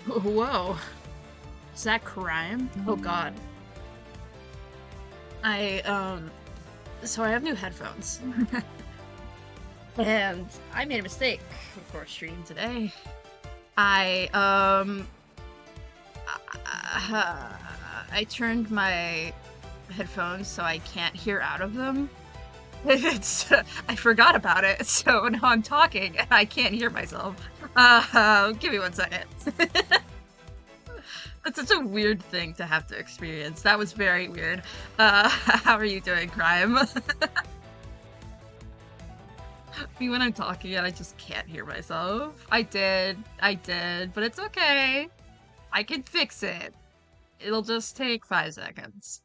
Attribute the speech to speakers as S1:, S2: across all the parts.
S1: Whoa. Is that crime? Oh god. I, so I have new headphones. And I made a mistake before stream today. I, I turned my headphones so I can't hear out of them. I forgot about it, so now I'm talking and I can't hear myself. Give me 1 second. That's such a weird thing to have to experience. That was very weird. How are you doing, Crime? Me when I'm talking and I just can't hear myself. I did, but it's okay. I can fix it. It'll just take 5 seconds.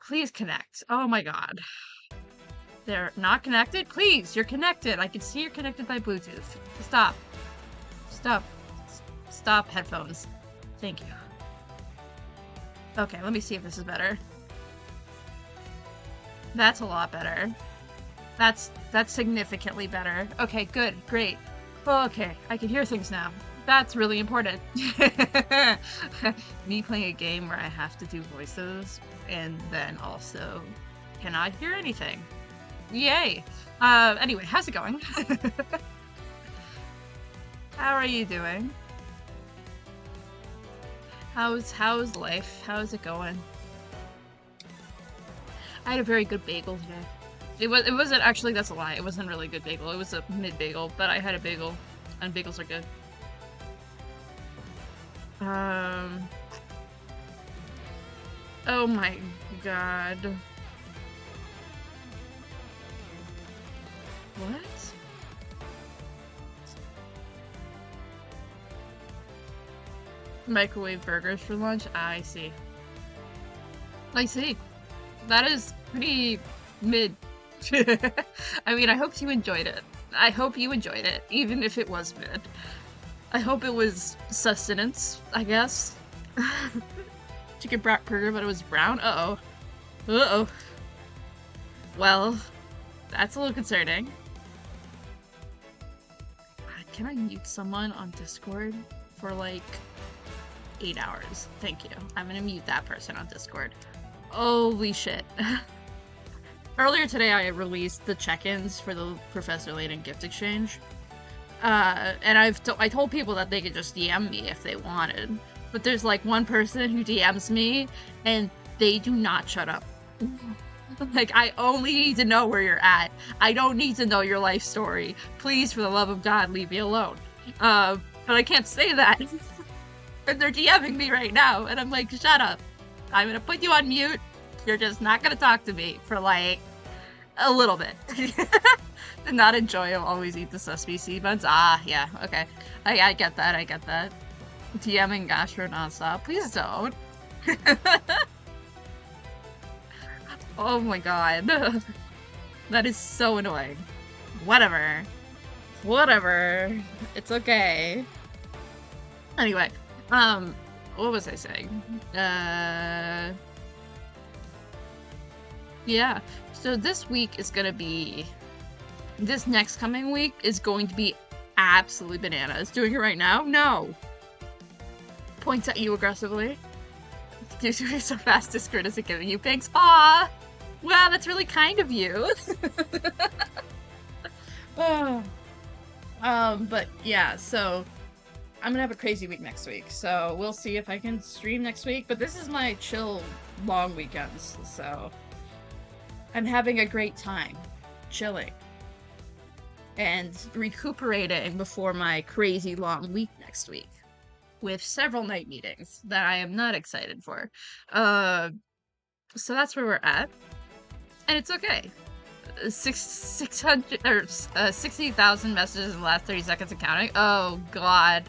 S1: Please connect. Oh my god. They're not connected? Please, you're connected. I can see you're connected by Bluetooth. Stop. Stop. Stop, headphones. Thank you. Okay, let me see if this is better. That's a lot better. That's significantly better. Okay, good, great. Okay, I can hear things now. That's really important. Me playing a game where I have to do voices and then also cannot hear anything. Yay! Anyway, how's it going? How are you doing? How's life? How's it going? I had a very good bagel today. It wasn't actually, that's a lie. It wasn't really a good bagel. It was a mid-bagel, but I had a bagel, and bagels are good. Oh my god. What? Microwave burgers for lunch? I see. I see. That is pretty mid. I mean, I hope you enjoyed it. I hope you enjoyed it, even if it was mid. I hope it was sustenance, I guess. Chicken burger, but it was brown? Uh-oh. Uh-oh. Well, that's a little concerning. Can I mute someone on Discord for like 8 hours? Thank you. I'm gonna mute that person on Discord. Holy shit. Earlier today, I released the check-ins for the Professor Layton gift exchange. And I told people that they could just DM me if they wanted. But there's like one person who DMs me, and they do not shut up. Like, I only need to know where you're at. I don't need to know your life story. Please, for the love of God, leave me alone. But I can't say that. And they're DMing me right now, and I'm like, shut up. I'm gonna put you on mute. You're just not gonna talk to me for like a little bit. Did not enjoy him. Always eat the sesame seed buns. Ah, yeah, okay. I get that. I get that. DMing Gastro nonstop. Please don't. Oh my god. That is so annoying. Whatever. Whatever. It's okay. Anyway, what was I saying? Yeah. So this week is gonna be... This next coming week is going to be absolutely bananas. Doing it right now? No. Points at you aggressively. You're doing so fast, Discord isn't giving you pics. Aw! Wow, that's really kind of you. Oh. But yeah, so I'm gonna have a crazy week next week. So we'll see if I can stream next week. But this is my chill, long weekends. So I'm having a great time. Chilling. And recuperating before my crazy long week next week. With several night meetings that I am not excited for. So that's where we're at. And it's okay. 600 or 60,000 messages in the last 30 seconds of counting. Oh god.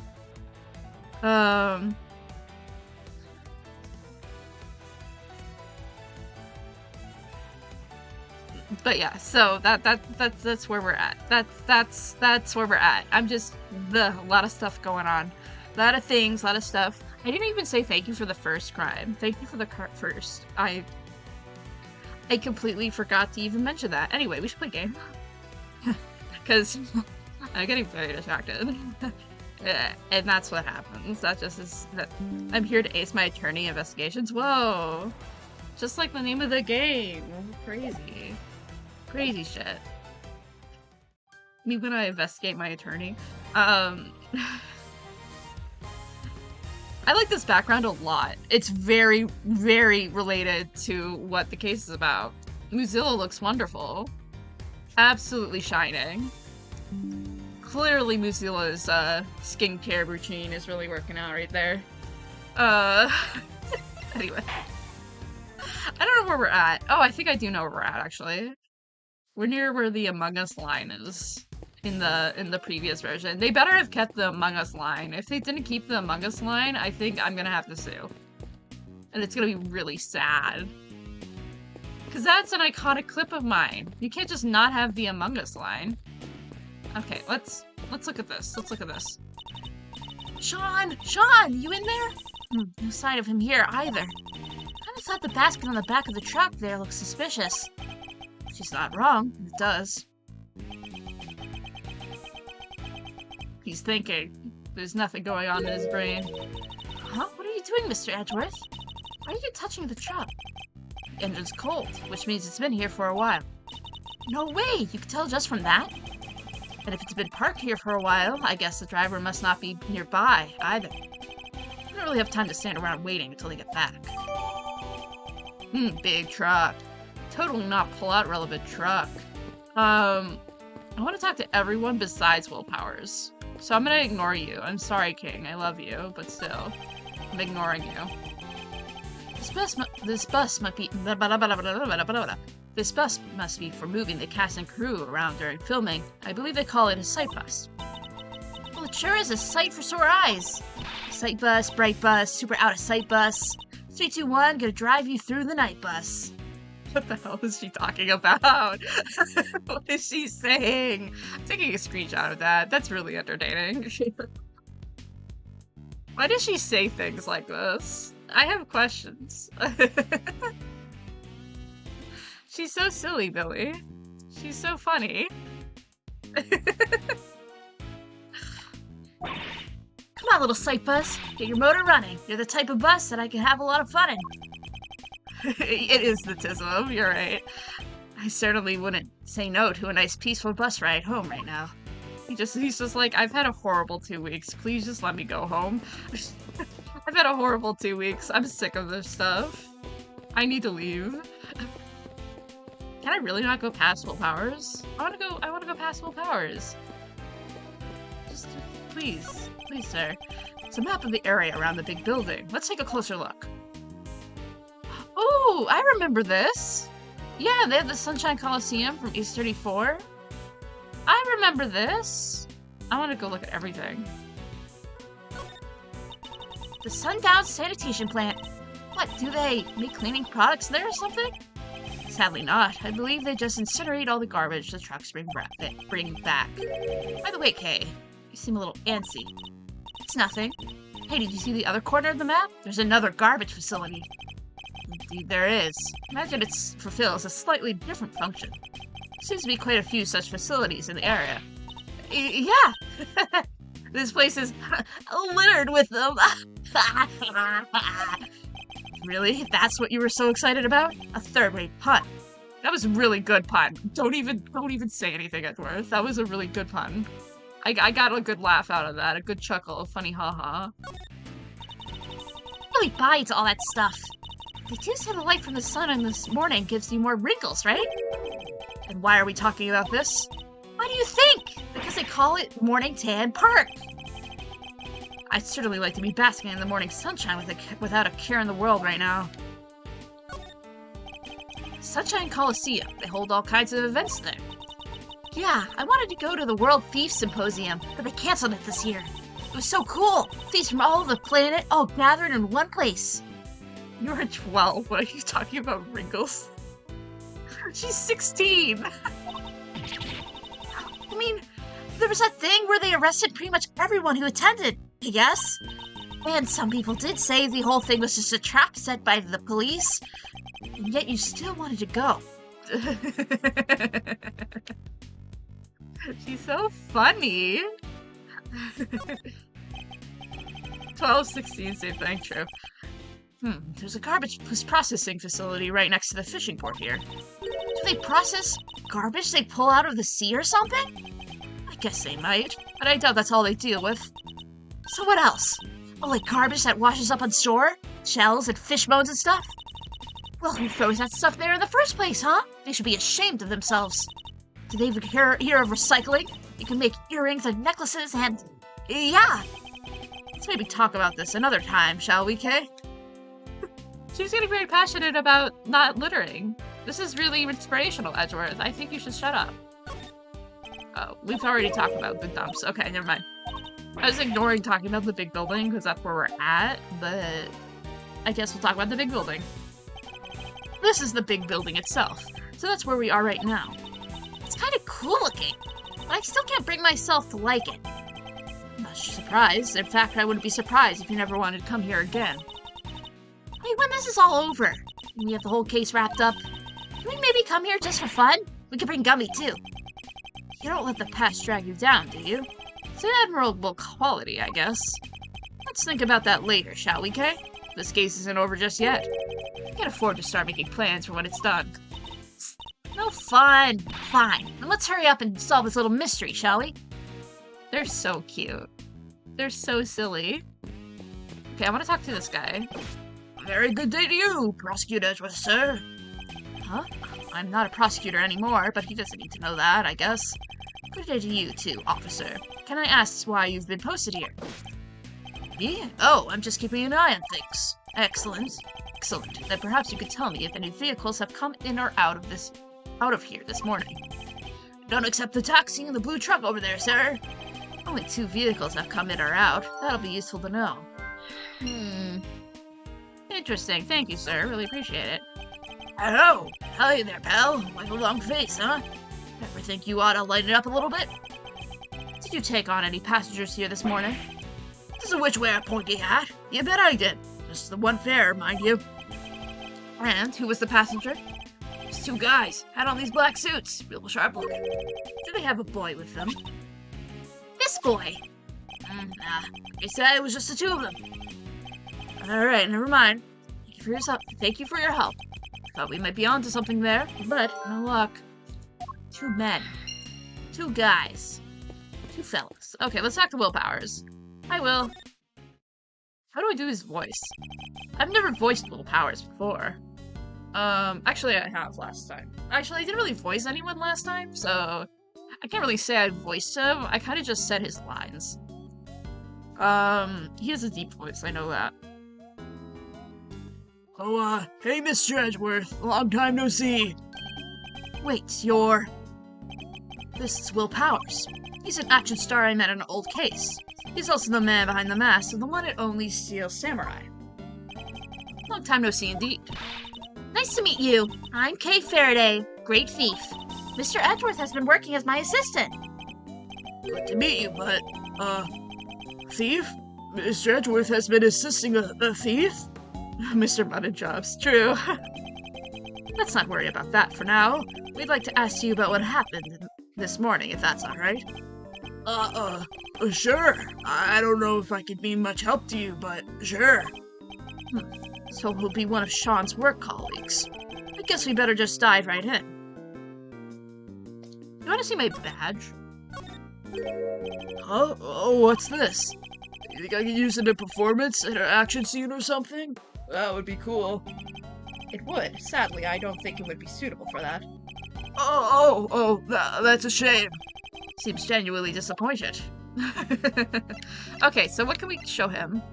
S1: But yeah, so that's where we're at. That's where we're at. I'm just a lot of stuff going on. A lot of things, a lot of stuff. I didn't even say thank you for the first crime. Thank you for the first. I completely forgot to even mention that. Anyway, we should play a game. Because I'm getting very distracted. And that's what happens. That just is that I'm here to ace my attorney investigations. Whoa. Just like the name of the game. Crazy. Crazy shit. Me when I investigate my attorney. I like this background a lot. It's very, very related to what the case is about. Mozilla looks wonderful. Absolutely shining. Clearly Mozilla's skincare routine is really working out right there. Anyway. I don't know where we're at. Oh, I think I do know where we're at, actually. We're near where the Among Us line is in the previous version. They better have kept the Among Us line. If they didn't keep the Among Us line, I think I'm gonna have to sue. And it's gonna be really sad. Because that's an iconic clip of mine. You can't just not have the Among Us line. Okay, let's look at this. Let's look at this. Sean! Sean! You in there? No sign of him here either. I thought the basket on the back of the truck there looks suspicious. She's not wrong. It does. He's thinking. There's nothing going on in his brain. Huh? What are you doing, Mr. Edgeworth? Why are you touching the truck? The engine's cold, which means it's been here for a while. No way! You can tell just from that? And if it's been parked here for a while, I guess the driver must not be nearby, either. I don't really have time to stand around waiting until they get back. Big truck. Totally not pull-out relevant truck. I want to talk to everyone besides Will Powers. So I'm gonna ignore you. I'm sorry, King. I love you, but still. I'm ignoring you. This bus must be for moving the cast and crew around during filming. I believe they call it a sight bus. Well, it sure is a sight for sore eyes. Sight bus, bright bus, super out of sight bus. 3, 2, 1, gonna drive you through the night bus. What the hell is she talking about? What is she saying? I'm taking a screenshot of that. That's really entertaining. Why does she say things like this? I have questions. She's so silly, Billy. She's so funny. Come on, little sight bus. Get your motor running. You're the type of bus that I can have a lot of fun in. It is the tism, you're right. I certainly wouldn't say no to a nice peaceful bus ride home right now. He's just like, I've had a horrible 2 weeks. Please just let me go home. I've had a horrible 2 weeks. I'm sick of this stuff. I need to leave. Can I really not go past Will Powers? I wanna go past Will Powers. Just please, sir. It's a map of the area around the big building. Let's take a closer look. Oh, I remember this. Yeah, they have the Sunshine Coliseum from East 34. I remember this. I want to go look at everything. The Sundown Sanitation Plant. What, do they make cleaning products there or something? Sadly not. I believe they just incinerate all the garbage the trucks bring back. By the way, Kay, you seem a little antsy. It's nothing. Hey, did you see the other corner of the map? There's another garbage facility. Indeed there is. Imagine it fulfills a slightly different function. Seems to be quite a few such facilities in the area. Yeah! This place is littered with them. Really? That's what you were so excited about? A third-rate pun. That was a really good pun. Don't even say anything, Edgeworth. That was a really good pun. I got a good laugh out of that. A good chuckle. A funny haha. Really buy into all that stuff. They do say the light from the sun in this morning gives you more wrinkles, right? And why are we talking about this? Why do you think? Because they call it Morning Tan Park. I'd certainly like to be basking in the morning sunshine without a care in the world right now. Sunshine Coliseum. They hold all kinds of events there. Yeah, I wanted to go to the World Thief Symposium, but they canceled it this year. It was so cool. Thieves from all over the planet, all gathered in one place. You're 12. What are you talking about, wrinkles? She's 16. I mean, there was that thing where they arrested pretty much everyone who attended, I guess. And some people did say the whole thing was just a trap set by the police. And yet you still wanted to go. She's so funny. 1216, same thing, true. There's a garbage processing facility right next to the fishing port here. Do they process garbage they pull out of the sea or something? I guess they might, but I doubt that's all they deal with. So what else? Oh, like garbage that washes up on shore? Shells and fish bones and stuff? Well, who throws that stuff there in the first place, huh? They should be ashamed of themselves. Did they even hear of recycling? You can make earrings and necklaces and... yeah! Let's maybe talk about this another time, shall we, Kay? She's getting very passionate about not littering. This is really inspirational, Edgeworth. I think you should shut up. Oh, we've already talked about the dumps. Okay, never mind. I was ignoring talking about the big building because that's where we're at, but I guess we'll talk about the big building. This is the big building itself, so that's where we are right now. It's kind of cool looking, but I still can't bring myself to like it. I'm not surprised. In fact, I wouldn't be surprised if you never wanted to come here again. Hey, when this is all over, and we have the whole case wrapped up, can we maybe come here just for fun? We could bring Gummy, too. You don't let the past drag you down, do you? It's an admirable quality, I guess. Let's think about that later, shall we, Kay? This case isn't over just yet. I can't afford to start making plans for when it's done. No fun. Fine. Then let's hurry up and solve this little mystery, shall we? They're so cute. They're so silly. Okay, I want to talk to this guy. Very good day to you, Prosecutor Edgeworth, sir. Huh? I'm not a prosecutor anymore, but he doesn't need to know that, I guess. Good day to you, too, officer. Can I ask why you've been posted here? Me? Oh, I'm just keeping an eye on things. Excellent. Excellent. Then perhaps you could tell me if any vehicles have come in or out of here this morning. Don't accept the taxi in the blue truck over there, sir. Only 2 vehicles have come in or out. That'll be useful to know. Interesting. Thank you, sir. Really appreciate it. Hello. Hi there, pal. Why the long face, huh? Ever think you ought to lighten it up a little bit? Did you take on any passengers here this morning? This is which way I pointy hat. You bet I did. Just the one fare, mind you. And who was the passenger? Just 2 guys. Had on these black suits. Real sharp looking. Do they have a boy with them? This boy? Nah. They said it was just the 2 of them. Alright, never mind. Thank you for your help. Thought we might be onto something there, but no luck. 2 men. 2 guys. 2 fellas. Okay, let's talk to Will Powers. Hi, Will. How do I do his voice? I've never voiced Will Powers before. Actually I have last time. Actually, I didn't really voice anyone last time, so I can't really say I voiced him. I kind of just said his lines. He has a deep voice, I know that. Oh, hey, Mr. Edgeworth. Long time no see. Wait, This is Will Powers. He's an action star I met in an old case. He's also the man behind the mask of the one and only Steel Samurai. Long time no see indeed. Nice to meet you. I'm Kay Faraday, Great Thief. Mr. Edgeworth has been working as my assistant. Good to meet you, but, thief? Mr. Edgeworth has been assisting a thief? Mr. Buttonjobs, true. Let's not worry about that for now. We'd like to ask you about what happened this morning, if that's alright. Sure. I don't know if I could be much help to you, but sure. So he'll be one of Sean's work colleagues. I guess we better just dive right in. You want to see my badge? Huh? Oh, what's this? You think I could use it in a performance, in an action scene or something? That would be cool. It would. Sadly, I don't think it would be suitable for that. That's a shame. Seems genuinely disappointed. Okay, so what can we show him?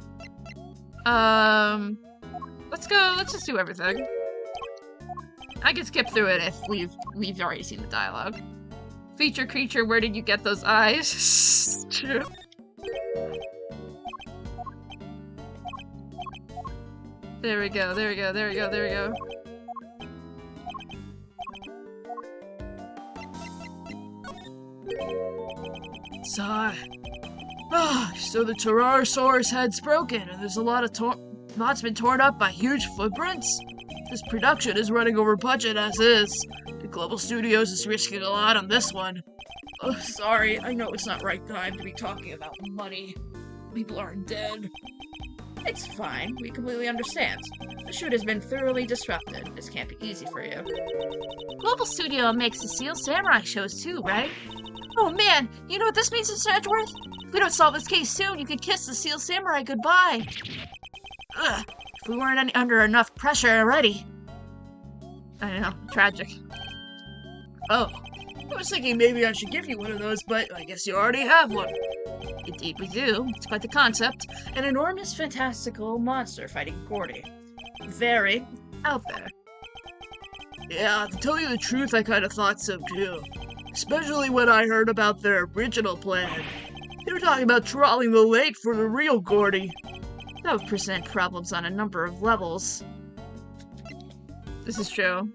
S1: Let's just do everything. I can skip through it if we've already seen the dialogue. Feature creature, where did you get those eyes? True. There we go. So the Tyrannosaurus head's broken, and there's a lot of lots been torn up by huge footprints? This production is running over budget as is. The Global Studios is risking a lot on this one. Oh, sorry, I know it's not right time to be talking about money. people aren't dead. It's fine. We completely understand. The shoot has been thoroughly disrupted. This can't be easy for you. Global Studio makes the Steel Samurai shows too, right? Oh man, you know what this means, Mr. Edgeworth? If we don't solve this case soon, you could kiss the Steel Samurai goodbye. Ugh, if we weren't under enough pressure already. I know, tragic. Oh, I was thinking maybe I should give you one of those, but I guess you already have one. Indeed we do. It's quite the concept. An enormous, fantastical monster fighting Gordy. Very out there. Yeah, to tell you the truth, I kind of thought so too. Especially when I heard about their original plan. They were talking about trawling the lake for the real Gordy. That would present problems on a number of levels. This is true.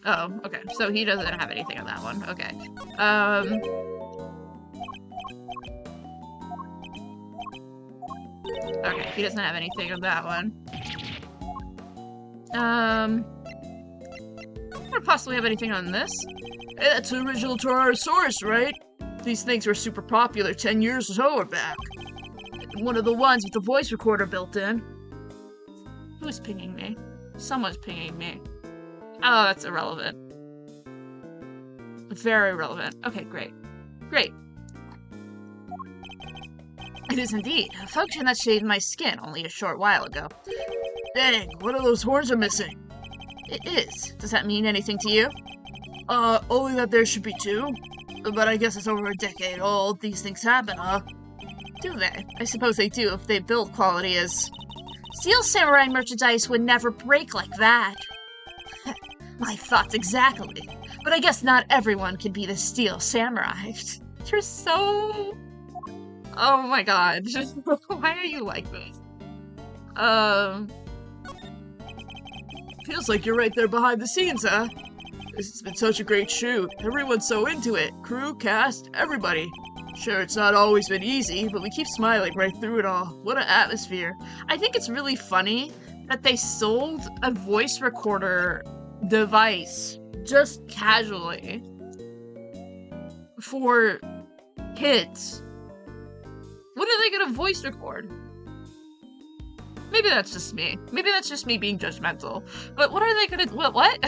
S1: Oh, okay. So he doesn't have anything on that one. Okay. Okay, he doesn't have anything on that one. Could possibly have anything on this? Hey, that's the original Tyrannosaurus, right? These things were super popular 10 years or so back. One of the ones with the voice recorder built in. Who's pinging me? Someone's pinging me. Oh, that's irrelevant. Very relevant. Okay, great. Great. It is indeed a function that shaved my skin only a short while ago. Dang, one of those horns are missing. It is. Does that mean anything to you? Only that there should be two. But I guess it's over a decade old. These things happen, huh? Do they? I suppose they do if they build quality as... Steel Samurai merchandise would never break like that. My thoughts exactly. But I guess not everyone can be the Steel Samurai. You're so... Oh my god. Why are you like this? Feels like you're right there behind the scenes, huh? This has been such a great shoot. Everyone's so into it. Crew, cast, everybody. Sure, it's not always been easy, but we keep smiling right through it all. What an atmosphere. I think it's really funny that they sold a voice recorder device just casually for kids. When are they gonna voice record? Maybe that's just me. Maybe that's just me being judgmental. But what are they gonna... What?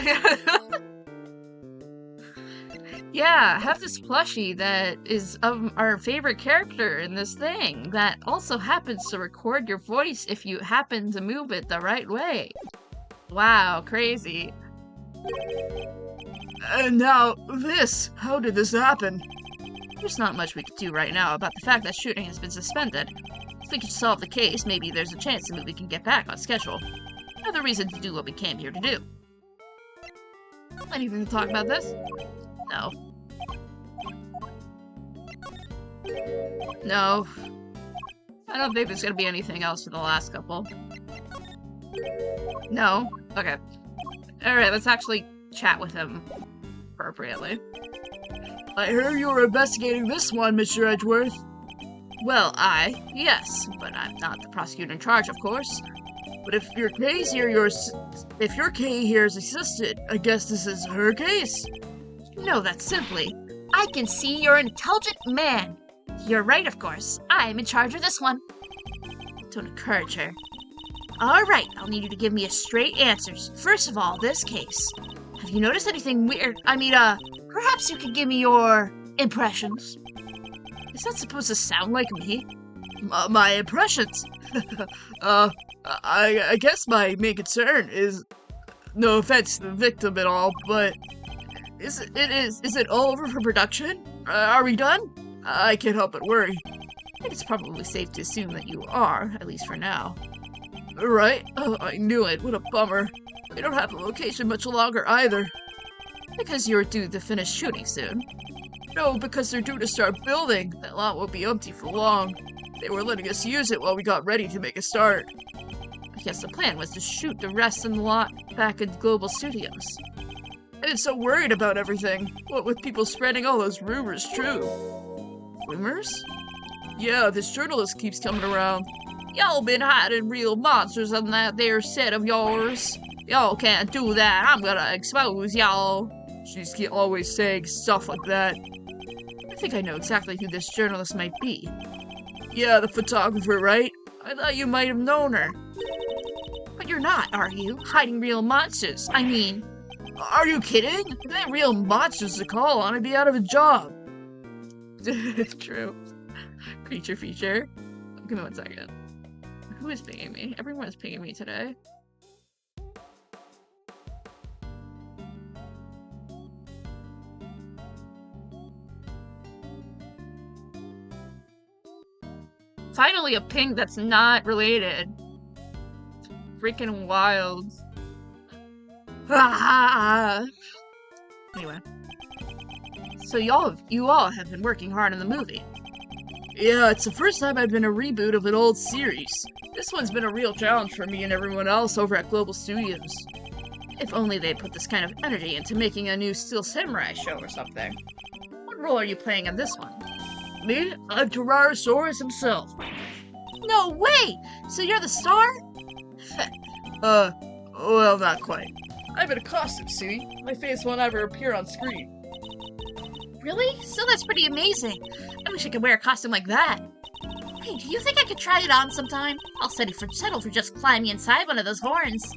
S1: Yeah, have this plushie that is of our favorite character in this thing that also happens to record your voice if you happen to move it the right way. Wow, crazy. And now, this. How did this happen? There's not much we could do right now about the fact that shooting has been suspended. If we could solve the case, maybe there's a chance that we can get back on schedule. Another reason to do what we came here to do. Anything to talk about this? No. No. I don't think there's gonna be anything else for the last couple. No? Okay. Alright, let's actually chat with him appropriately. I heard you were investigating this one, Mr. Edgeworth. Well, yes, but I'm not the prosecutor in charge, of course. But if your case here, if your Kay here is assisted, I guess this is her case. No, that's simply, I can see you're an intelligent man. You're right, of course. I'm in charge of this one. Don't encourage her. Alright, I'll need you to give me a straight answers. First of all, this case. Have you noticed anything weird? Perhaps you could give me your impressions. Is that supposed to sound like me? My impressions? I guess my main concern is, no offense to the victim at all, but is it all over for production? Are we done? I can't help but worry. I think it's probably safe to assume that you are, at least for now. Right? Oh, I knew it. What a bummer. We don't have a location much longer either. Because you're due to finish shooting soon. No, because they're due to start building. That lot won't be empty for long. They were letting us use it while we got ready to make a start. I guess the plan was to shoot the rest in the lot back at Global Studios. I've been so worried about everything. What with people spreading all those rumors true. Rumors? Yeah, this journalist keeps coming around. Y'all been hiding real monsters on that there set of yours. Y'all can't do that. I'm gonna expose y'all. She's always saying stuff like that. I think I know exactly who this journalist might be. Yeah, the photographer, right? I thought you might have known her. But you're not, are you? Hiding real monsters. I mean... Are you kidding? If they had real monsters to call on, I'd be out of a job. It's true. Creature feature. Give me 1 second. Who is pinging me? Everyone is pinging me today. Finally a ping that's not related. Freaking wild. Anyway. So you all have been working hard on the movie. Yeah, it's the first time I've been a reboot of an old series. This one's been a real challenge for me and everyone else over at Global Studios. If only they put this kind of energy into making a new Steel Samurai show or something. What role are you playing in this one? Me? I'm Tyrannosaurus himself. No way! So you're the star? Well, not quite. I'm in a costume, see? My face won't ever appear on screen. Really? Still, that's pretty amazing. I wish I could wear a costume like that. Hey, do you think I could try it on sometime? I'll settle for just climbing inside one of those horns.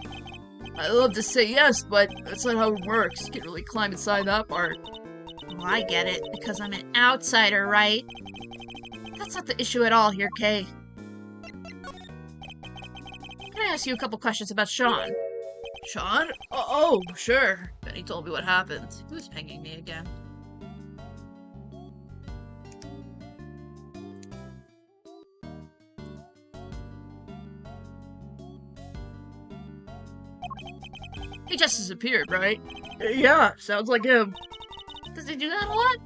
S1: I'd love to say yes, but that's not how it works. You can't really climb inside that part. Oh, I get it, because I'm an outsider, right? That's not the issue at all here, Kay. Can I ask you a couple questions about Sean? Sean? Oh, sure. Benny told me what happened. Who's pinging me again? He just disappeared, right? Yeah, sounds like him. Does he do that a lot?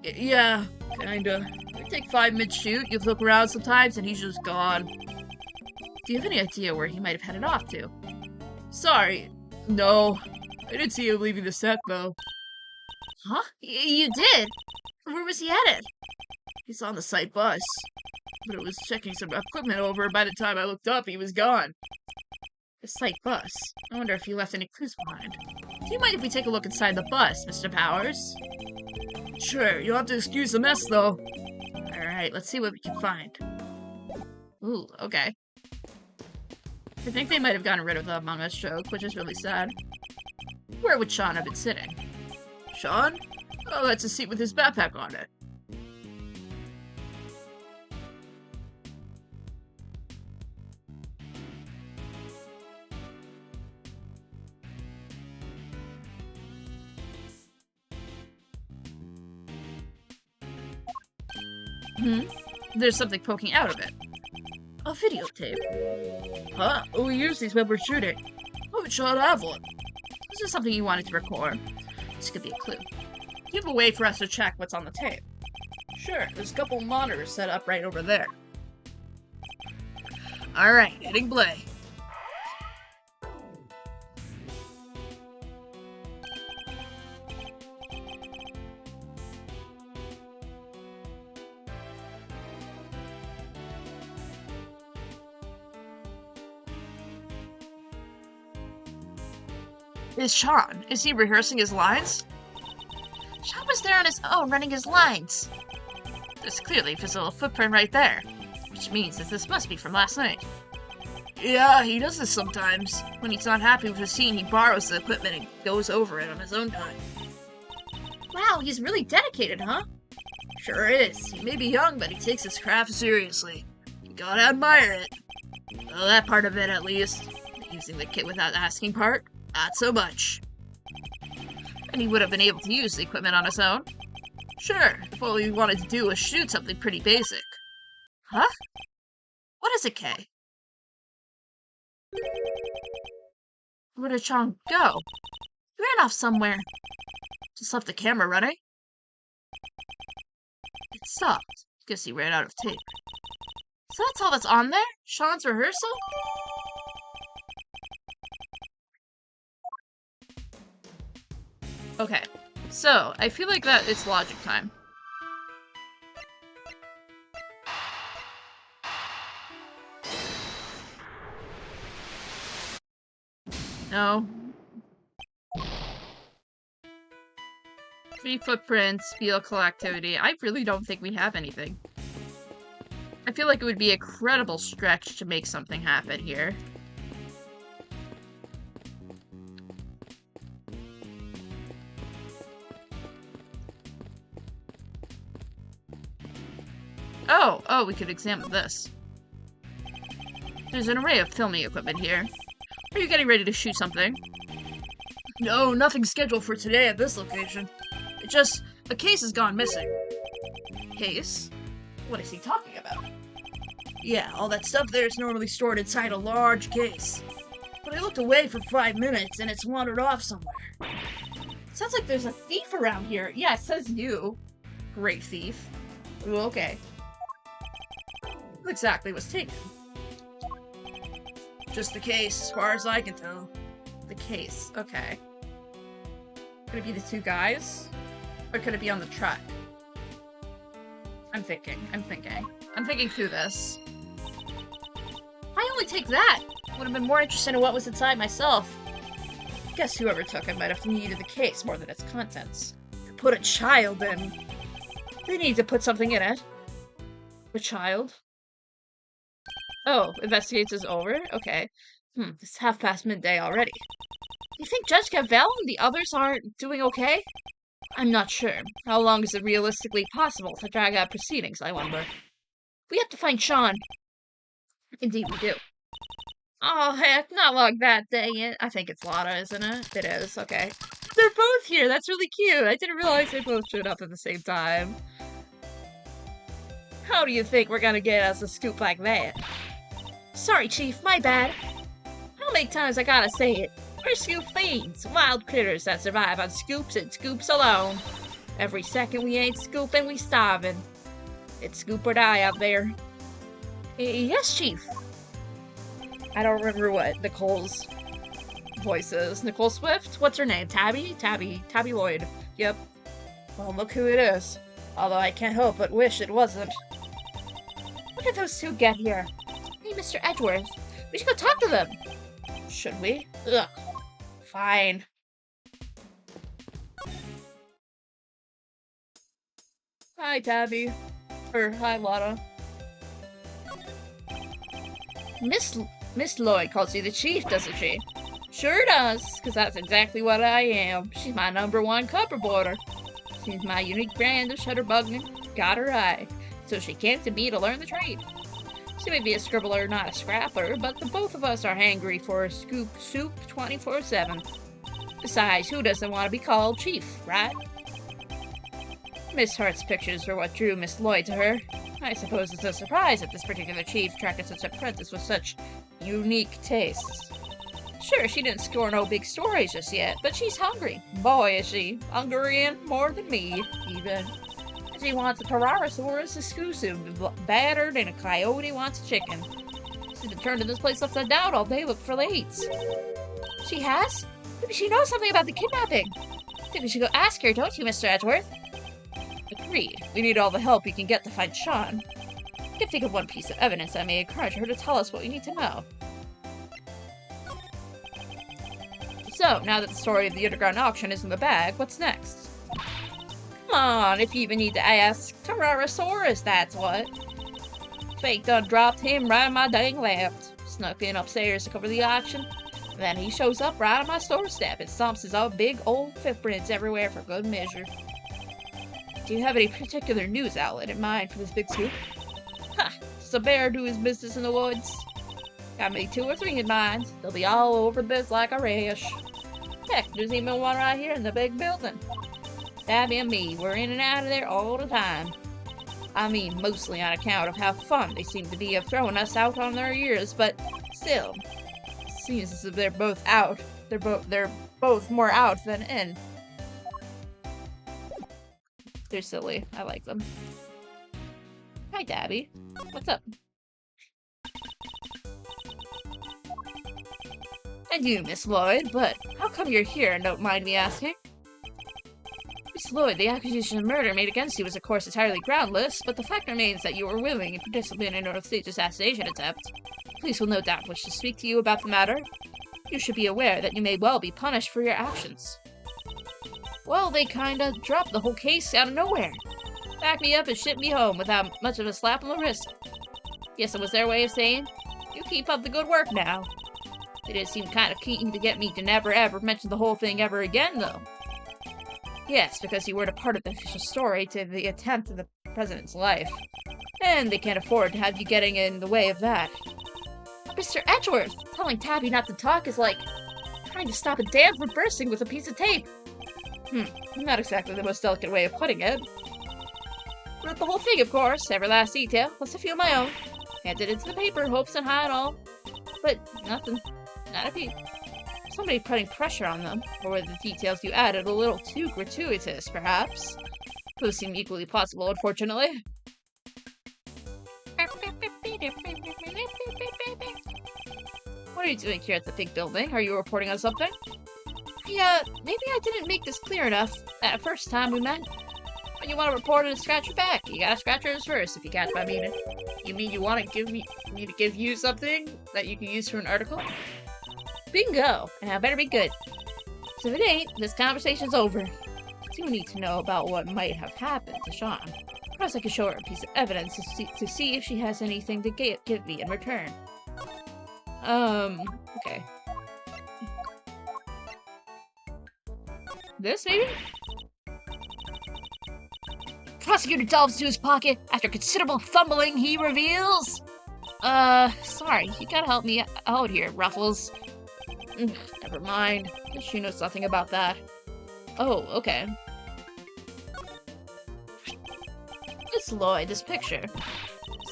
S1: Yeah, kinda. We take 5 mid-shoot, you look around sometimes, and he's just gone. Do you have any idea where he might have headed off to? Sorry. No. I didn't see him leaving the set, though. Huh? You did? Where was he headed? He's on the site bus. But it was checking some equipment over. By the time I looked up, he was gone. The site bus. I wonder if he left any clues behind. Do you mind if we take a look inside the bus, Mr. Powers? Sure, you'll have to excuse the mess, though. Alright, let's see what we can find. Ooh, okay. I think they might have gotten rid of the Among Us joke, which is really sad. Where would Sean have been sitting? Sean? Oh, that's a seat with his backpack on it. There's something poking out of it. A videotape. Huh? We use these when we're shooting. Oh, it should have one. This is something you wanted to record. This could be a clue. Do you have a way for us to check what's on the tape? Sure, there's a couple monitors set up right over there. Alright, hitting play. Is Sean? Is he rehearsing his lines? Sean was there on his own, running his lines. There's clearly his little footprint right there, which means that this must be from last night. Yeah, he does this sometimes. When he's not happy with a scene, he borrows the equipment and goes over it on his own time. Wow, he's really dedicated, huh? Sure is. He may be young, but he takes his craft seriously. You gotta admire it. Well, that part of it, at least. Using the kit without asking part. Not so much. And he would have been able to use the equipment on his own? Sure, if all he wanted to do was shoot something pretty basic. Huh? What is it, Kay? Where did Sean go? He ran off somewhere. Just left the camera running. It stopped. Guess he ran out of tape. So that's all that's on there? Sean's rehearsal? Okay, so I feel like that it's logic time. No. 3 footprints, vehicle activity. I really don't think we have anything. I feel like it would be a credible stretch to make something happen here. Oh, we could examine this. There's an array of filming equipment here. Are you getting ready to shoot something? No, nothing scheduled for today at this location. It just, a case has gone missing. Case? What is he talking about? Yeah, all that stuff there is normally stored inside a large case. But I looked away for 5 minutes and it's wandered off somewhere. Sounds like there's a thief around here. Yeah, it says you. Great thief. Ooh, okay. What exactly was taken? Just the case, as far as I can tell. The case, okay. Could it be the two guys? Or could it be on the truck? I'm thinking through this. I only take that! Would have been more interested in what was inside myself. Guess whoever took it might have needed the case more than its contents. To put a child in. They need to put something in it. A child? Oh, investigates is over? Okay. It's midday already. You think Judge Cavell and the others aren't doing okay? I'm not sure. How long is it realistically possible to drag out proceedings, I wonder? We have to find Sean. Indeed we do. Oh, heck, not like that, dang it. I think it's Lotta, isn't it? It is, okay. They're both here, that's really cute. I didn't realize they both showed up at the same time. How do you think we're gonna get us a scoop like that? Sorry, Chief, my bad. How many times I gotta say it? We're scoop fiends, wild critters that survive on scoops and scoops alone. Every second we ain't scooping, we starving. It's scoop or die out there. Yes, Chief. I don't remember what Nicole's voice is. Nicole Swift? What's her name? Tabby Lloyd. Yep. Well, look who it is. Although I can't help but wish it wasn't. When did those two get here? Hey, Mr. Edgeworth. We should go talk to them. Should we? Ugh. Fine. Hi, Tabby. Hi, Lotta. Miss Lloyd calls you the Chief, doesn't she? Sure does, because that's exactly what I am. She's my #1 cupboard. She's my unique brand of shutterbugging. Got her eye. So she came to me to learn the trade. She may be a scribbler, not a scrapper, but the both of us are hangry for a scoop soup 24/7. Besides, who doesn't want to be called Chief, right? Miss Hart's pictures were what drew Miss Lloyd to her. I suppose it's a surprise that this particular chief attracted such an apprentice with such unique tastes. Sure, she didn't score no big stories just yet, but she's hungry. Boy, is she. Hungrier more than me, even. She wants a Parasaurus exclusive, battered, and a coyote wants a chicken. She's been turning this place upside down all day looking for leads. She has? Maybe she knows something about the kidnapping. I think we should go ask her, don't you, Mr. Edgeworth? Agreed. We need all the help we can get to find Sean. I can think of one piece of evidence that may encourage her to tell us what we need to know. So, now that the story of the underground auction is in the bag, what's next? Come on, if you even need to ask. Tyrannosaurus, that's what. Fake done dropped him right on my dang lap. Snuck in upstairs to cover the auction. Then he shows up right on my doorstep and stomps his own big old footprints everywhere for good measure. Do you have any particular news outlet in mind for this big scoop? Ha! Just a bear do his business in the woods. Got me 2 or 3 in mind. They'll be all over this like a rash. Heck, there's even one right here in the big building. Tabby and me, we're in and out of there all the time. I mean, mostly on account of how fun they seem to be of throwing us out on their ears, but still, it seems as if they're both out. They're both more out than in. They're silly. I like them. Hi, Tabby. What's up? And you, Miss Lloyd, but how come you're here and don't mind me asking? Miss Lloyd, the accusation of murder made against you was of course entirely groundless, but the fact remains that you were willing and participating in a staged assassination attempt. Police will no doubt wish to speak to you about the matter. You should be aware that you may well be punished for your actions. Well, they kinda dropped the whole case out of nowhere. Backed me up and shipped me home without much of a slap on the wrist. Guess it was their way of saying, you keep up the good work now. They did seem kind of keen to get me to never ever mention the whole thing ever again, though. Yes, because you weren't a part of the official story to the attempt of the president's life. And they can't afford to have you getting in the way of that. Mr. Edgeworth, telling Tabby not to talk is like trying to stop a dam from bursting with a piece of tape. Not exactly the most delicate way of putting it. But the whole thing, of course, every last detail, plus a few of my own. Handed it to the paper, hopes and high and all. But nothing. Not a peep. Somebody putting pressure on them, or were the details you added a little too gratuitous, perhaps? Those seem equally possible, unfortunately. What are you doing here at the big building? Are you reporting on something? Yeah, maybe I didn't make this clear enough that first time we met. When you want to report and scratch your back, you gotta scratch yours first, if you catch my meaning. You mean you want to give me to give you something that you can use for an article? Bingo! And I better be good. So if it ain't, this conversation's over. I do need to know about what might have happened to Sean. Perhaps I could show her a piece of evidence to see if she has anything to give me in return. Okay. This, maybe? Prosecutor delves into his pocket. After considerable fumbling, he reveals... sorry, you gotta help me out here, Ruffles. Never mind. She knows nothing about that. Oh, okay. Miss Lloyd, this picture.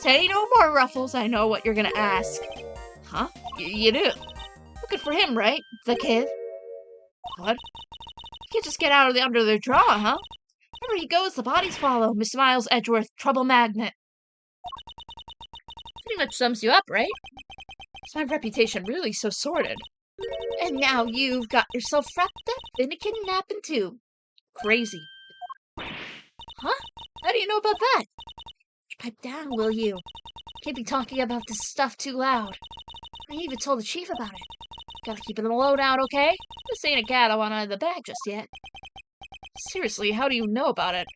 S1: Say no more, Ruffles. I know what you're gonna ask. Huh? You do? Looking for him, right? The kid? What? Can't just get out of under their draw, huh? Wherever he goes, the bodies follow. Miss Miles Edgeworth, trouble magnet. Pretty much sums you up, right? Is my reputation really so sordid? And now you've got yourself wrapped up in a kidnapping too. Crazy. Huh? How do you know about that? Pipe down, will you? Can't be talking about this stuff too loud. I even told the chief about it. Gotta keep them low down, okay? This ain't a cat I want out of the bag just yet. Seriously, how do you know about it?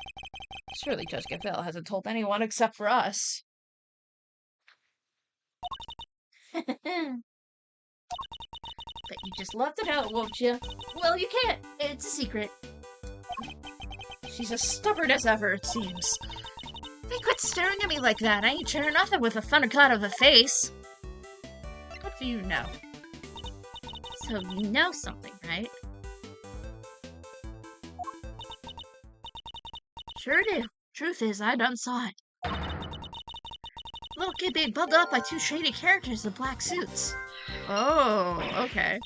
S1: Surely Judge Gavelle hasn't told anyone except for us. Bet you just left it out, won't you? Well, you can't. It's a secret. She's as stubborn as ever, it seems. Hey, quit staring at me like that. I ain't sharing nothing with a thundercloud of a face. What do you know? So you know something, right? Sure do. Truth is, I done saw it. Little kid being bugged up by two shady characters in black suits. Oh, okay.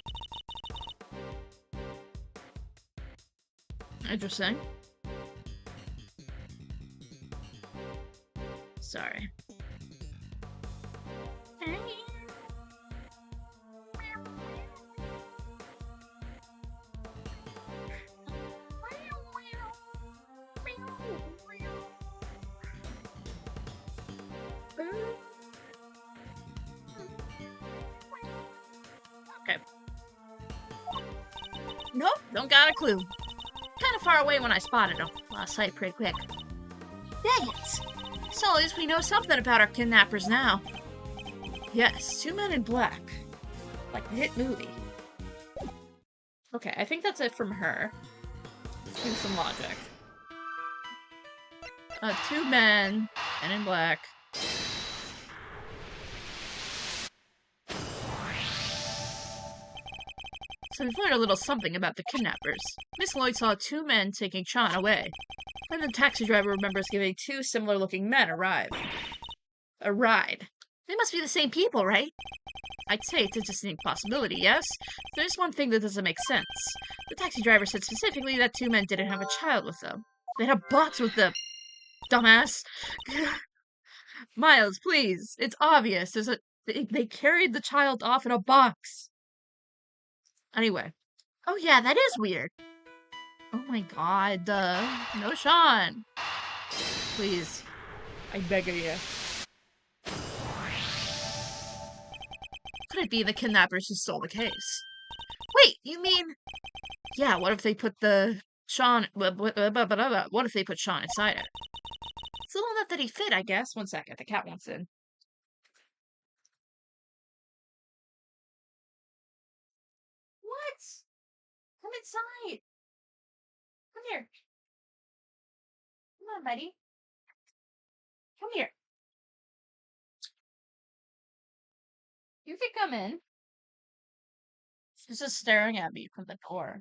S1: Interesting. Sorry. Okay. Nope, don't got a clue. Kind of far away when I spotted him. Lost sight pretty quick. Dang it! So at least we know something about our kidnappers now. Yes, two men in black. Like the hit movie. Okay, I think that's it from her. Let's do some logic. Two men in black. So we've learned a little something about the kidnappers. Miss Lloyd saw two men taking Sean away. Then the taxi driver remembers giving two similar-looking men a ride. They must be the same people, right? I'd say it's a distinct possibility, yes? There's one thing that doesn't make sense. The taxi driver said specifically that two men didn't have a child with them. They had a box with them. Dumbass. Miles, please. It's obvious. They carried the child off in a box. Anyway. Oh yeah, that is weird. Oh my god. No Sean. Please. I beg of you. Could it be the kidnappers who stole the case? Wait, you mean... Yeah, what if they put the... Sean... What if they put Sean inside it? Still not that he fit, I guess. One second, the cat wants in. Come inside. Come here. Come on, buddy. Come here. You can come in. She's just staring at me from the door.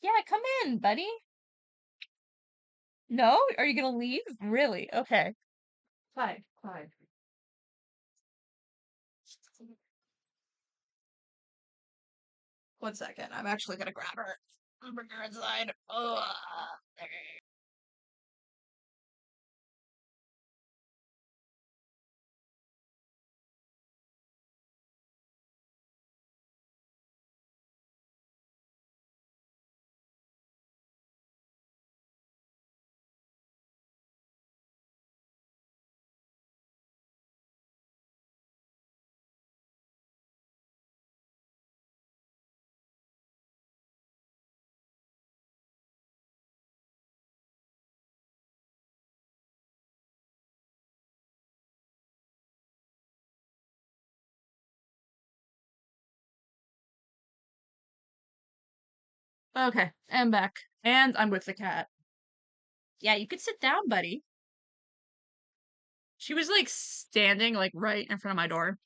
S1: Yeah, come in, buddy. No? Are you gonna leave? Really? Okay. Fine, fine. One second. I'm actually gonna grab her. I'll bring her inside. Oh, okay, I'm back. And I'm with the cat. Yeah, you could sit down, buddy. She was like standing like right in front of my door,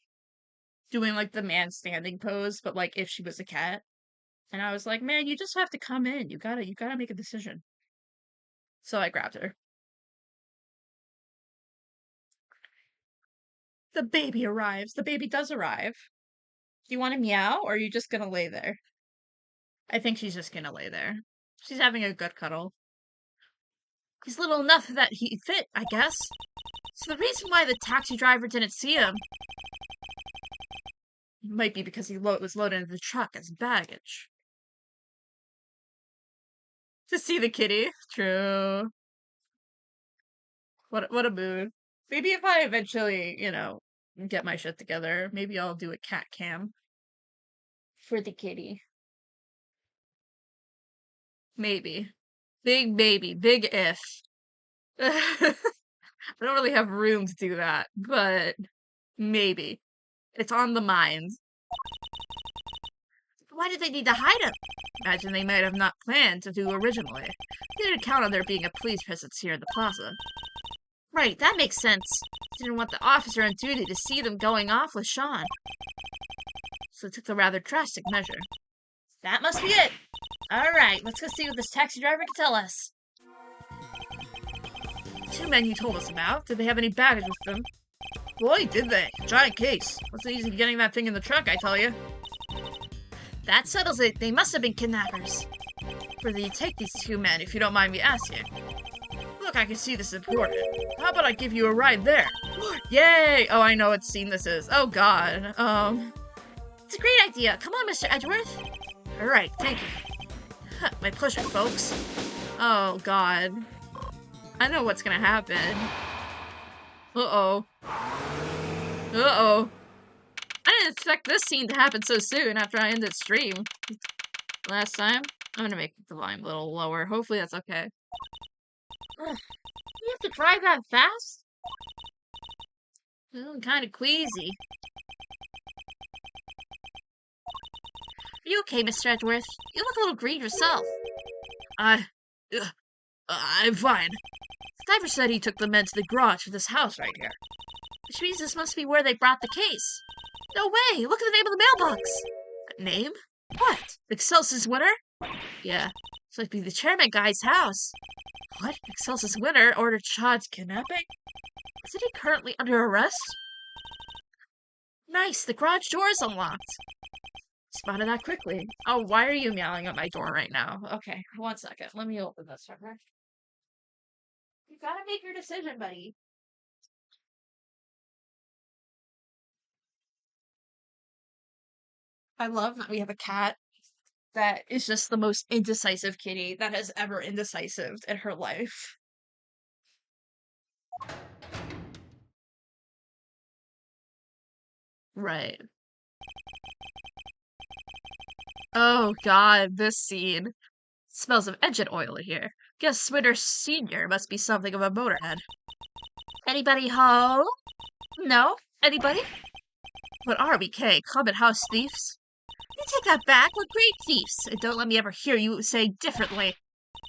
S1: doing like the man standing pose, but like if she was a cat. And I was like, man, you just have to come in. You gotta make a decision. So I grabbed her. The baby arrives. The baby does arrive. Do you want to meow or are you just gonna lay there? I think she's just gonna lay there. She's having a good cuddle. He's little enough that he fit, I guess. So the reason why the taxi driver didn't see him might be because he was loaded into the truck as baggage. To see the kitty. True. What a mood. Maybe if I eventually, get my shit together, maybe I'll do a cat cam for the kitty. Maybe. Big baby, big if. I don't really have room to do that, but maybe. It's on the mind. Why did they need to hide him? Imagine they might have not planned to do originally. They didn't count on there being a police presence here in the plaza. Right, that makes sense. Didn't want the officer on duty to see them going off with Sean. So they took the rather drastic measure. That must be it. Alright, let's go see what this taxi driver can tell us. Two men you told us about, did they have any baggage with them? Boy, did they. Giant case. Wasn't easy getting that thing in the truck, I tell you. That settles it. They must have been kidnappers. Where did you take these two men, if you don't mind me asking? Look, I can see this is important. How about I give you a ride there? Yay! Oh, I know what scene this is. Oh, God. It's a great idea. Come on, Mr. Edgeworth. Alright, thank you. My pleasure, folks. Oh, God. I know what's gonna happen. Uh-oh. Uh-oh. I didn't expect this scene to happen so soon after I ended stream last time. I'm gonna make the volume a little lower. Hopefully that's okay. Ugh. You have to drive that fast? I'm kind of queasy. Are you okay, Mr. Edgeworth? You look a little green yourself. I'm fine. The driver said he took the men to the garage of this house right here. Which means this must be where they brought the case. No way! Look at the name of the mailbox! Name? What? Excelsis Winter? Yeah. It's like be the chairman guy's house. What? Excelsis Winter ordered Chad's kidnapping? Isn't he currently under arrest? Nice, the garage door is unlocked. Spotted that quickly. Oh, why are you meowing at my door right now? Okay, 1 second. Let me open this for her. You gotta make your decision, buddy. I love that we have a cat that is just the most indecisive kitty that has ever indecisive in her life. Right. Oh god, this scene. Smells of engine oil here. Guess Swinner Sr. must be something of a motorhead. Anybody home? No? Anybody? What are we, Kay? Common house thieves? You take that back. We're great thieves. And don't let me ever hear you say differently.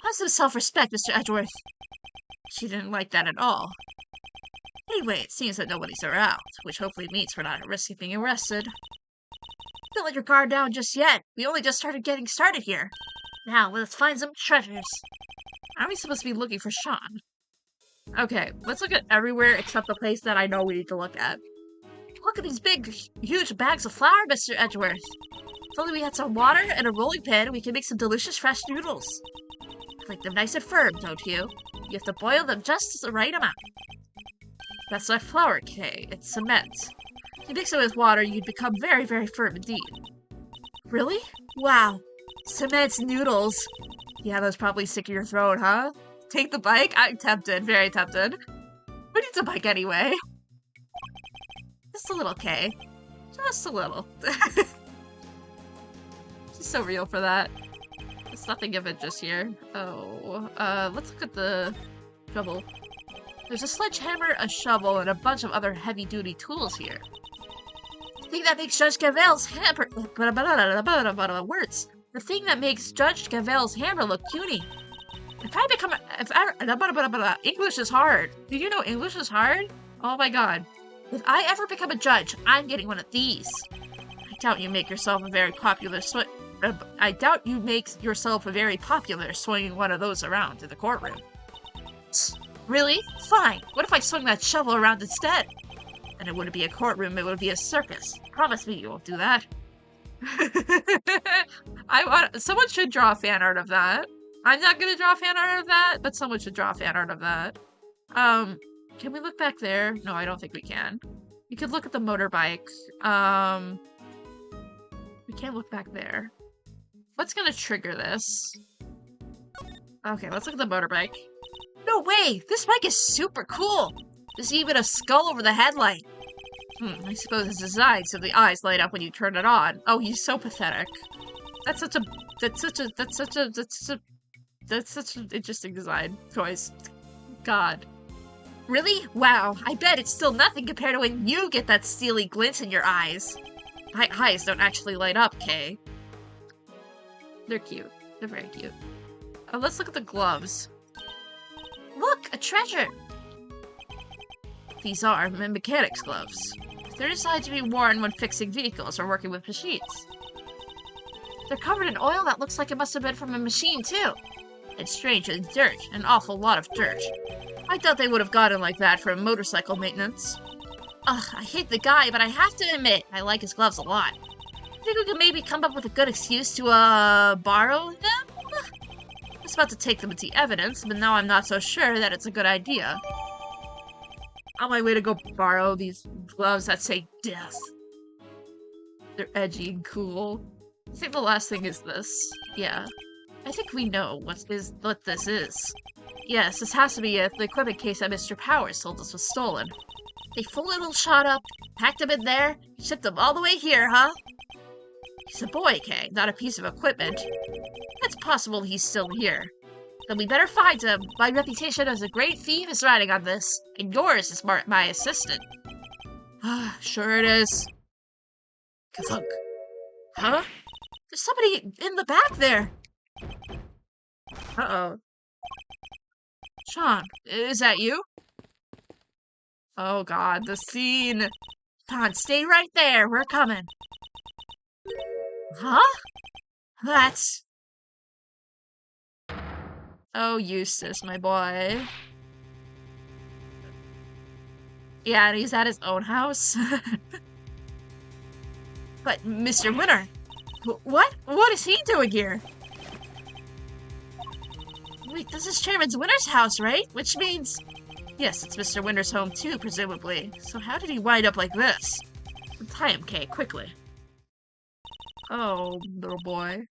S1: Have some self-respect, Mr. Edgeworth. She didn't like that at all. Anyway, it seems that nobody's around, which hopefully means we're not at risk of being arrested. Don't let your guard down just yet. We only just started getting started here. Now, let's find some treasures. Are we supposed to be looking for Sean? Okay, let's look at everywhere except the place that I know we need to look at. Look at these big, huge bags of flour, Mr. Edgeworth. If only we had some water and a rolling pin, we could make some delicious fresh noodles. Like them nice and firm, don't you? You have to boil them just the right amount. That's not flour, Kay. It's cement. If you mix it with water, you'd become very, very firm indeed. Really? Wow. Cement noodles. Yeah, those probably stick in your throat, huh? Take the bike? I'm tempted. Very tempted. Who needs a bike anyway? Just a little, Kay. Just a little. She's so real for that. There's nothing of it just here. Oh, let's look at the shovel. There's a sledgehammer, a shovel, and a bunch of other heavy-duty tools here. The thing that makes Judge Gavel's hammer... words. The thing that makes Judge Gavel's hammer look puny. If I become... English is hard. Did you know English is hard? Oh my god. If I ever become a judge, I'm getting one of these. I doubt you make yourself a very popular swinging one of those around in the courtroom. Really? Fine. What if I swing that shovel around instead? And it wouldn't be a courtroom, it would be a circus. Promise me you won't do that. Someone should draw a fan art of that. I'm not gonna draw a fan art of that, but someone should draw a fan art of that. Can we look back there? No, I don't think we can. We could look at the motorbike. We can't look back there. What's gonna trigger this? Okay, let's look at the motorbike. No way! This bike is super cool! There's even a skull over the headlight. I suppose it's designed so the eyes light up when you turn it on. Oh, he's so pathetic. That's such an interesting design choice. God. Really? Wow, I bet it's still nothing compared to when you get that steely glint in your eyes. My eyes don't actually light up, Kay. They're cute. They're very cute. Let's look at the gloves. Look, a treasure! These are mechanic's gloves. They're designed to be worn when fixing vehicles or working with machines. They're covered in oil that looks like it must have been from a machine, too. And strange, and dirt. An awful lot of dirt. I thought they would have gotten like that for motorcycle maintenance. Ugh, I hate the guy, but I have to admit, I like his gloves a lot. Think we could maybe come up with a good excuse to, borrow them? I was about to take them into evidence, but now I'm not so sure that it's a good idea. On my way to go borrow these gloves that say death. They're edgy and cool. I think the last thing is this. Yeah. I think we know what this is. Yes, this has to be the equipment case that Mr. Powers told us was stolen. They folded little shot up, packed him in there, shipped them all the way here, huh? He's a boy, Kay, not a piece of equipment. It's possible he's still here. Then we better find him. My reputation as a great thief is riding on this, and yours is my assistant. Ah, sure it is. Kazunk. Huh? There's somebody in the back there. Uh-oh. Sean, is that you? Oh god, the scene. Come on, stay right there. We're coming. Huh? That's... Oh, Eustace, my boy. Yeah, and he's at his own house. But, Mr. Winter, what? What is he doing here? Wait, this is Chairman Winter's house, right? Which means... Yes, it's Mr. Winter's home too, presumably. So how did he wind up like this? Tie him, Kay, quickly. Oh, little boy.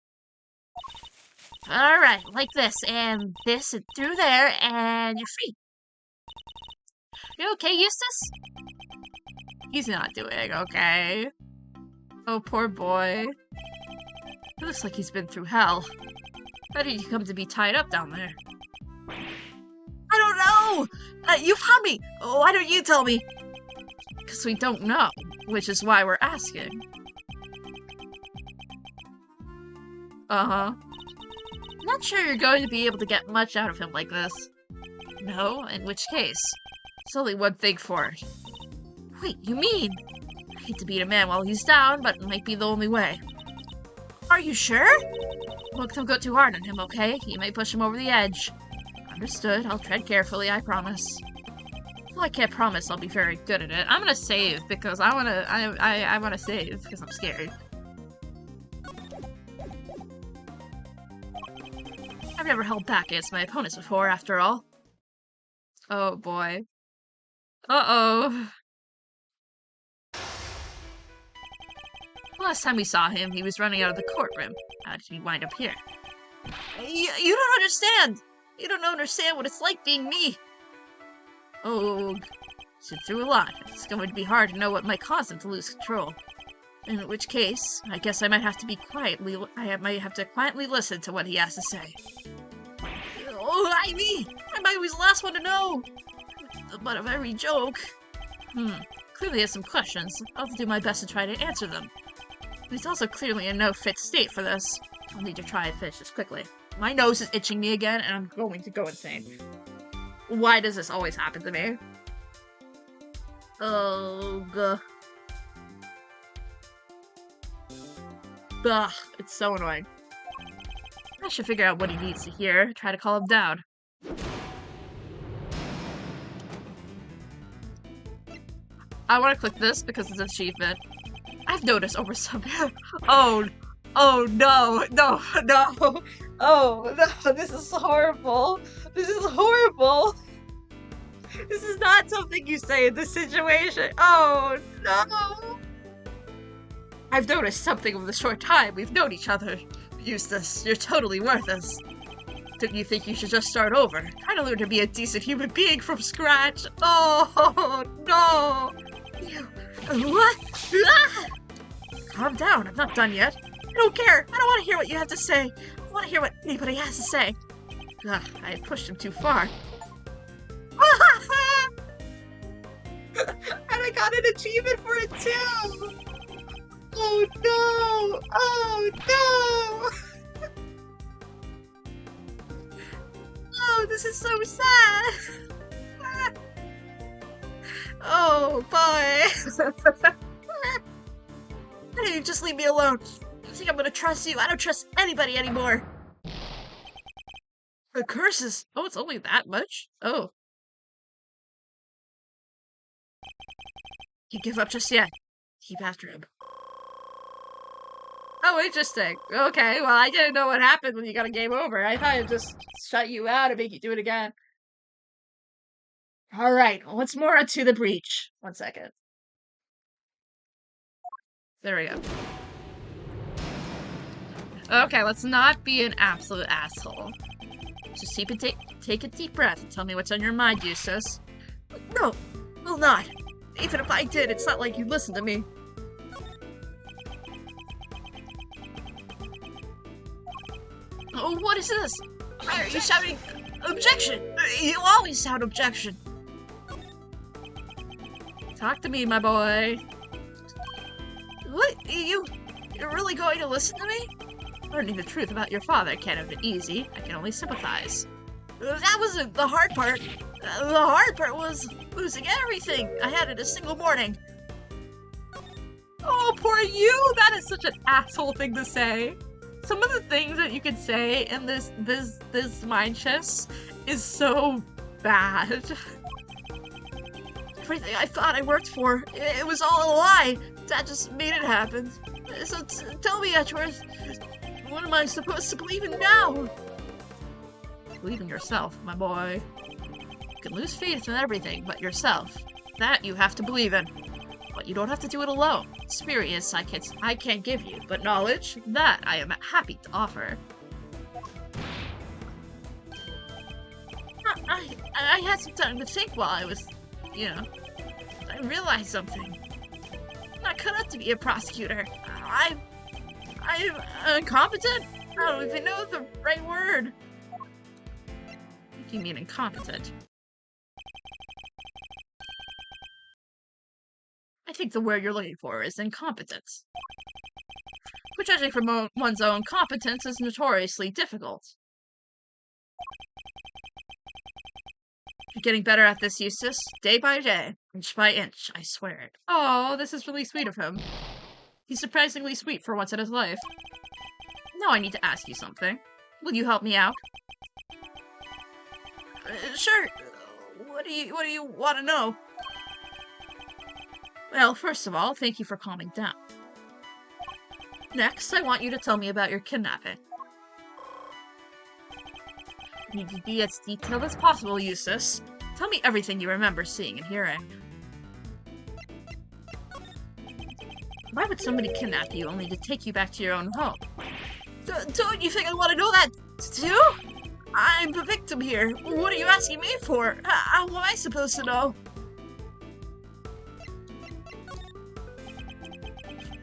S1: Alright, like this, and this, and through there, and you're free. You okay, Eustace? He's not doing okay. Oh, poor boy. It looks like he's been through hell. How did he come to be tied up down there? I don't know! You found me! Why don't you tell me? Because we don't know, which is why we're asking. Uh-huh. Not sure you're going to be able to get much out of him like this. No? In which case? It's only one thing for it. Wait, you mean? I hate to beat a man while he's down, but it might be the only way. Are you sure? Don't go too hard on him, okay? You may push him over the edge. Understood. I'll tread carefully, I promise. Well, I can't promise I'll be very good at it. I'm gonna save because I wanna save because I'm scared. I've never held back against my opponents before, after all. Oh boy. Uh-oh. Last time we saw him, he was running out of the courtroom. How did he wind up here? You don't understand! You don't understand what it's like being me! Oh, sit through a lot. It's going to be hard to know what might cause him to lose control. In which case, I guess I might have to quietly listen to what he has to say. Oh, me! I'm always the last one to know! The butt of every joke. Clearly has some questions. I'll do my best to try to answer them. He's also clearly in no fit state for this. I'll need to try and finish this quickly. My nose is itching me again, and I'm going to go insane. Why does this always happen to me? Ugh. Ugh, it's so annoying. I should figure out what he needs to hear, try to calm him down. I want to click this because it's an achievement. I've noticed over some... Oh no, no, no. Oh no, this is horrible. This is horrible. This is not something you say in this situation. Oh no. I've noticed something over the short time we've known each other. Eustace, you're totally worthless. Don't you think you should just start over? Try to learn to be a decent human being from scratch. Oh no. What? Ah! Calm down, I'm not done yet. I don't care. I don't want to hear what you have to say. I want to hear what anybody has to say. Ugh, I pushed him too far. And I got an achievement for it too! Oh no! Oh no! Oh, this is so sad! Oh boy! Why don't you just leave me alone? You think I'm gonna trust you? I don't trust anybody anymore! The curses! Oh, it's only that much? Oh. You give up just yet. Keep after him. Oh, interesting. Okay, well, I didn't know what happened when you got a game over. I thought it just shut you out and make you do it again. Alright, once more onto the breach. 1 second. There we go. Okay, let's not be an absolute asshole. Just take a deep breath and tell me what's on your mind, Eustace. No, will not. Even if I did, it's not like you listen to me. Oh, what is this? Why are you shouting objection? You always shout objection. Talk to me, my boy. What? You're really going to listen to me? Learning the truth about your father can't have been easy. I can only sympathize. That wasn't the hard part. The hard part was losing everything I had in a single morning. Oh, poor you! That is such an asshole thing to say. Some of the things that you could say in this mind chess is so bad. Everything I thought I worked for, it was all a lie. Dad just made it happen. So tell me, Edgeworth, what am I supposed to believe in now? Believe in yourself, my boy. You can lose faith in everything but yourself. That you have to believe in. But you don't have to do it alone. Experience I can't give you, but knowledge, that I am happy to offer. I had some time to think while I was, I realized something. I'm not cut out to be a prosecutor. I'm incompetent? I don't even know the right word. I think you mean incompetent. I think the word you're looking for is incompetence. but judging from one's own competence is notoriously difficult. You're getting better at this, Eustace, day by day, inch by inch, I swear it. Oh, this is really sweet of him. He's surprisingly sweet for once in his life. Now I need to ask you something. Will you help me out? Sure. What do you want to know? Well, first of all, thank you for calming down. Next, I want you to tell me about your kidnapping. You need to be as detailed as possible, Eustace. Tell me everything you remember seeing and hearing. Why would somebody kidnap you only to take you back to your own home? Don't you think I want to know that, too? I'm the victim here. What are you asking me for? How am I supposed to know?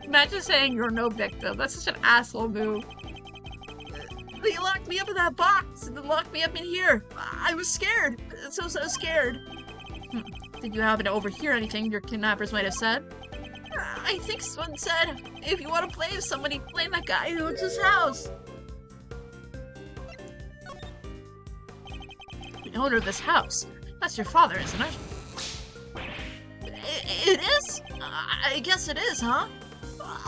S1: Imagine saying you're no victim. That's such an asshole move. They locked me up in that box and then locked me up in here. I was scared. So scared. Did you happen to overhear anything your kidnappers might have said? I think someone said, if you want to play with somebody, play that guy who owns his house. The owner of this house. That's your father, isn't it? It is? I guess it is, huh?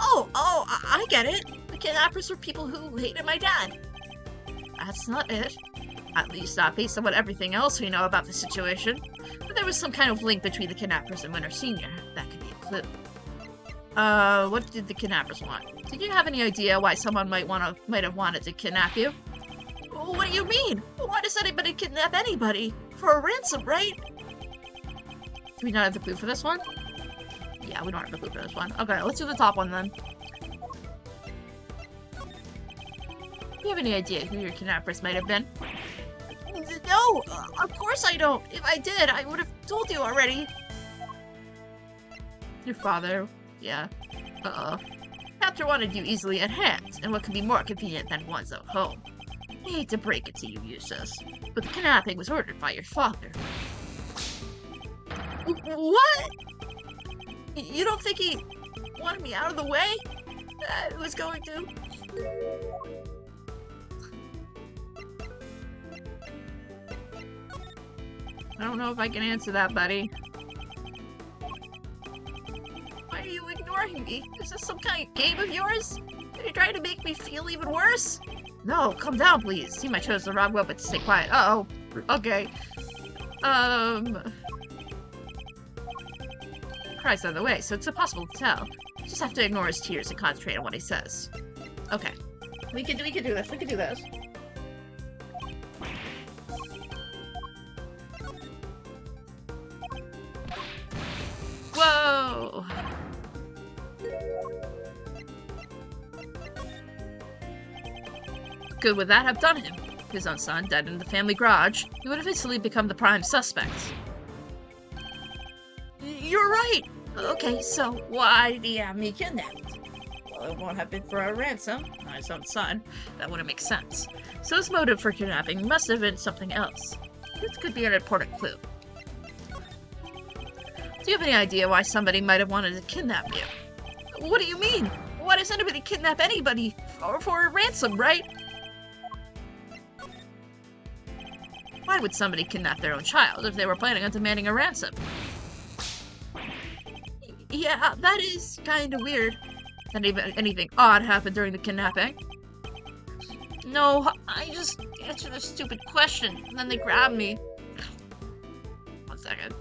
S1: Oh, I get it. The kidnappers were people who hated my dad. That's not it. At least not based on what everything else we know about the situation. But there was some kind of link between the kidnappers and Winter Senior. That could be a clue. What did the kidnappers want? Did you have any idea why someone might have wanted to kidnap you? What do you mean? Why does anybody kidnap anybody? For a ransom, right? Do we not have the clue for this one? Yeah, we don't have the clue for this one. Okay, let's do the top one then. Do you have any idea who your kidnappers might have been? No, of course I don't. If I did, I would have told you already. Your father, yeah. Capture wanted you easily at hand, and what could be more convenient than one's own home? I hate to break it to you, Eustace, but the kidnapping was ordered by your father. What? You don't think he wanted me out of the way? I was going to. I don't know if I can answer that, buddy. Why are you ignoring me? Is this some kind of game of yours? Are you trying to make me feel even worse? No, calm down, please. Seem I chose the wrong moment to stay quiet. Uh-oh. Okay. Cries out of the way, so it's impossible to tell. Just have to ignore his tears and concentrate on what he says. Okay. We can do this. We can do this. Whoa! Good would that have done him? His own son, dead in the family garage, he would have instantly become the prime suspect. You're right! Okay, so why did he have me kidnapped? Well, it won't have been for a ransom, not his own son. That wouldn't make sense. So his motive for kidnapping must have been something else. This could be an important clue. Do you have any idea why somebody might have wanted to kidnap you? What do you mean? Why does anybody kidnap anybody? Or for a ransom, right? Why would somebody kidnap their own child if they were planning on demanding a ransom? Yeah, that is kind of weird. Did anything odd happen during the kidnapping? No, I just answered a stupid question, and then they grabbed me. 1 second.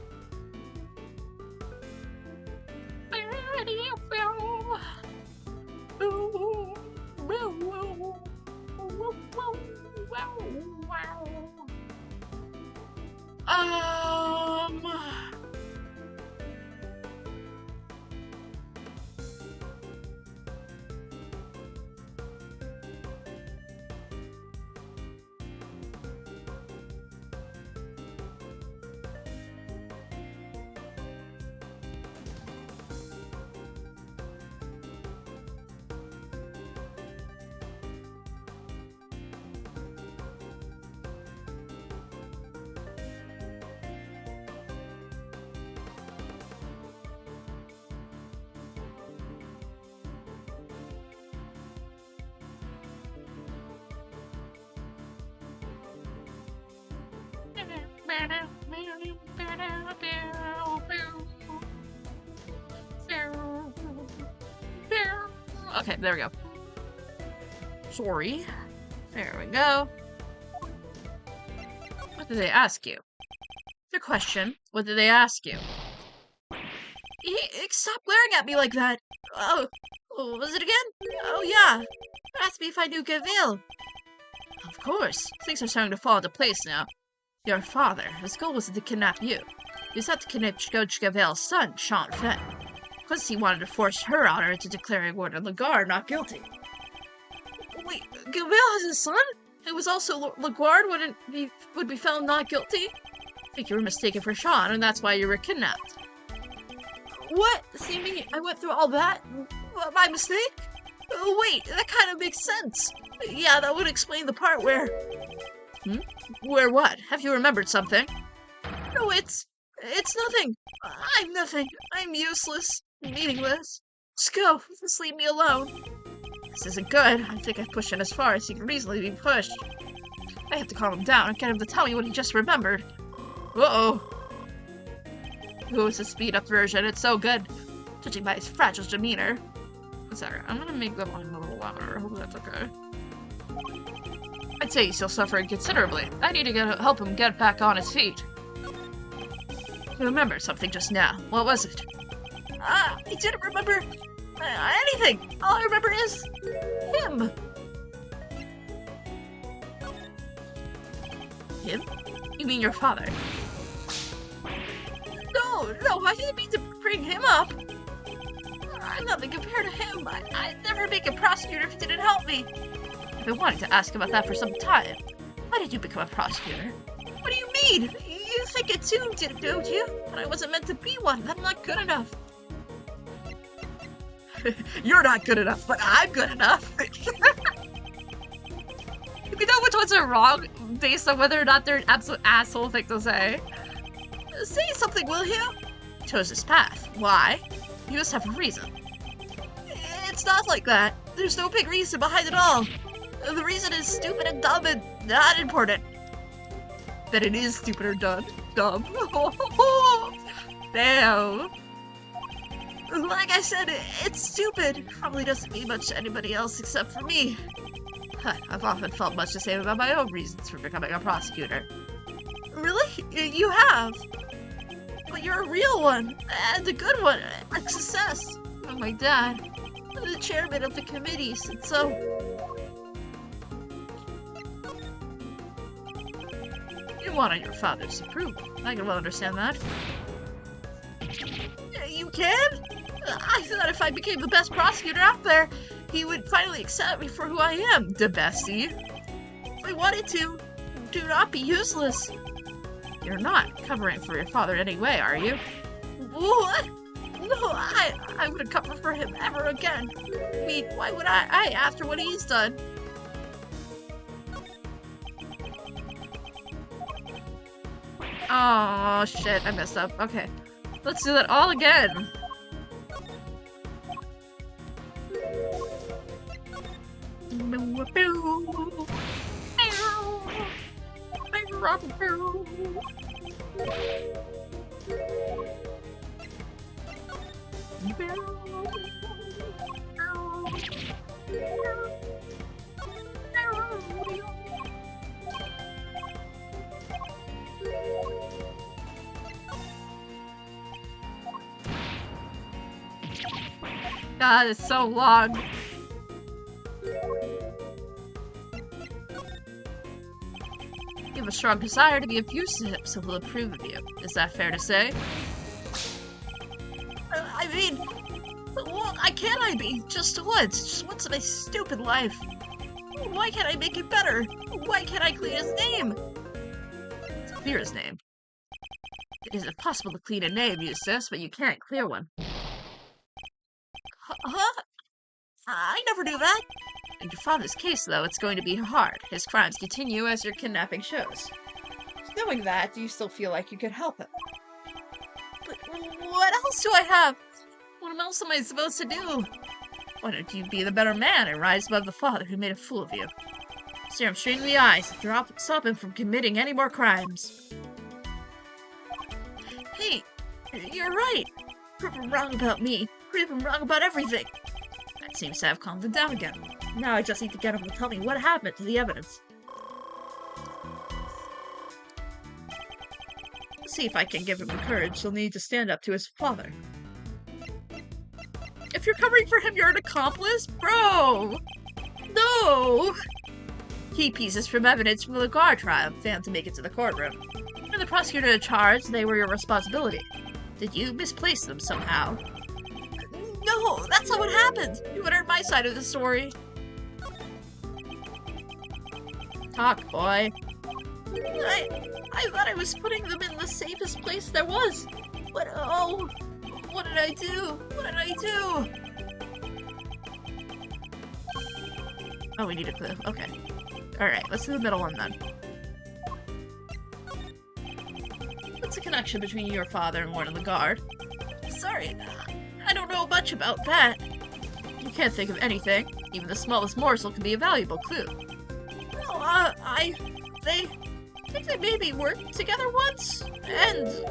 S1: Okay, there we go. Sorry. There we go. What did they ask you? The question. What did they ask you? Stop glaring at me like that. Oh, what was it again? Oh yeah. Asked me if I knew Gavil. Of course. Things are starting to fall into place now. Your father, his goal wasn't to kidnap you. He set to kidnap Coach Gavil's son, Sean Fenn. Because he wanted to force her honor into declaring Warden Lagarde not guilty. Wait, Gavil has a son? It was also Lagarde would be found not guilty? I think you were mistaken for Sean, and that's why you were kidnapped. What? See, I went through all that? My mistake? Wait, that kind of makes sense. Yeah, that would explain the part where... Where what? Have you remembered something? No, it's nothing. I'm nothing. I'm useless. Meaningless. Just go. Just leave me alone. This isn't good. I think I've pushed him as far as he can reasonably be pushed. I have to calm him down and get him to tell me what he just remembered. Uh-oh. Oh, it's a speed-up version. It's so good. Judging by his fragile demeanor. Sorry, I'm gonna make that line a little louder. I hope that's okay. I'd say he's still suffering considerably. I need to help him get back on his feet. I remembered something just now. What was it? I didn't remember anything. All I remember is him. Him? You mean your father? No, I didn't mean to bring him up. I'm nothing compared to him. I'd never make a prosecutor if he didn't help me. I've been wanting to ask about that for some time. Why did you become a prosecutor? What do you mean? You think it too, don't you? That I wasn't meant to be one, that I'm not good enough. You're not good enough, but I'm good enough. You know which ones are wrong based on whether or not they're an absolute asshole thing to say. Say something, will you? Chose this path. Why? You must have a reason. It's not like that. There's no big reason behind it all. The reason is stupid and dumb and not important. That it is stupid or dumb. Damn. Like I said, it's stupid. Probably doesn't mean much to anybody else except for me. I've often felt much the same about my own reasons for becoming a prosecutor. Really? You have? But you're a real one, and a good one, a success. Oh, my dad, the chairman of the committee, said so. You wanted your father's approval. I can well understand that. You can? I thought if I became the best prosecutor out there, he would finally accept me for who I am, the bestie. If I wanted to, do not be useless. You're not covering for your father anyway, are you? What? No, I wouldn't cover for him ever again. I mean, why would I after what he's done? Oh, shit, I messed up. Okay, let's do that all again. God, it's so long. You have a strong desire to be of use to him, so he'll approve of you. Is that fair to say? I mean, what can't I be? Just once in my stupid life. Why can't I make it better? Why can't I clean his name? To clear his name. It is impossible to clean a name, Eustace, but you can't clear one. Huh? I never knew that. In your father's case, though, it's going to be hard. His crimes continue as your kidnapping shows. Knowing that, do you still feel like you could help him? But what else do I have? What else am I supposed to do? Why don't you be the better man and rise above the father who made a fool of you? Stare him straight in the eyes and stop him from committing any more crimes. Hey, you're right. Proven wrong about me. Proven wrong about everything. That seems to have calmed him down again. Now I just need to get him to tell me what happened to the evidence. See if I can give him the courage he'll need to stand up to his father. If you're covering for him, you're an accomplice? Bro! No! Key pieces from evidence from the Lagarde trial failed to make it to the courtroom. When the prosecutor charged, they were your responsibility. Did you misplace them somehow? No, that's not what happened! You would heard my side of the story. Talk, boy. I thought I was putting them in the safest place there was. But oh, what did I do? What did I do? Oh, we need a clue. Okay. Alright, let's do the middle one then. What's the connection between your father and Warden Lagarde? Sorry, I don't know much about that. You can't think of anything. Even the smallest morsel can be a valuable clue. No, they think they maybe worked together once, and...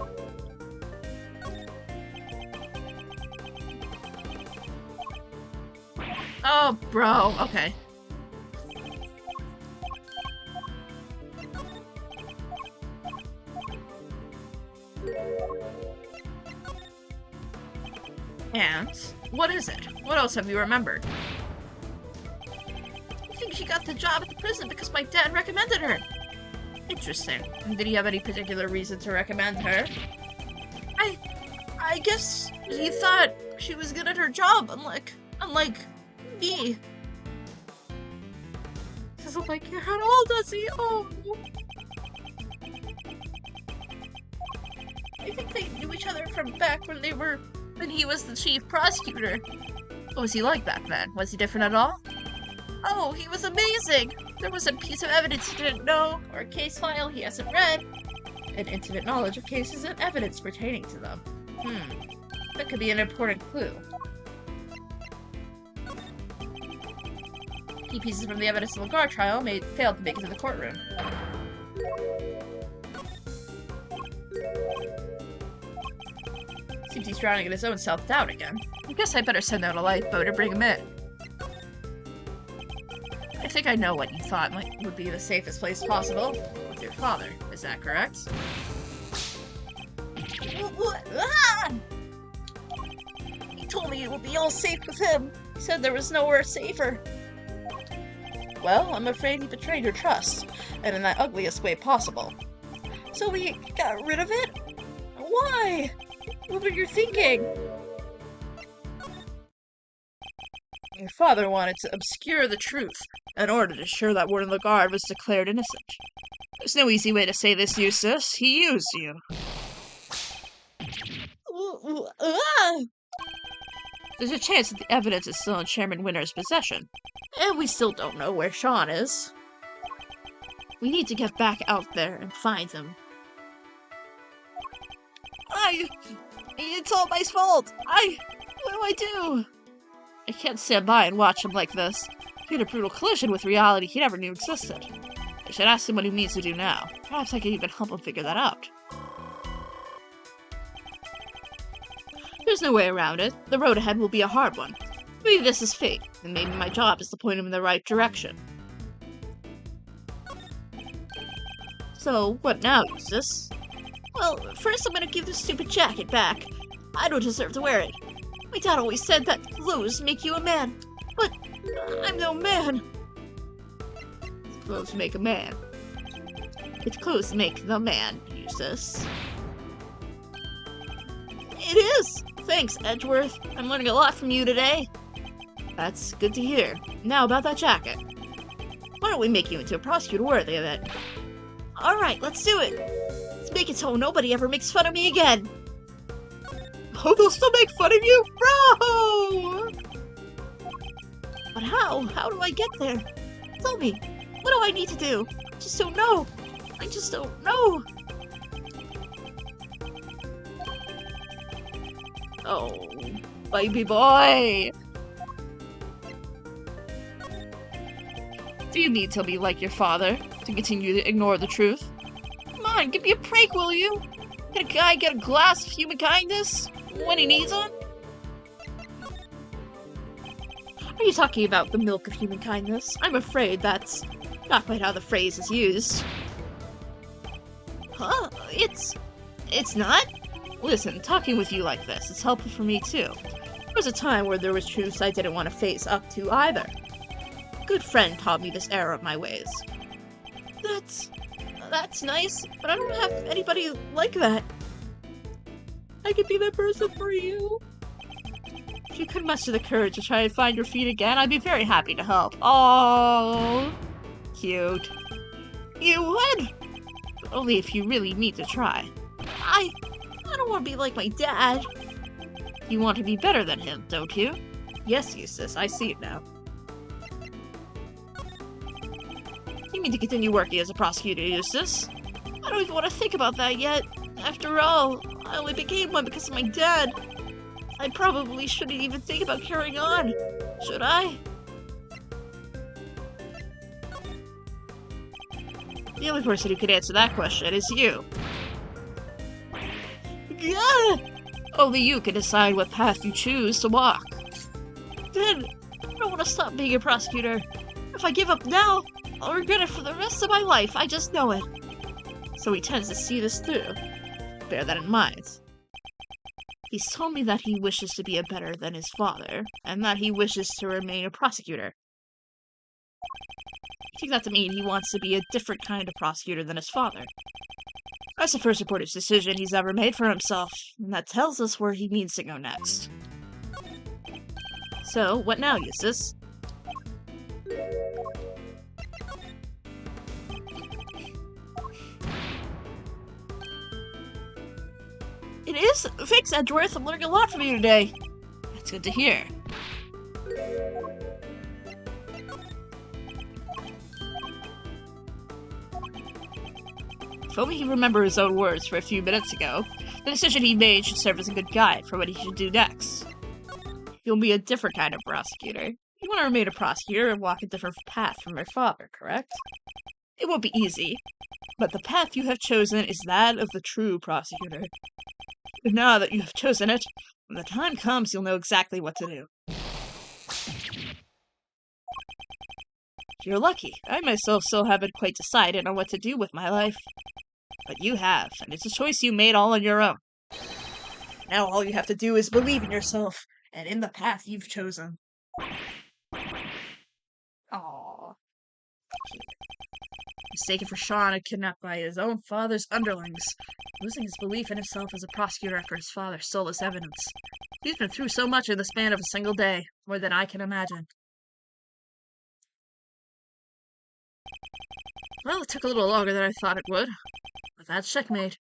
S1: Oh, bro, okay. And? What is it? What else have you remembered? I think she got the job at the prison because my dad recommended her. Interesting. Did he have any particular reason to recommend her? I guess he thought she was good at her job, unlike me. Doesn't like your at all, does he? Oh. I think they knew each other from back when he was the chief prosecutor. What was he like back then? Was he different at all? Oh, he was amazing! There was a piece of evidence he didn't know, or a case file he hasn't read. An intimate knowledge of cases and evidence pertaining to them. That could be an important clue. Key pieces from the evidence of the Lagarde trial failed to make it to the courtroom. Seems he's drowning in his own self-doubt again. I guess I better send out a lifeboat and bring him in. I think I know what you thought would be the safest place possible. With your father, is that correct? He told me it would be all safe with him. He said there was nowhere safer. Well, I'm afraid he betrayed your trust, and in that ugliest way possible. So we got rid of it? Why? What were you thinking? Your father wanted to obscure the truth in order to ensure that Warden Lagarde was declared innocent. There's no easy way to say this, Eustace. He used you. There's a chance that the evidence is still in Chairman Winter's possession. And we still don't know where Sean is. We need to get back out there and find him. It's all my fault! What do I do? I can't stand by and watch him like this. He had a brutal collision with reality he never knew existed. I should ask him what he needs to do now. Perhaps I can even help him figure that out. There's no way around it. The road ahead will be a hard one. Maybe this is fate, and maybe my job is to point him in the right direction. So, what now, Eustace? Well, first I'm gonna give this stupid jacket back. I don't deserve to wear it. My dad always said that clothes make you a man, but I'm no man. Clothes make a man. It's clothes make the man, Eustace. It is! Thanks, Edgeworth. I'm learning a lot from you today. That's good to hear. Now about that jacket. Why don't we make you into a prosecutor worthy of it? Alright, let's do it. Let's make it so nobody ever makes fun of me again. Oh, they'll still make fun of you? Bro! But how? How do I get there? Tell me. What do I need to do? I just don't know. I just don't know. Oh, baby boy. Do you need to be like your father to continue to ignore the truth? Come on, give me a break, will you? Can a guy get a glass of human kindness when he needs one? Are you talking about the milk of human kindness? I'm afraid that's not quite how the phrase is used. Huh? It's not? Listen, talking with you like this is helpful for me too. There was a time where there was truths I didn't want to face up to either. A good friend taught me this error of my ways. That's nice, but I don't have anybody like that. I could be that person for you. If you could muster the courage to try and find your feet again, I'd be very happy to help. Oh, cute. You would? But only if you really need to try. I don't want to be like my dad. You want to be better than him, don't you? Yes, Eustace, I see it now. You mean to continue working as a prosecutor, Eustace? I don't even want to think about that yet. After all, I only became one because of my dad. I probably shouldn't even think about carrying on, should I? The only person who can answer that question is you. Yeah! Only you can decide what path you choose to walk. Then, I don't want to stop being a prosecutor. If I give up now, I'll regret it for the rest of my life, I just know it. So he tends to see this through. Bear that in mind. He's told me that he wishes to be a better than his father, and that he wishes to remain a prosecutor. I take that to mean he wants to be a different kind of prosecutor than his father. That's the first important decision he's ever made for himself, and that tells us where he means to go next. So, what now, Eustace? It is? Thanks, Edgeworth. I'm learning a lot from you today. That's good to hear. If only he remembered his own words for a few minutes ago, the decision he made should serve as a good guide for what he should do next. You'll be a different kind of prosecutor. You want to remain a prosecutor and walk a different path from your father, correct? It won't be easy, but the path you have chosen is that of the true prosecutor. And now that you have chosen it, when the time comes, you'll know exactly what to do. You're lucky. I myself still haven't quite decided on what to do with my life. But you have, and it's a choice you made all on your own. Now all you have to do is believe in yourself, and in the path you've chosen. Aww. Mistaken for Sean and kidnapped by his own father's underlings, losing his belief in himself as a prosecutor after his father stole his evidence. He's been through so much in the span of a single day, more than I can imagine. Well, it took a little longer than I thought it would, but that's checkmate.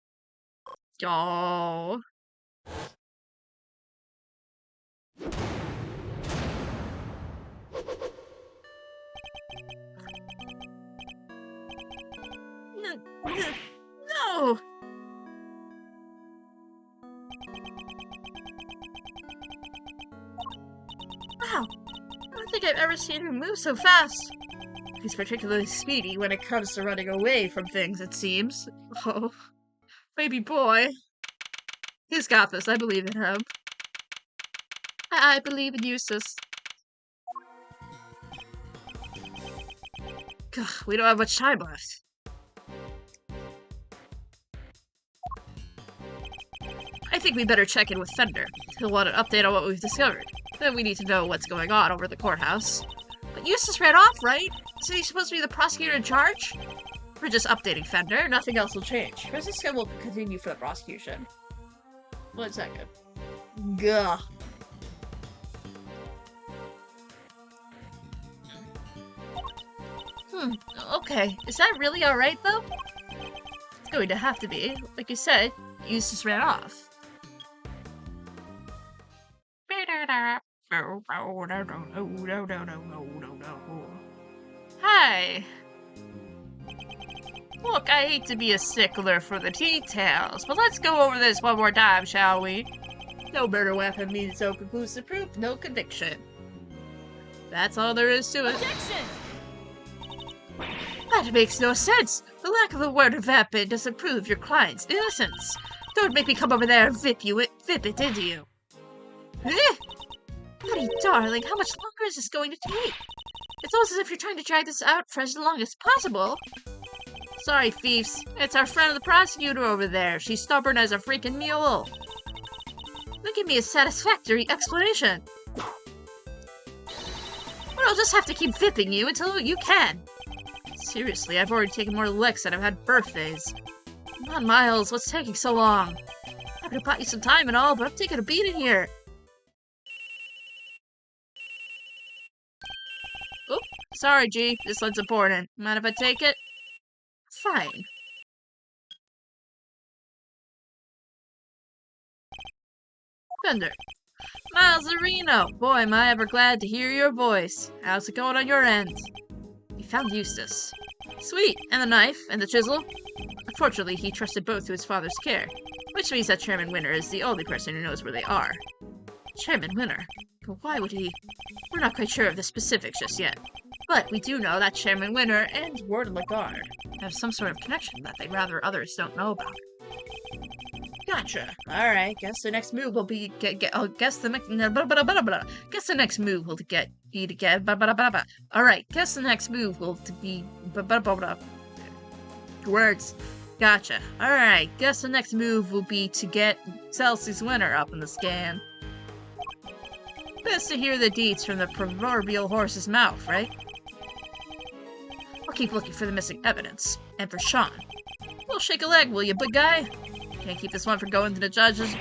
S1: Aww. No! Wow! I don't think I've ever seen him move so fast. He's particularly speedy when it comes to running away from things, it seems. Oh, baby boy. He's got this, I believe in him. I believe in Eustace. God, we don't have much time left. I think we better check in with Fender. He'll want an update on what we've discovered. Then we need to know what's going on over the courthouse. But Eustace ran off, right? Isn't he supposed to be the prosecutor in charge? We're just updating Fender. Nothing else will change. Francisco will continue for the prosecution. 1 second. Gah. Okay. Is that really alright, though? It's going to have to be. Like you said, Eustace ran off. Hi. Look, I hate to be a stickler for the details, but let's go over this one more time, shall we? No murder weapon means no conclusive proof, no conviction. That's all there is to it.
S2: Objection!
S1: That makes no sense. The lack of a murder weapon doesn't prove your client's innocence. Don't make me come over there and vip it into you. Buddy, darling, how much longer is this going to take? It's almost as if you're trying to drag this out for as long as possible. Sorry, thieves. It's our friend the prosecutor over there. She's stubborn as a freaking mule. Then give me a satisfactory explanation. Or I'll just have to keep vipping you until you can. Seriously, I've already taken more licks than I've had birthdays. Come on, Miles, what's taking so long? I could have bought you some time and all, but I'm taking a beating here. Oop, sorry, G. This one's important. Mind if I take it? Fine. Fender. Miles Areno! Boy, am I ever glad to hear your voice. How's it going on your end? We found Eustace. Sweet, and the knife, and the chisel. Unfortunately, he trusted both to his father's care, which means that Chairman Winter is the only person who knows where they are. Chairman Winter? But why would he? We're not quite sure of the specifics just yet, but we do know that Chairman Winter and Warden Lagarde have some sort of connection that they'd rather others don't know about. Gotcha. Alright, guess the next move will be guess the next move will get you to get Alright, guess the next move will be words. Gotcha. Alright, guess the next move will be to get Celsius Winter up in the scan. Best to hear the deets from the proverbial horse's mouth, right? I'll keep looking for the missing evidence. And for Sean. Well, shake a leg, will you, big guy? Can't keep this one from going to the judges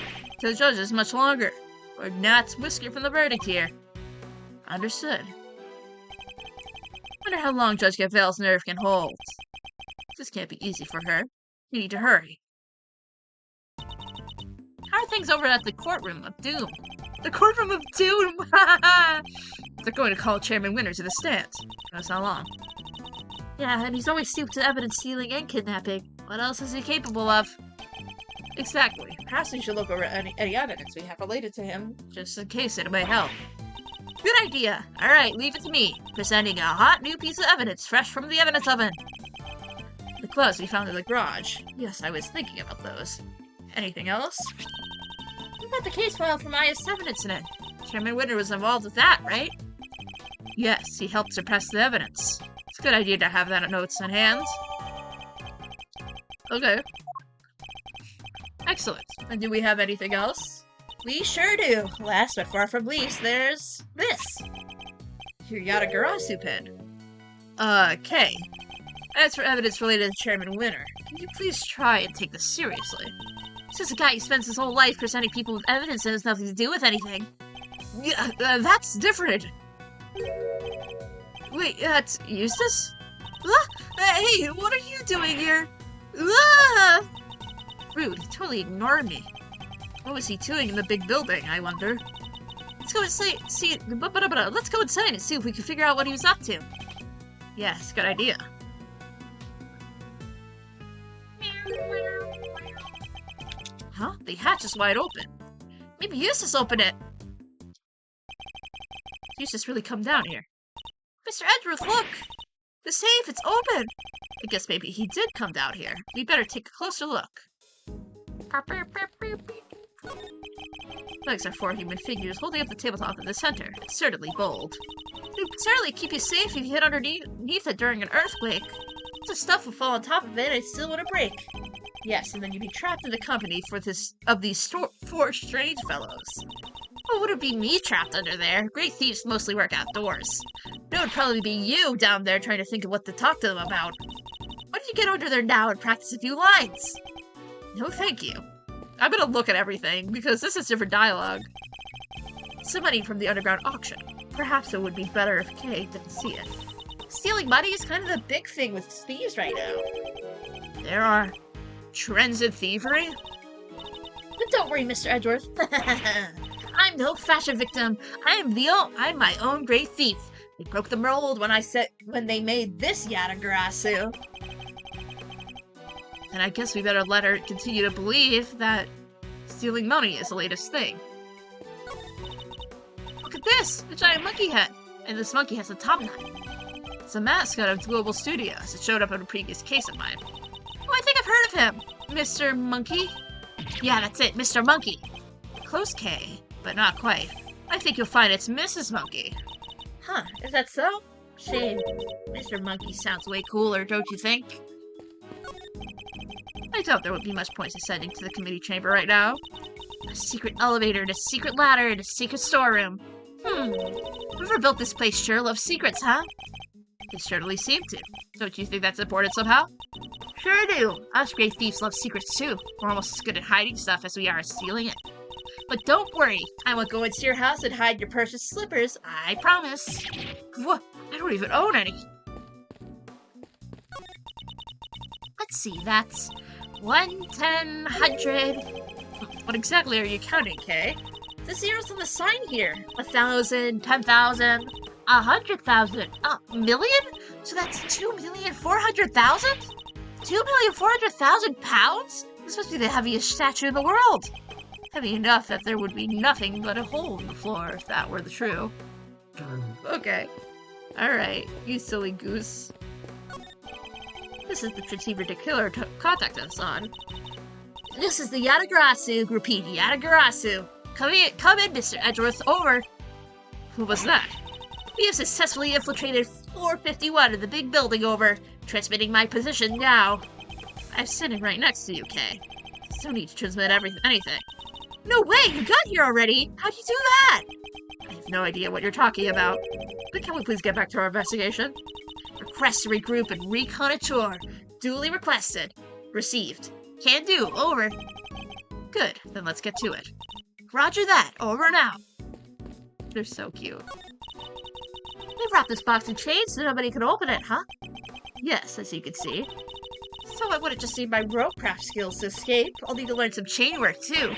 S1: much longer. Or not whisker from the verdict here. Understood. Wonder how long Judge Gavelle's nerve can hold. This can't be easy for her. You need to hurry. How are things over at the courtroom of doom? The courtroom of doom! They're going to call Chairman Winter to the stand. That's not long. Yeah, and he's always stooped to evidence stealing and kidnapping. What else is he capable of? Exactly. Perhaps we should look over any evidence we have related to him, just in case it may help. Good idea! Alright, leave it to me. Presenting a hot new piece of evidence, fresh from the evidence oven. The gloves we found in the garage. Yes, I was thinking about those. Anything else? What about the case file from IS-7 incident? Chairman Winter was involved with that, right? Yes, he helped suppress the evidence. It's a good idea to have that notes in hand. Okay. Excellent. And do we have anything else? We sure do. Last but far from least, there's this. Here, you got a Garasu pen. Okay. As for evidence related to Chairman Winter, can you please try and take this seriously? This is a guy who spends his whole life presenting people with evidence that has nothing to do with anything. Yeah, that's different. Wait, that's Eustace? Hey, what are you doing here? Rude, he totally ignored me. What was he doing in the big building, I wonder? Let's go inside and see let's go inside and see if we can figure out what he was up to. Yes, good idea. Huh? The hatch is wide open. Maybe Eustace opened it. Eustace really come down here. Mr. Edgeworth, look! The safe, it's open! I guess maybe he did come down here. We better take a closer look. Legs are four human figures holding up the tabletop in the center. It's certainly bold. It would certainly keep you safe if you hit underneath it during an earthquake. Lots of stuff would fall on top of it and it still wouldn't break. Yes, and then you'd be trapped in the company of these four strange fellows. Oh, would it be me trapped under there? Great thieves mostly work outdoors. It would probably be you down there trying to think of what to talk to them about. Why don't you get under there now and practice a few lines? No, thank you. I'm gonna look at everything, because this is different dialogue. Some money from the underground auction. Perhaps it would be better if Kay didn't see it. Stealing money is kind of the big thing with thieves right now. There are trends in thievery? But don't worry, Mr. Edgeworth. I'm no fashion victim. I'm my own great thief. They broke the mold when they made this Yatagarasu. And I guess we better let her continue to believe that stealing money is the latest thing. Look at this! A giant monkey head! And this monkey has a top knot. It's a mascot of Global Studios. It showed up in a previous case of mine. Oh, I think I've heard of him! Mr. Monkey? Yeah, that's it, Mr. Monkey. Close K, but not quite. I think you'll find it's Mrs. Monkey. Huh, is that so? Shame. Mr. Monkey sounds way cooler, don't you think? I doubt there would be much point in sending to the committee chamber right now. A secret elevator, and a secret ladder, and a secret storeroom. Whoever built this place sure loves secrets, huh? They certainly seem to. Don't you think that's important somehow? Sure do. Us great thieves love secrets too. We're almost as good at hiding stuff as we are at stealing it. But don't worry, I won't go into your house and hide your precious slippers, I promise. What? I don't even own any. Let's see, that's 1, 10, 100. What exactly are you counting, Kay? The zeros on the sign here. 1,000, 10,000, 100,000, a million? So that's 2,400,000? 2,400,000 pounds? This must be the heaviest statue in the world. Heavy enough that there would be nothing but a hole in the floor if that were the true. Okay. Alright, you silly goose. This is the Tritiver Killer contacted us on. This is the Yatagarasu, repeat, Yatagarasu. Come in, Mr. Edgeworth, over. Who was that? We have successfully infiltrated 451 of the big building, over. Transmitting my position now. I'm sitting right next to you, Kay. Still need to transmit anything. No way, you got here already! How'd you do that? I have no idea what you're talking about. But can we please get back to our investigation? Request to regroup and recon a tour. Duly requested. Received. Can do, over. Good, then let's get to it. Roger that, over and out. They're so cute. They wrapped this box in chains so nobody can open it, huh? Yes, as you can see. So I wouldn't just need my ropecraft skills to escape. I'll need to learn some chain work, too.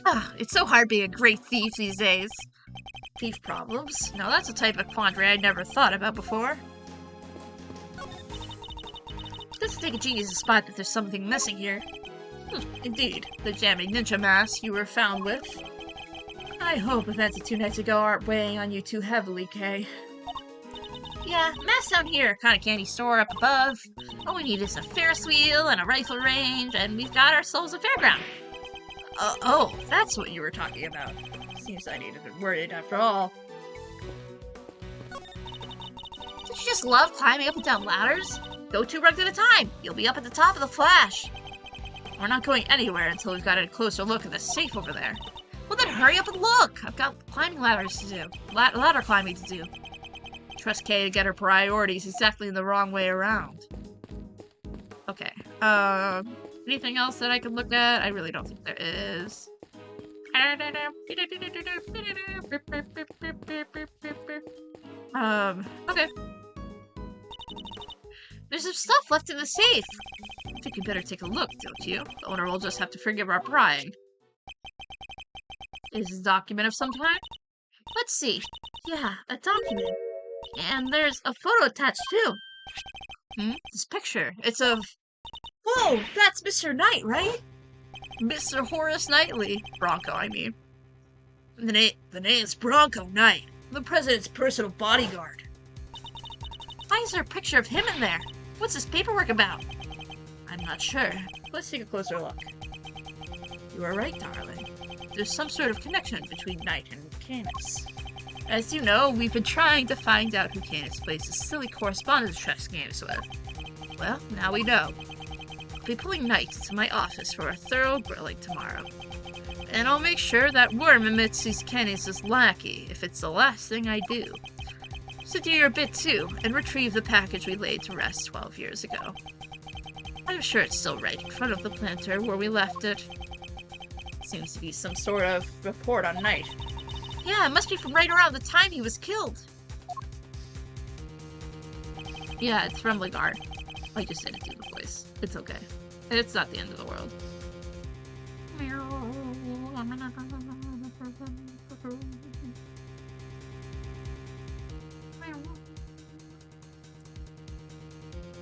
S1: Ah, it's so hard being a great thief these days. Thief problems? Now that's a type of quandary I'd never thought about before. Doesn't take a genius to spot that there's something missing here. Indeed, the jamming ninja mask you were found with. I hope events of 2 nights ago aren't weighing on you too heavily, Kay. Yeah, mask down here, kind of candy store up above. All we need is a Ferris wheel and a rifle range, and we've got ourselves a fairground. Oh, that's what you were talking about. Seems I need to be worried after all. Don't you just love climbing up and down ladders? Go 2 rungs at a time. You'll be up at the top of the flash. We're not going anywhere until we've got a closer look at the safe over there. Well then hurry up and look! I've got climbing ladders to do. Ladder climbing to do. Trust Kay to get her priorities exactly in the wrong way around. Okay. Anything else that I can look at? I really don't think there is. Okay. There's some stuff left in the safe. I think you better take a look, don't you? The owner will just have to forgive our prying. Is this a document of some kind? Let's see. Yeah, a document. And there's a photo attached too. This picture. It's of... Whoa, that's Mr. Knight, right? Mr. Horace Knightley. Bronco, I mean. The name's Bronco Knight. The president's personal bodyguard. Why is there a picture of him in there? What's this paperwork about? I'm not sure. Let's take a closer look. You are right, darling. There's some sort of connection between Knight and Canis. As you know, we've been trying to find out who Canis plays this silly correspondence chess games with. Well, now we know. I'll be pulling Knight to my office for a thorough grilling tomorrow. And I'll make sure that Worm admits he's Canis' lackey if it's the last thing I do. So do your bit too, and retrieve the package we laid to rest 12 years ago. I'm sure it's still right in front of the planter where we left it. Seems to be some sort of report on Knight. Yeah, it must be from right around the time he was killed. Yeah, it's from Lagar. I just didn't do the voice. It's okay. It's not the end of the world.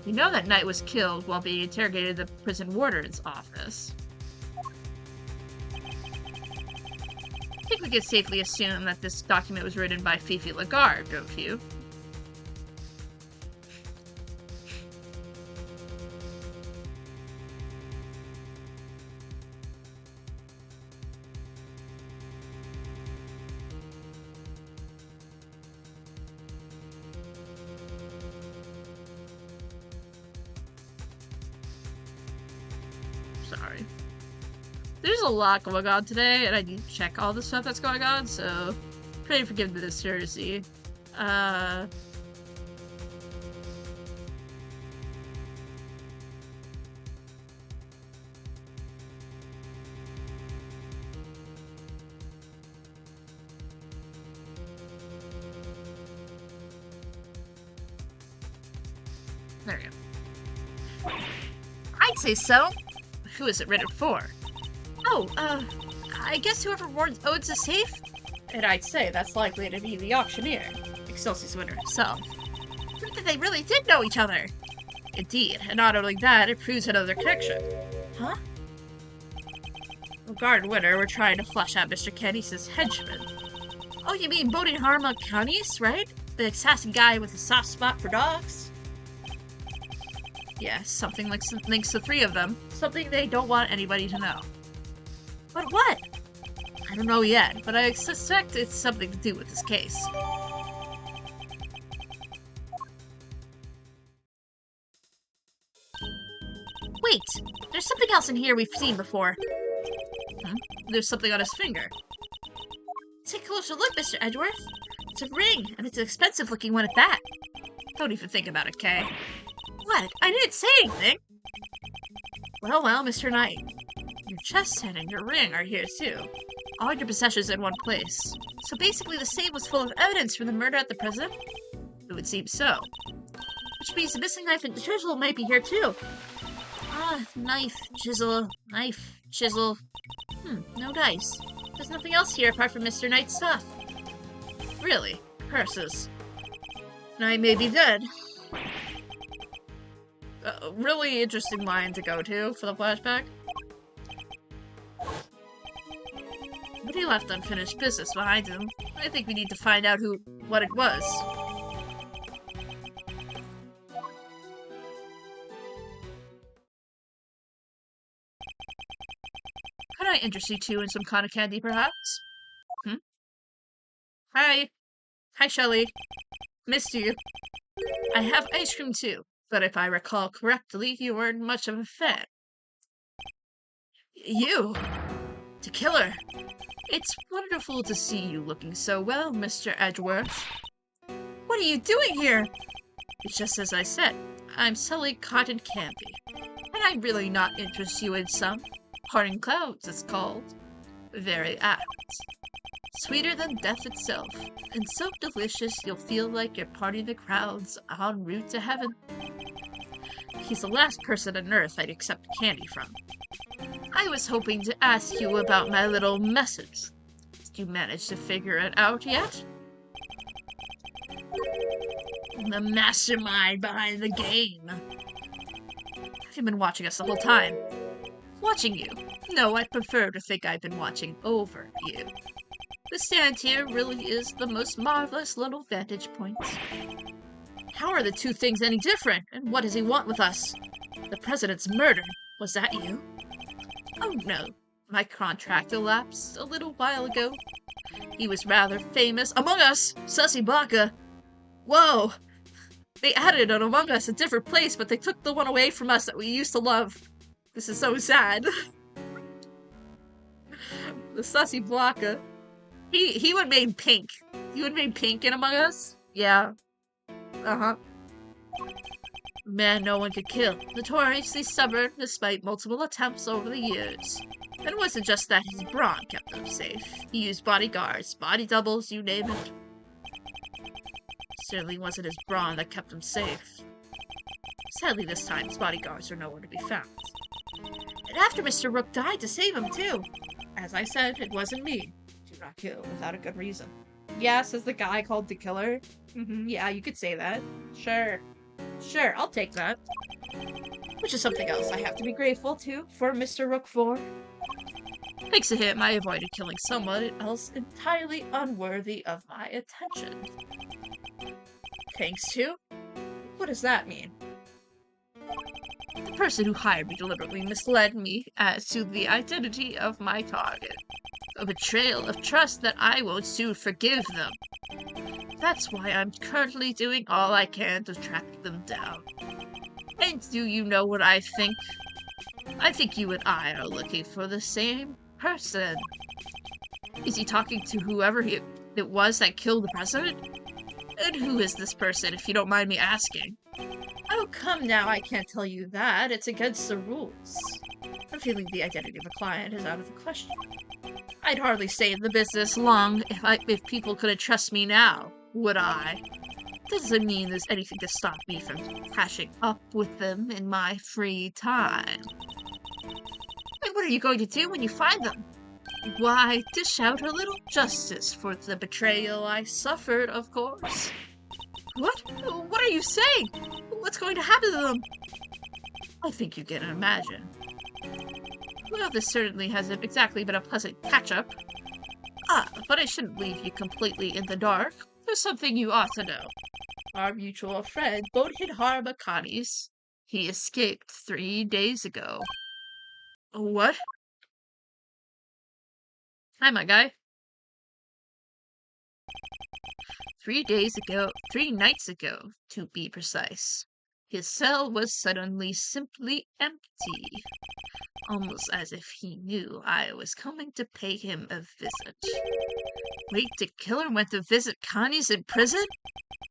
S1: You know that Knight was killed while being interrogated at the prison warden's office. I think we can safely assume that this document was written by Fifi Lagarde, don't you? Sorry. There's a lot going on today, and I need to check all the stuff that's going on, so pray forgive the discourtesy. There we go. I'd say so. Who is it written for? Oh, I guess whoever owns the safe? And I'd say that's likely to be the auctioneer, Excelsior's winner himself. Proof that they really did know each other. Indeed, and not only that, it proves another connection. Huh? Regarding winner, we're trying to flush out Mr. Candice's henchman. Oh, you mean Bodhidharma Candice, right? The assassin guy with a soft spot for dogs? Yes, something like links the three of them. Something they don't want anybody to know. But what? I don't know yet, but I suspect it's something to do with this case. Wait! There's something else in here we've seen before. There's something on his finger. Take a closer look, Mr. Edgeworth. It's a ring, and it's an expensive-looking one at that. Don't even think about it, Kay. What? I didn't say anything! Well, Mr. Knight. Your chest set and your ring are here, too. All your possessions in one place. So basically the safe was full of evidence from the murder at the prison? It would seem so. Which means the missing knife and chisel might be here, too. Ah, knife, chisel, knife, chisel. No dice. There's nothing else here apart from Mr. Knight's stuff. Really? Curses. Knight may be dead. Really interesting line to go to for the flashback. But he left unfinished business behind him. I think we need to find out what it was. Could I interest you two in some cotton candy, perhaps? Hi. Hi, Shelley. Missed you. I have ice cream too, but if I recall correctly, you weren't much of a fan. You? The killer. It's wonderful to see you looking so well, Mr. Edgeworth. What are you doing here? It's just as I said. I'm selling cotton candy. And I really not interest you in some. Parting Clouds, it's called. Very apt. Sweeter than death itself, and so delicious you'll feel like you're parting the crowds en route to heaven. He's the last person on earth I'd accept candy from. I was hoping to ask you about my little message. Did you manage to figure it out yet? The mastermind behind the game. Have you been watching us the whole time? Watching you? No, I prefer to think I've been watching over you. The stand here really is the most marvelous little vantage point. How are the two things any different? And what does he want with us? The president's murder. Was that you? Oh no. My contract elapsed a little while ago. He was rather famous. Among Us! Sussy Baka! Whoa! They added an Among Us, a different place, but they took the one away from us that we used to love. This is so sad. The Sussy Baka. He would made pink. He would made pink in Among Us? Yeah. Man no one could kill. Notoriously stubborn despite multiple attempts over the years. And it wasn't just that his brawn kept him safe. He used bodyguards, body doubles, you name it. Certainly wasn't his brawn that kept him safe. Sadly this time his bodyguards are nowhere to be found. And after Mr. Rook died to save him too. As I said, it wasn't me. Do not kill without a good reason. Yeah, says the guy called the killer. Yeah, you could say that. Sure. Sure, I'll take that. Which is something else I have to be grateful to for Mr. Rook for. Thanks to him, I avoided killing someone else entirely unworthy of my attention. Thanks to? What does that mean? The person who hired me deliberately misled me as to the identity of my target. A betrayal of trust that I won't soon forgive them. That's why I'm currently doing all I can to track them down. And do you know what I think? I think you and I are looking for the same person. Is he talking to whoever it was that killed the president? And who is this person, if you don't mind me asking? Oh, come now, I can't tell you that. It's against the rules. Revealing the identity of a client is out of the question. I'd hardly stay in the business long if people couldn't trust me now, would I? Doesn't mean there's anything to stop me from catching up with them in my free time. And what are you going to do when you find them? Why, dish out a little justice for the betrayal I suffered, of course. What? What are you saying? What's going to happen to them? I think you can imagine. Well, this certainly hasn't exactly been a pleasant catch-up. But I shouldn't leave you completely in the dark. There's something you ought to know. Our mutual friend, Bodhidharma Makani's. He escaped 3 days ago. What? Hi, my guy. 3 nights ago, to be precise. His cell was suddenly simply empty. Almost as if he knew I was coming to pay him a visit. Wait, the killer went to visit Connie's in prison?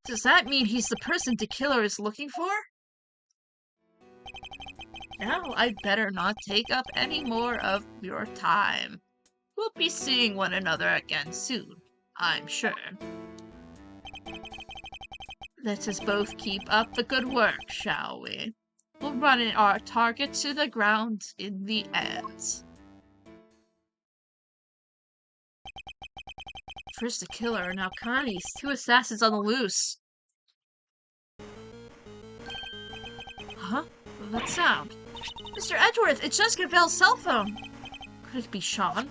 S1: Does that mean he's the person the killer is looking for? Now I'd better not take up any more of your time. We'll be seeing one another again soon, I'm sure. Let us both keep up the good work, shall we? We'll run our target to the ground in the end. First the killer, now Connie's. 2 assassins on the loose. Huh? That sound? Mr. Edgeworth, it's Jessica Bell's cell phone. Could it be Sean?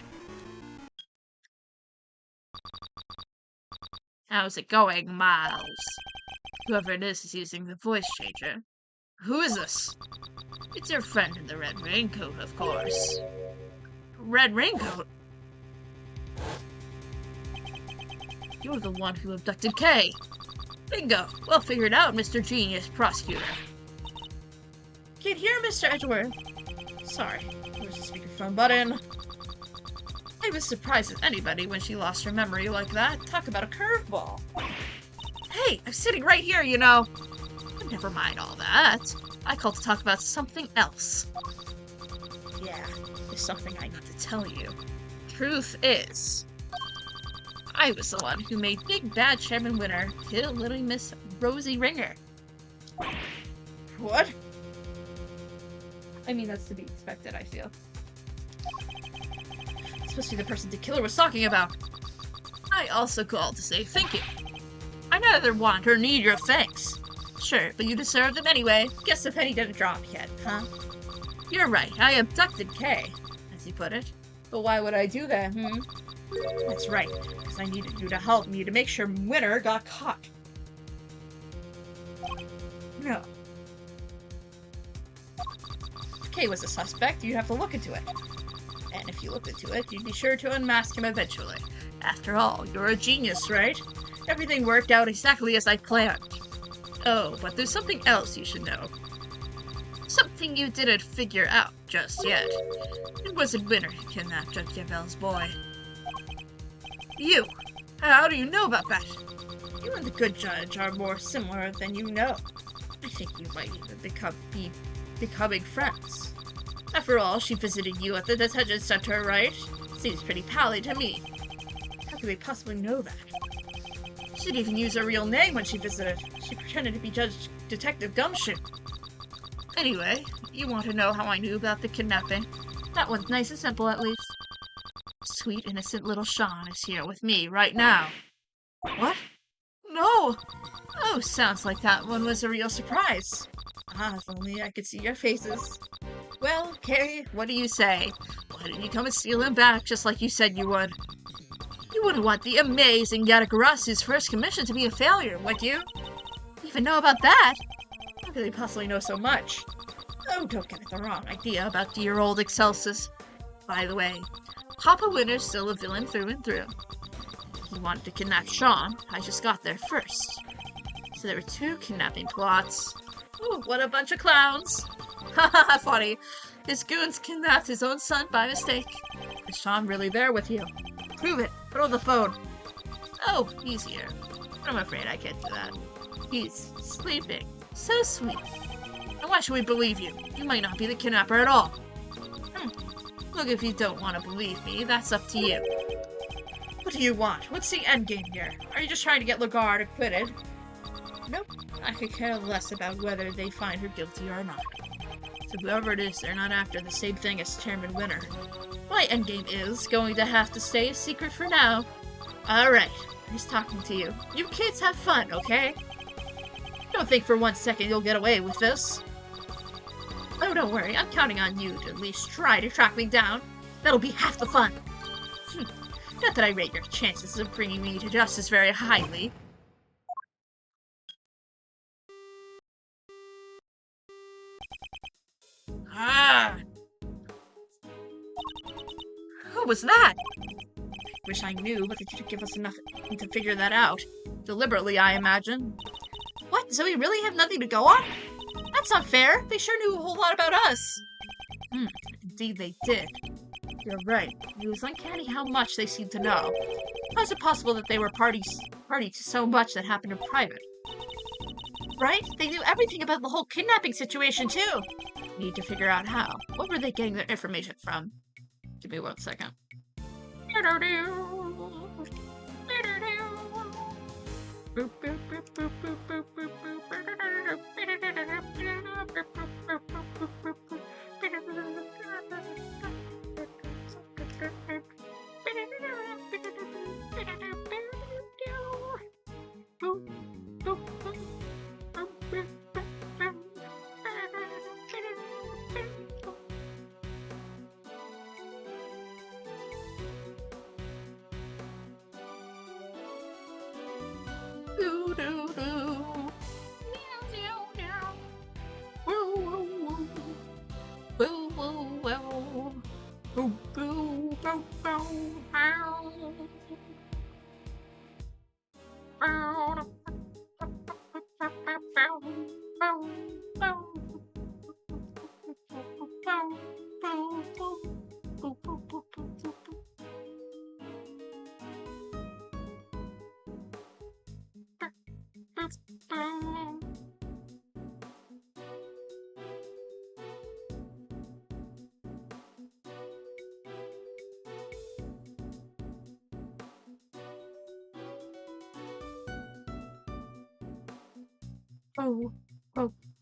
S1: How's it going, Miles? Whoever it is using the voice changer. Who is this? It's your friend in the red raincoat, of course. Red raincoat? You're the one who abducted Kay. Bingo! Well figured out, Mr. Genius Prosecutor. Can't hear Mr. Edgeworth. Sorry, where's the speakerphone button? I was surprised at anybody when she lost her memory like that. Talk about a curveball. Hey, I'm sitting right here, you know. Never mind all that. I called to talk about something else. Yeah, there's something I need to tell you. Truth is, I was the one who made Big Bad Chairman Winter kill little Miss Rosie Ringer. What? I mean, that's to be expected, I feel. It's supposed to be the person the killer was talking about. I also called to say thank you. I neither want or need your thanks. Sure, but you deserve them anyway. Guess the penny didn't drop yet, huh? You're right, I abducted Kay, as you put it. But why would I do that, That's right, because I needed you to help me to make sure Winter got caught. No. If Kay was a suspect, you'd have to look into it. And if you looked into it, you'd be sure to unmask him eventually. After all, you're a genius, right? Everything worked out exactly as I planned. Oh, but there's something else you should know. Something you didn't figure out just yet. It wasn't Winter who kidnapped Judge Gabelle's boy. You! How do you know about that? You and the good judge are more similar than you know. I think you might even be becoming friends. After all, she visited you at the detention center, right? Seems pretty pally to me. How could they possibly know that? She didn't even use her real name when she visited. She pretended to be Detective Gumshoe. Anyway, you want to know how I knew about the kidnapping? That one's nice and simple, at least. Sweet, innocent little Sean is here with me right now. What? No! Oh, sounds like that one was a real surprise. Ah, if only I could see your faces. Well, Kay, what do you say? Why didn't you come and steal him back just like you said you would? You wouldn't want the amazing Yatagarasu's first commission to be a failure, would you? You even know about that? How could they possibly know so much? Oh, don't get me the wrong idea about dear old Excelsis. By the way, Papa Winter's still a villain through and through. He wanted to kidnap Sean. I just got there first. So there were 2 kidnapping plots. Ooh, what a bunch of clowns. Haha, funny. His goons kidnapped his own son by mistake. Is Sean really there with you? Prove it. Put on the phone. Oh, he's here. But I'm afraid I can't do that. He's sleeping. So sweet. And why should we believe you? You might not be the kidnapper at all. Look, if you don't want to believe me, that's up to you. What do you want? What's the endgame here? Are you just trying to get Lagarde acquitted? Nope. I could care less about whether they find her guilty or not. So whoever it is, they're not after the same thing as Chairman Winner. My endgame is going to have to stay a secret for now. Alright, he's talking to you. You kids have fun, okay? Don't think for 1 second you'll get away with this. Oh, don't worry, I'm counting on you to at least try to track me down. That'll be half the fun. Not that I rate your chances of bringing me to justice very highly. Ah! Who was that? Wish I knew, but they didn't give us enough to figure that out. Deliberately, I imagine. What? So we really have nothing to go on? That's not fair. They sure knew a whole lot about us. Indeed they did. You're right. It was uncanny how much they seemed to know. How is it possible that they were party to so much that happened in private? Right? They knew everything about the whole kidnapping situation, too. Need to figure out how. What were they getting their information from? Give me 1 second.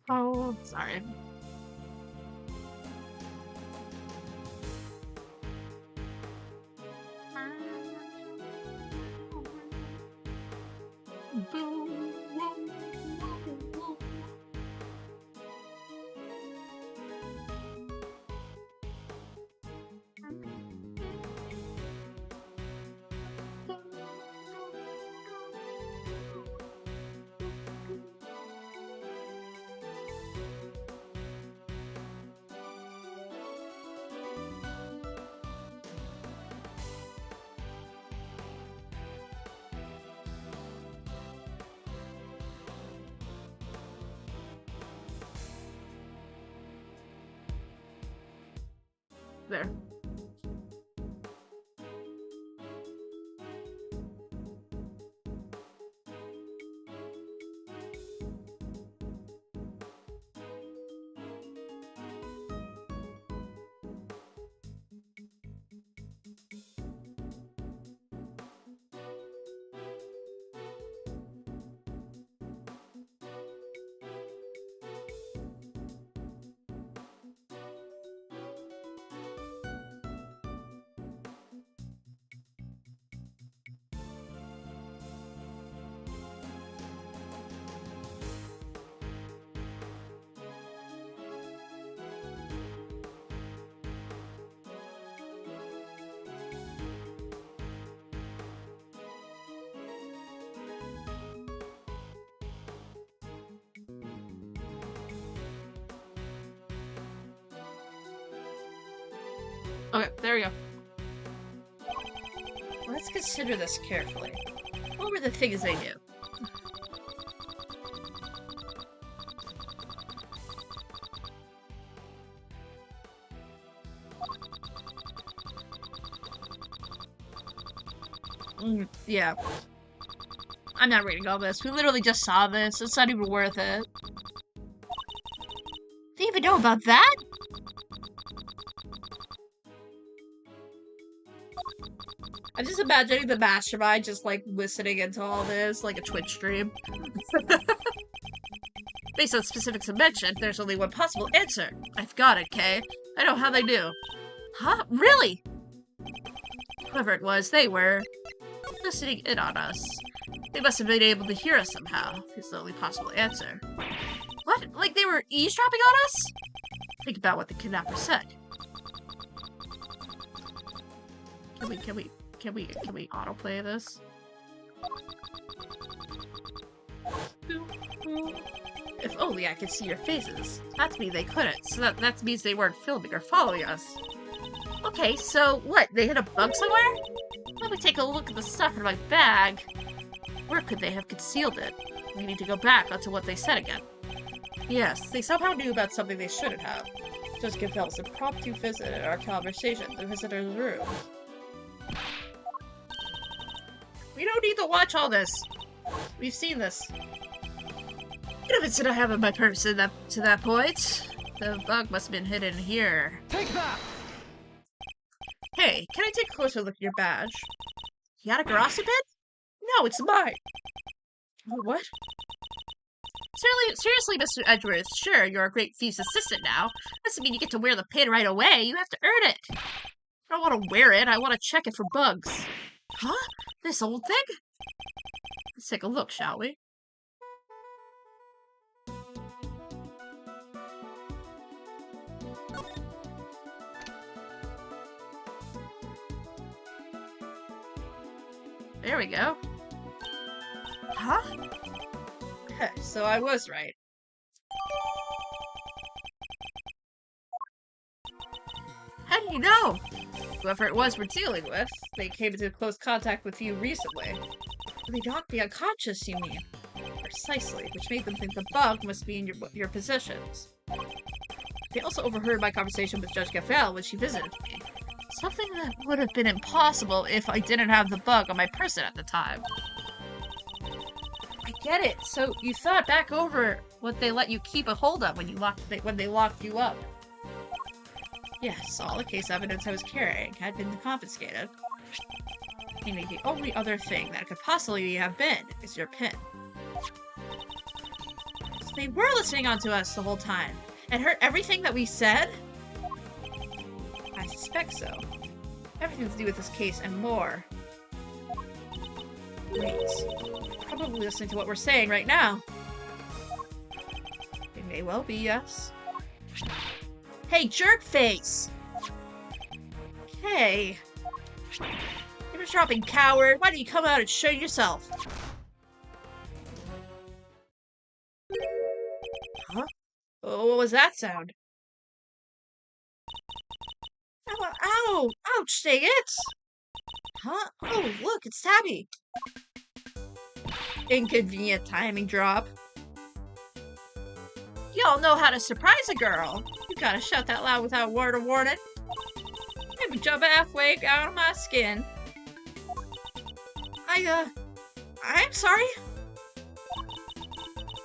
S1: Oh, sorry. There. Okay, there we go. Let's consider this carefully. What were the things they knew? Yeah. I'm not reading all this. We literally just saw this. It's not even worth it. Do you even know about that? I'm just imagining the mastermind just like listening into all this, like a Twitch stream. Based on specifics mentioned, there's only one possible answer. I've got it, Kay. I know how they do. Huh? Really? Whoever it was, they were listening in on us. They must have been able to hear us somehow. It's the only possible answer. What? Like they were eavesdropping on us? Think about what the kidnapper said. Can we autoplay this? If only I could see your faces. That means they couldn't, so that means they weren't filming or following us. Okay, so what? They hit a bug somewhere? Let me take a look at the stuff in my bag. Where could they have concealed it? We need to go back onto what they said again. Yes, they somehow knew about something they shouldn't have. Just give us a impromptu visit at our conversation, the visitor's room. We don't need to watch all this. We've seen this. What evidence did I have in my purse to that point? The bug must have been hidden here.
S2: Take that!
S1: Hey, can I take a closer look at your badge? You got a Garasi pin? No, it's mine. What? Seriously, Mr. Edgeworth, sure, you're a great Thief's assistant now. Doesn't mean you get to wear the pin right away. You have to earn it. I don't want to wear it. I want to check it for bugs. Huh? This old thing? Let's take a look, shall we? There we go. Huh? So I was right. How do you know? Whoever it was we're dealing with, they came into close contact with you recently. They knocked me unconscious, you mean? Precisely, which made them think the bug must be in your possessions. They also overheard my conversation with Judge Gaffel when she visited me. Something that would have been impossible if I didn't have the bug on my person at the time. I get it. So you thought back over what they let you keep a hold of when they locked you up. Yes, all the case evidence I was carrying had been confiscated. Meaning the only other thing that could possibly have been is your pin. So they were listening onto us the whole time and heard everything that we said? I suspect so. Everything to do with this case and more. Wait. Probably listening to what we're saying right now. It may well be, yes. Hey, jerkface! Hey. You're dropping, coward. Why don't you come out and show yourself? Huh? Oh, what was that sound? Ow, ow! Ouch, dang it! Huh? Oh, look, it's Tabby! Inconvenient timing drop. Y'all know how to surprise a girl. You gotta shout that loud without word of warning. Maybe jump halfway out of my skin. I'm sorry.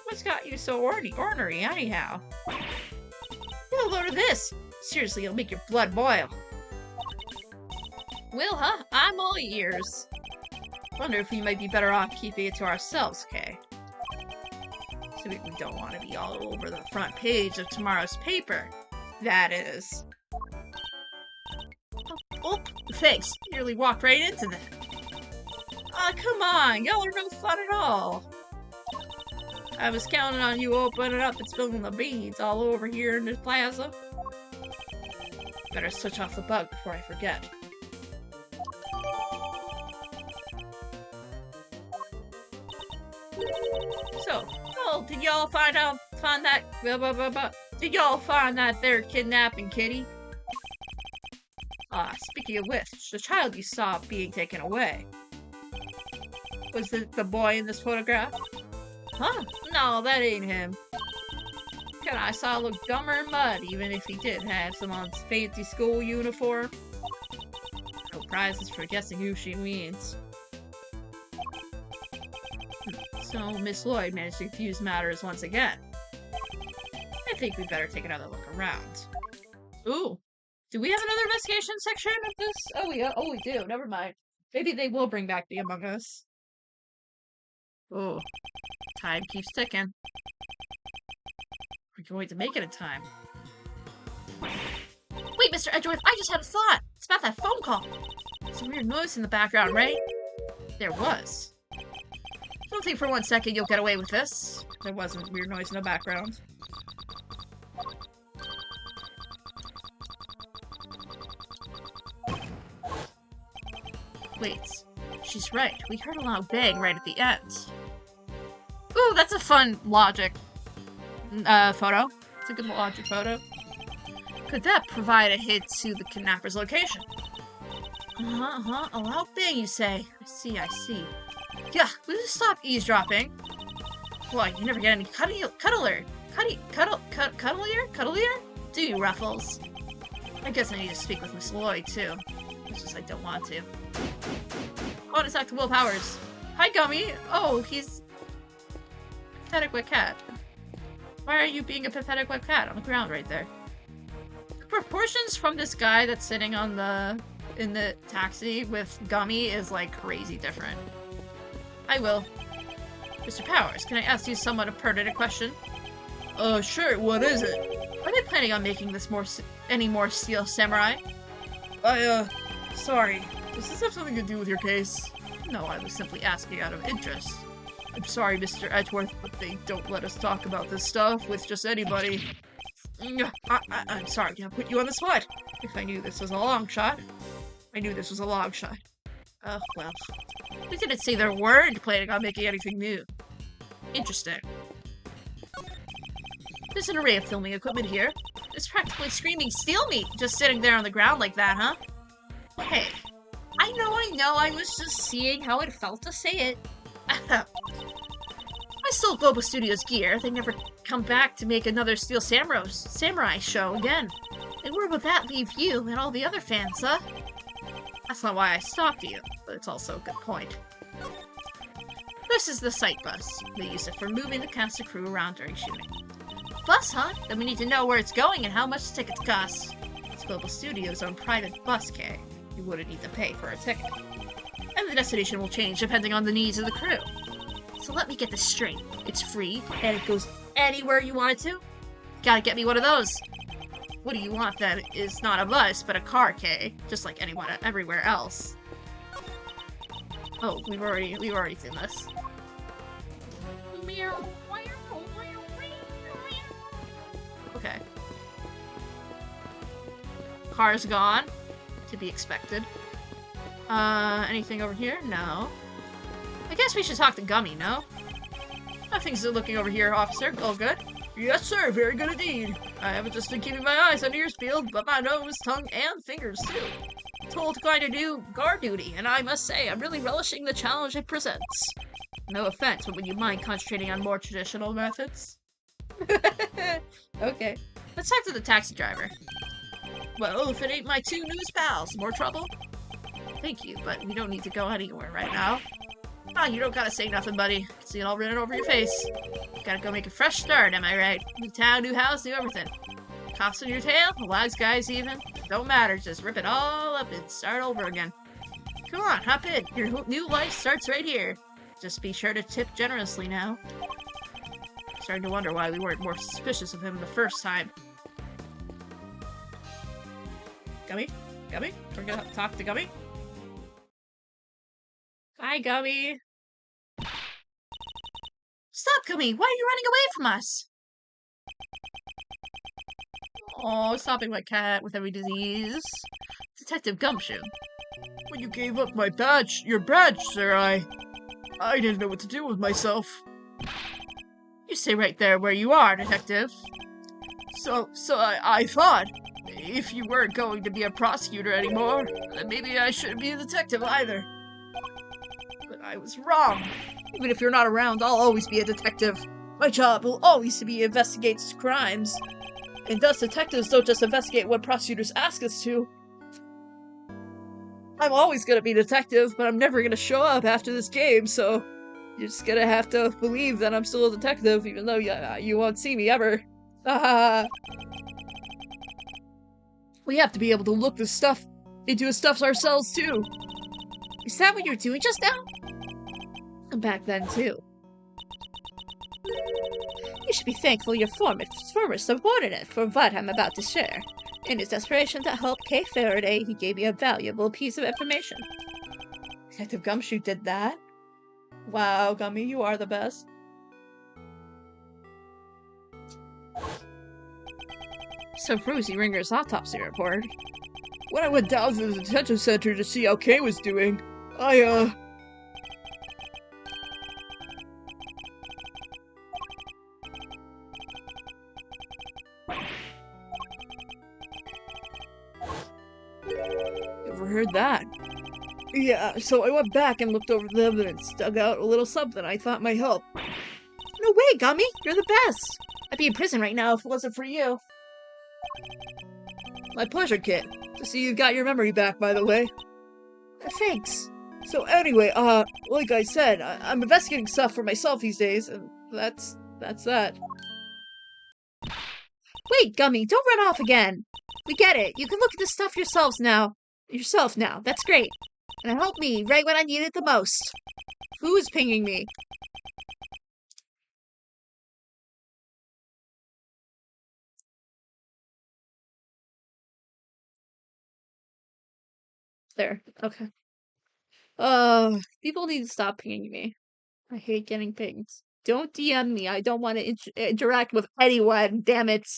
S1: What's got you so ornery, anyhow? Get a load of this. Seriously, it'll make your blood boil. Well, huh? I'm all ears. Wonder if we might be better off keeping it to ourselves, Kay. So we don't want to be all over the front page of tomorrow's paper. That is. Oh, thanks. Nearly walked right into that. Aw, come on. Y'all are no fun at all. I was counting on you opening up and spilling the beans all over here in the plaza. Better switch off the bug before I forget. So, oh, did y'all find that Did y'all find that there kidnapping kitty? Speaking of which, the child you saw being taken away. Was the boy in this photograph? Huh? No, that ain't him. I saw look dumber in mud, even if he did have some on his fancy school uniform. No prizes for guessing who she means. So Miss Lloyd managed to confuse matters once again. I think we'd better take another look around. Ooh. Do we have another investigation section of this? Oh, we do. Never mind. Maybe they will bring back the Among Us. Oh. Time keeps ticking. We're going to make it in time. Wait, Mr. Edgeworth, I just had a thought. It's about that phone call. There's a weird noise in the background, right? There was. Don't think for 1 second you'll get away with this. There wasn't weird noise in the background. Wait, she's right. We heard a loud bang right at the end. Ooh, that's a fun logic photo. It's a good logic photo. Could that provide a hint to the kidnapper's location? A loud bang, you say? I see. Yeah, will you stop eavesdropping? Why, you never get any cuddlier? Do you, Ruffles? I guess I need to speak with Miss Lloyd, too. It's just I don't want to. Oh, it's Dr. Will Powers. Hi, Gummy. Oh, he's... pathetic wet cat. Why are you being a pathetic wet cat on the ground right there? The proportions from this guy that's sitting on in the taxi with Gummy is like crazy different. I will. Mr. Powers, can I ask you somewhat a pertinent question? Sure, what is it? Are they planning on making this any more Steel Samurai? Sorry. Does this have something to do with your case? No, I was simply asking out of interest. I'm sorry, Mr. Edgeworth, but they don't let us talk about this stuff with just anybody. I'm sorry, can I put you on the spot? If I knew this was a long shot. Oh, well. We didn't say they weren't planning on making anything new. Interesting. There's an array of filming equipment here. There's practically screaming steel meat just sitting there on the ground like that, huh? Hey. I know, I was just seeing how it felt to say it. I stole Global Studios gear. They never come back to make another Steel Samurai show again. And where would that leave you and all the other fans, huh? That's not why I stopped you, but it's also a good point. This is the site bus. They use it for moving the cast and crew around during shooting. Bus, huh? Then we need to know where it's going and how much the tickets cost. It's Global Studios' own private bus, Kay. You wouldn't need to pay for a ticket. And the destination will change depending on the needs of the crew. So let me get this straight. It's free, and it goes anywhere you want it to? Gotta get me one of those. What do you want that is not a bus, but a car, Kay? Just like anyone everywhere else. Oh, we've already seen this. Okay. Car's gone. To be expected. Anything over here? No. I guess we should talk to Gummy, no? Nothing's looking over here, officer. All good? Yes, sir. Very good indeed. I haven't just been keeping my eyes and ears peeled, but my nose, tongue, and fingers, too. Told to kind of do guard duty, and I must say, I'm really relishing the challenge it presents. No offense, but would you mind concentrating on more traditional methods? Okay. Let's talk to the taxi driver. Well, if it ain't my two news pals, more trouble? Thank you, but we don't need to go anywhere right now. Ah, you don't gotta say nothing, buddy. I can see it all written over your face. Gotta go make a fresh start, am I right? New town, new house, new everything. Cops in your tail? Wise guys even? Don't matter, just rip it all up and start over again. Come on, hop in. Your new life starts right here. Just be sure to tip generously now. Starting to wonder why we weren't more suspicious of him the first time. Gummy? Gummy? We're gonna talk to Gummy? Hi, Gummy. Stop, Gummy! Why are you running away from us? Oh, stopping my cat with every disease. Detective Gumshoe. When you gave up my badge, your badge, sir, I didn't know what to do with myself. You stay right there where you are, Detective. So I thought, if you weren't going to be a prosecutor anymore, then maybe I shouldn't be a detective either. But I was wrong. Even if you're not around, I'll always be a detective. My job will always be to investigate crimes. And thus detectives don't just investigate what prosecutors ask us to. I'm always gonna be a detective, but I'm never gonna show up after this game, so
S2: You're just gonna have to believe that I'm still a detective, even though you won't see me ever. We have to be able to look this stuff into his stuffs ourselves, too. Is that what you were doing just now? Back then, too. You should be thankful your former subordinate for what I'm about to share. In his desperation to help Kay Faraday, he gave me a valuable piece of information. Detective Gumshoe did that? Wow, Gummy, you are the best. So Rosie Ringer's autopsy report. When I went down to the detention center to see how Kay was doing, I, Never heard that. Yeah, so I went back and looked over the evidence, dug out a little something I thought might help. No way, Gummy! You're the best! I'd be in prison right now if it wasn't for you. My pleasure, kid. To see you've got your memory back, by the way. Thanks. So anyway, like I said, I'm investigating stuff for myself these days, and that's that. Wait, Gummy, don't run off again! We get it. You can look at this stuff yourself now. That's great. And it helped me right when I needed it the most. Who is pinging me? There. Okay. People need to stop pinging me. I hate getting pinged. Don't DM me. I don't want to interact with anyone. Damn it.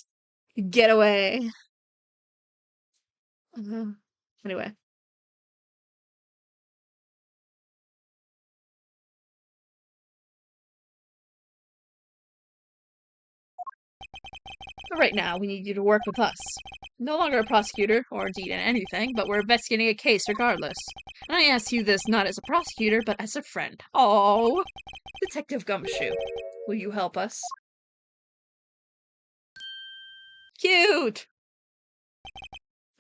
S2: Get away. Anyway. But right now, we need you to work with us. No longer a prosecutor, or indeed in anything, but we're investigating a case regardless. And I ask you this not as a prosecutor, but as a friend. Oh, Detective Gumshoe, will you help us? Cute!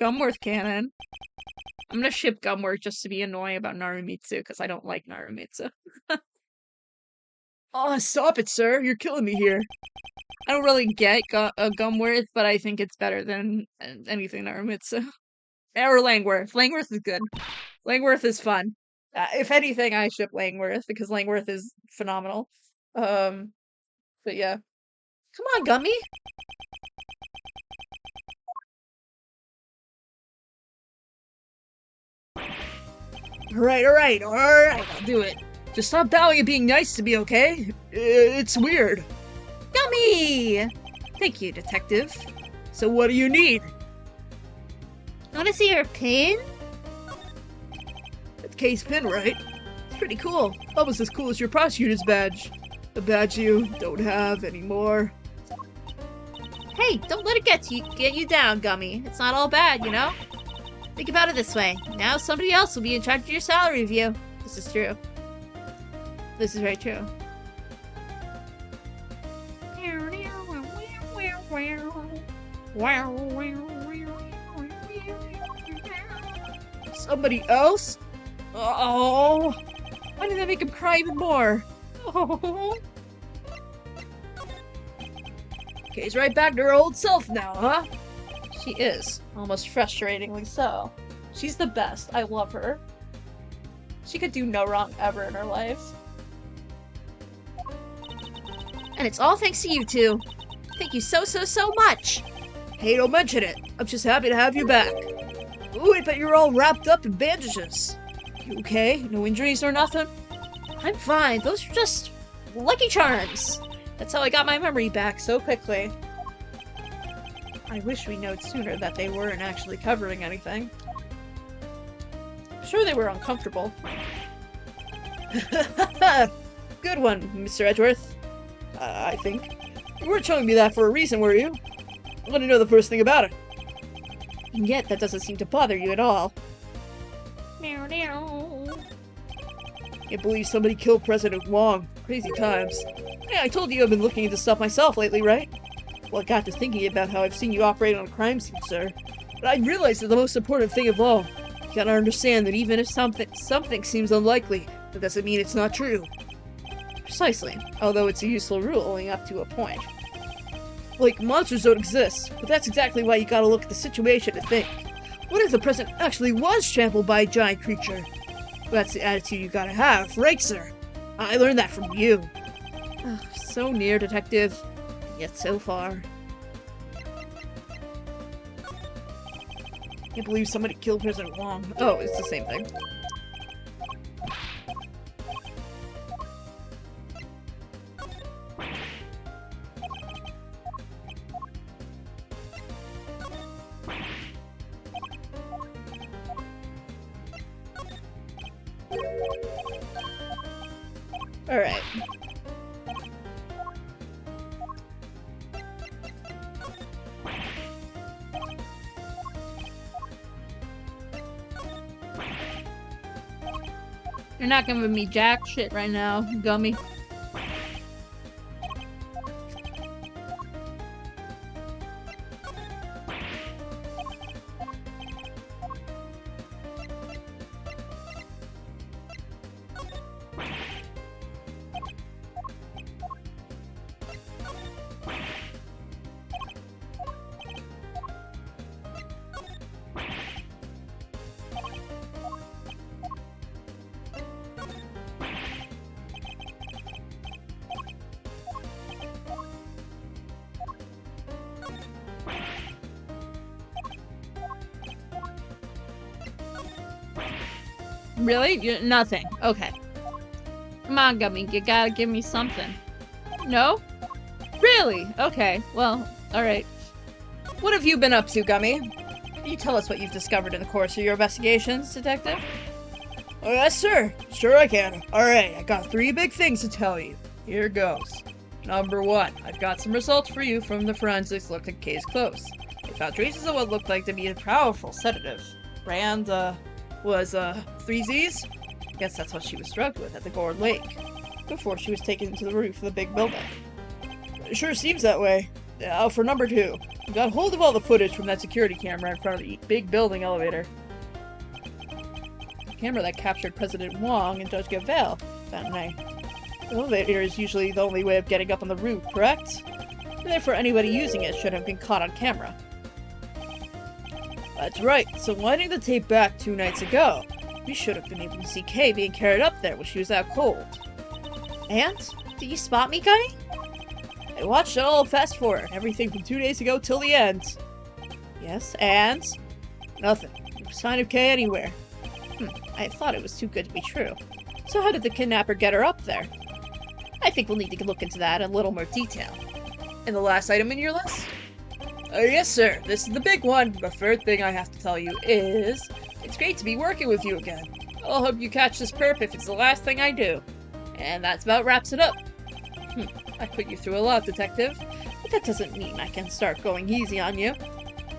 S2: Gumworth canon. I'm gonna ship Gumworth just to be annoying about Narumitsu, because I don't like Narumitsu. Oh, stop it, sir. You're killing me here. I don't really get Gumworth, but I think it's better than anything Narumitsu. Or Langworth. Langworth is good. Langworth is fun. If anything, I ship Langworth, because Langworth is phenomenal. But yeah. Come on, Gummy! Alright, I'll do it. Just stop bowing and being nice to me, okay? It's weird. Gummy! Thank you, Detective. So what do you need? Wanna see her pin? It's Kay's pin, right? It's pretty cool. Almost as cool as your prosecutor's badge. A badge you don't have anymore. Hey, don't let it get you down, Gummy. It's not all bad, you know? Think about it this way. Now somebody else will be in charge of your salary review. This is true. This is very true. Somebody else? Oh, why did that make him cry even more? Oh. Kay's right back to her old self now, huh? She is. Almost frustratingly so. She's the best. I love her. She could do no wrong ever in her life. And it's all thanks to you two. Thank you so much. Hey, don't mention it. I'm just happy to have you back. Ooh, I bet you're all wrapped up in bandages. You okay? No injuries or nothing? I'm fine. Those are just lucky charms. That's how I got my memory back so quickly. I wish we knowed sooner that they weren't actually covering anything. I'm sure they were uncomfortable. Good one, Mr. Edgeworth. I think. You weren't showing me that for a reason, were you? I want to know the first thing about it. And yet, that doesn't seem to bother you at all. Can't believe somebody killed President Wong. Crazy times. Hey, I told you I've been looking into stuff myself lately, right? Well, I got to thinking about how I've seen you operate on a crime scene, sir. But I realized that the most important thing of all, you gotta understand that even if something seems unlikely, that doesn't mean it's not true. Precisely, although it's a useful rule only up to a point. Like, monsters don't exist, but that's exactly why you gotta look at the situation to think. What if the president actually was trampled by a giant creature? Well, that's the attitude you gotta have, right, sir? I learned that from you. So near, Detective, yet so far. Can't believe somebody killed President Wong. Oh, it's the same thing. Alright. You're not giving me jack shit right now, Gummy. Really? Nothing. Okay. Come on, Gummy. You gotta give me something. No? Really? Okay. Well, alright. What have you been up to, Gummy? Can you tell us what you've discovered in the course of your investigations, Detective? Oh, yes, sir. Sure I can. Alright, I got 3 big things to tell you. Here goes. Number 1, I've got some results for you from the forensics look at case close. They found traces of what looked like to be a powerful sedative. Brand, was 3 Z's? Guess that's what she was drugged with at the Gourd Lake, before she was taken to the roof of the big building. It sure seems that way. Now for number 2, we got hold of all the footage from that security camera in front of the big building elevator. The camera that captured President Wong and Judge Gavelle that night. The elevator is usually the only way of getting up on the roof, correct? And therefore anybody using it should have been caught on camera. That's right, so winding the tape back 2 nights ago, we should have been able to see Kay being carried up there when she was out cold. And? Did you spot me, Gunny? I watched it all fast forward, everything from 2 days ago till the end. Yes, and? Nothing. No sign of Kay anywhere. I thought it was too good to be true. So how did the kidnapper get her up there? I think we'll need to look into that in a little more detail. And the last item in your list? Yes, sir. This is the big one. The third thing I have to tell you is, it's great to be working with you again. I'll hope you catch this perp if it's the last thing I do. And that's about wraps it up. I put you through a lot, Detective, but that doesn't mean I can start going easy on you.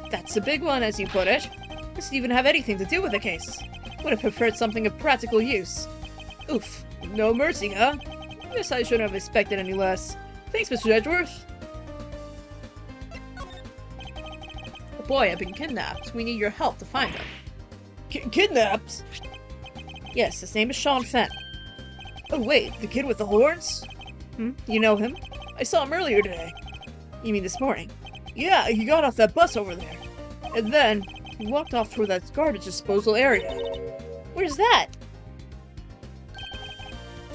S2: That's the big one, as you put it. This didn't even have anything to do with the case. Would have preferred something of practical use. Oof. No mercy, huh? Guess I shouldn't have expected any less. Thanks, Mr. Edgeworth. The boy had been kidnapped. We need your help to find him. Kidnapped? Yes, his name is Sean Fenn. Oh wait, the kid with the horns? You know him? I saw him earlier today. You mean this morning? Yeah, he got off that bus over there. And then, he walked off toward that garbage disposal area. Where's that?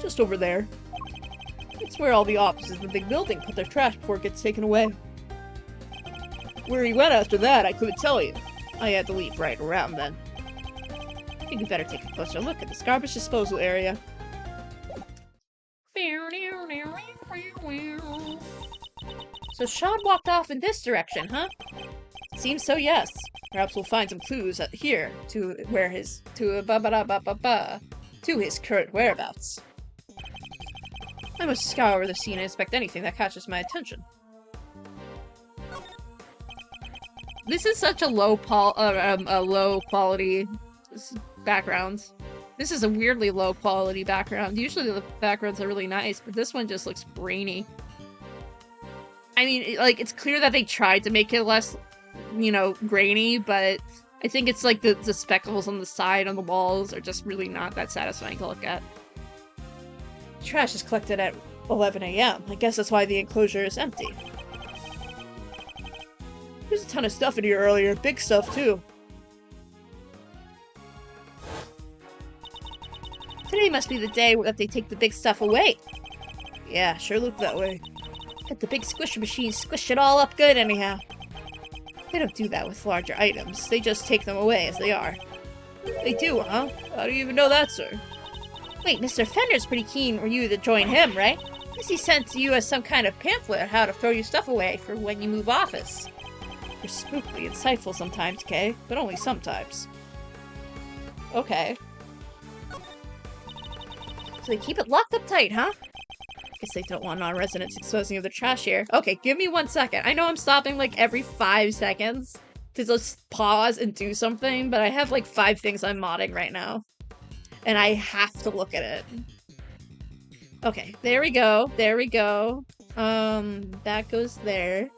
S2: Just over there. It's where all the offices in the big building put their trash before it gets taken away. Where he went after that, I couldn't tell you. I had to leave right around then. I think we better take a closer look at this garbage disposal area. So Sean walked off in this direction, huh? Seems so, yes. Perhaps we'll find some clues here to where his to his current whereabouts. I must scour the scene and inspect anything that catches my attention. This is such a low quality background. This is a weirdly low quality background. Usually the backgrounds are really nice, but this one just looks grainy. I mean, like, it's clear that they tried to make it less, you know, grainy, but I think it's like the speckles on the side on the walls are just really not that satisfying to look at. trash is collected at 11 a.m. I guess that's why the enclosure is empty. There's a ton of stuff in here earlier. Big stuff, too. Today must be the day that they take the big stuff away. Yeah, sure looked that way. But the big squisher machines squish it all up good anyhow. They don't do that with larger items. They just take them away as they are. They do, huh? How do you even know that, sir? Wait, Mr. Fender's pretty keen for you to join him, right? Guess he sent to you as some kind of pamphlet on how to throw your stuff away for when you move office. You're spookily insightful sometimes, Kay, but only sometimes. Okay. So they keep it locked up tight, huh? Guess they don't want non-residents exposing of the trash here. Okay, give me 1 second. I know I'm stopping like every 5 seconds to just pause and do something, but I have like 5 things I'm modding right now. And I have to look at it. Okay, there we go. There we go. That goes there.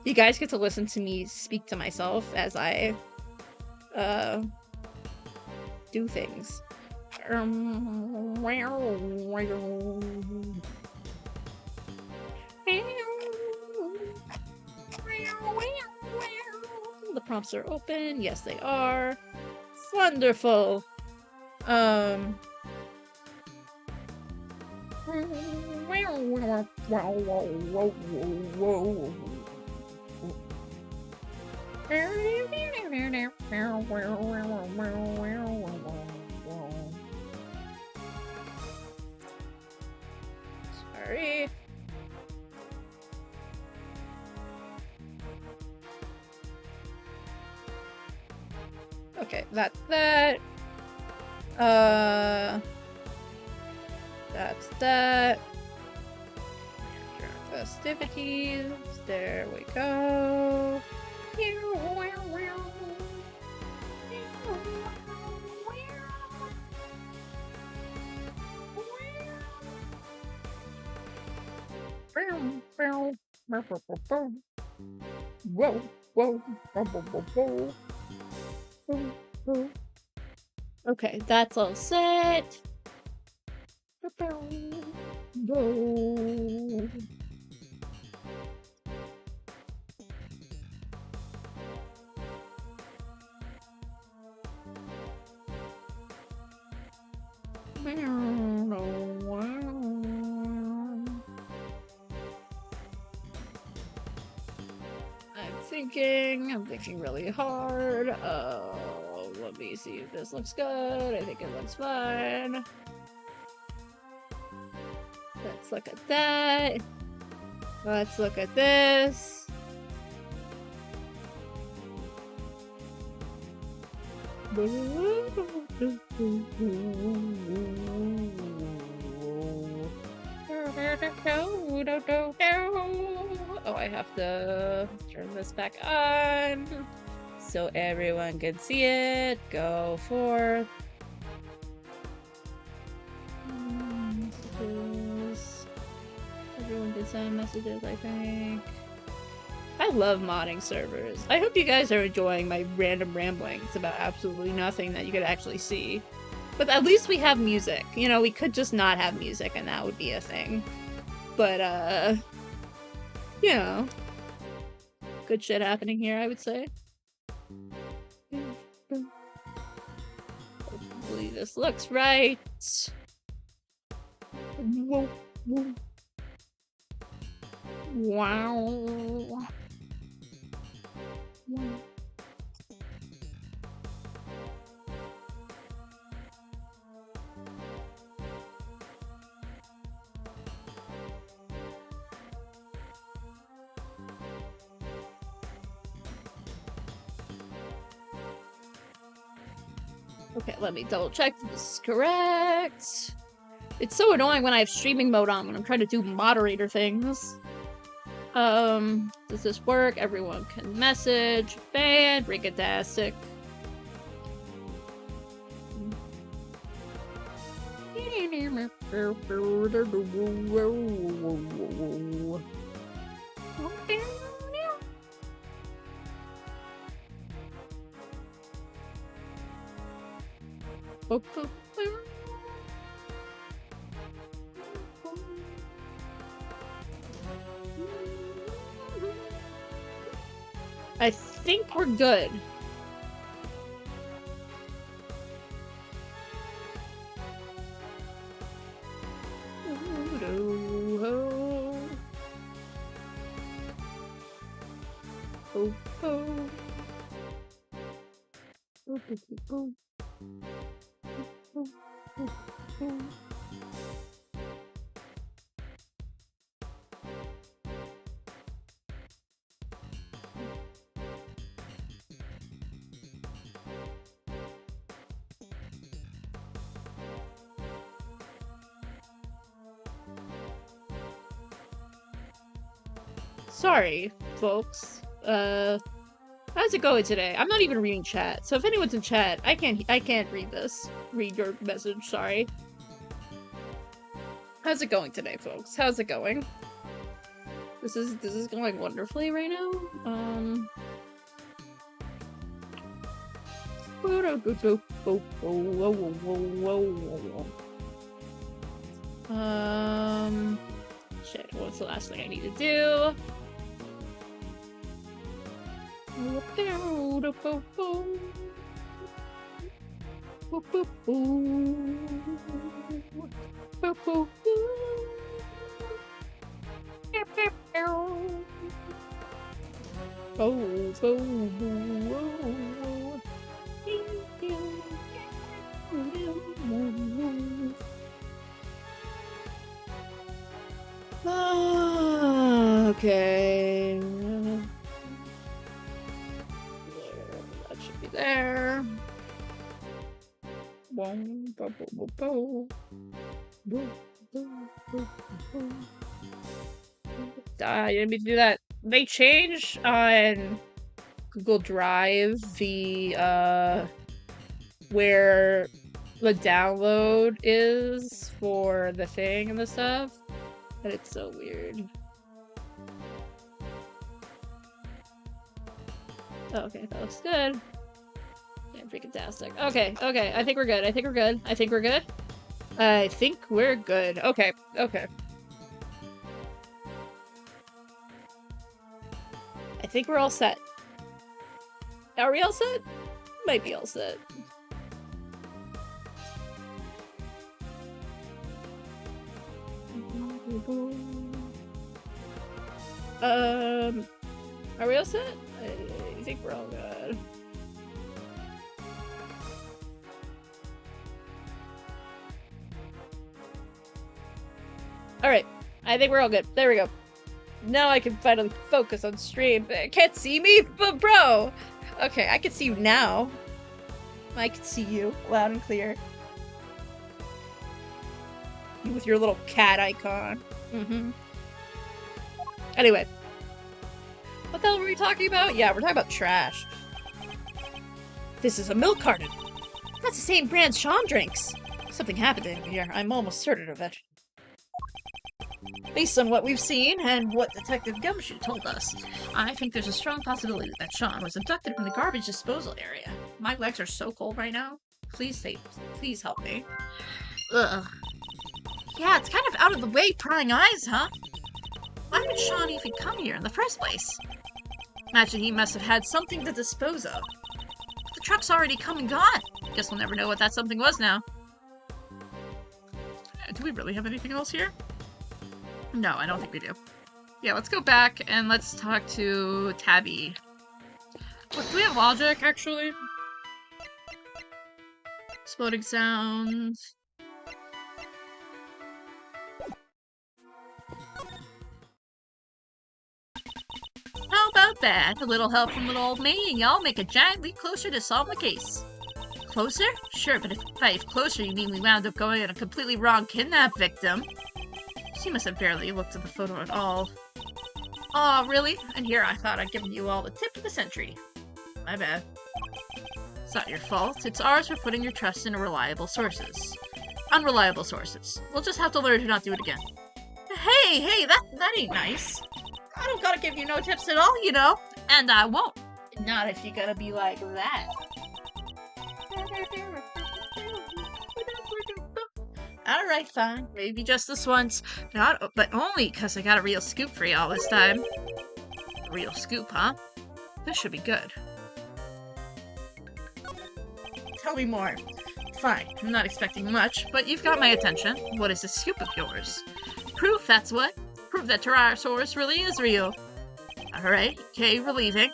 S2: You guys get to listen to me speak to myself as I, do things. The prompts are open. Yes, they are. Wonderful. Sorry. Okay, that's that. That's that. Festivities. There we go. Whoa, whoa, whoa. Okay, that's all set. I'm thinking really hard. Let me see if this looks good. I think it looks fine. Let's look at that. Let's look at this. Oh, I have to turn this back on so everyone can see it. Go forth. Everyone can send messages, I think. I love modding servers. I hope you guys are enjoying my random ramblings about absolutely nothing that you could actually see. But at least we have music. You know, we could just not have music and that would be a thing. But, you know, good shit happening here, I would say. Hopefully this looks right. Whoa, whoa. Wow. Okay, let me double check if this is correct. It's so annoying when I have streaming mode on when I'm trying to do moderator things. Does this work? Everyone can message. Fantastic. I think we're good. Sorry, folks. How's it going today? I'm not even reading chat, so if anyone's in chat, I can't read this. Read your message, sorry. How's it going today, folks? How's it going? This is going wonderfully right now. Shit, what's the last thing I need to do? Okay. That should be there. I didn't mean to do that. They changed on Google Drive the where the download is for the thing and the stuff. And it's so weird. Oh, okay, that looks good. Yeah, freaking fantastic. Okay, I think we're good. I think we're good. I think we're good. I think we're good. Okay. I think we're all set. Are we all set? Might be all set. Are we all set? I think we're all good. Alright, I think we're all good. There we go. Now I can finally focus on stream. Can't see me, but bro! Okay, I can see you now. I can see you loud and clear. You with your little cat icon. Anyway. What the hell were we talking about? Yeah, we're talking about trash. This is a milk carton. That's the same brand Sean drinks. Something happened in here. I'm almost certain of it. Based on what we've seen and what Detective Gumshoe told us, I think there's a strong possibility that Sean was abducted from the garbage disposal area. My legs are so cold right now. Please help me. Ugh. Yeah, it's kind of out of the way prying eyes, huh? Why would Sean even come here in the first place? Imagine he must have had something to dispose of. The truck's already come and gone. Guess we'll never know what that something was now. Do we really have anything else here? No, I don't think we do. Yeah, let's go back and let's talk to Tabby. What, do we have logic, actually? Exploding sounds. How about that? A little help from little old me and y'all make a giant leap closer to solve the case. Closer? Sure, but if closer you mean we wound up going on a completely wrong kidnap victim. She must have barely looked at the photo at all. Aw, really? And here I thought I'd given you all the tip of the century. My bad. It's not your fault. It's ours for putting your trust in reliable sources. Unreliable sources. We'll just have to learn to not do it again. Hey, that ain't nice. I don't gotta give you no tips at all, you know. And I won't. Not if you're gonna be like that. Alright, fine. Maybe just this once. But only because I got a real scoop for you all this time. A real scoop, huh?
S1: This should be good. Tell me more. Fine, I'm not expecting much, but you've got my attention. What is this scoop of yours? Proof, that's what. Proof that Tyrannosaurus really is real. Alright, okay, relieving.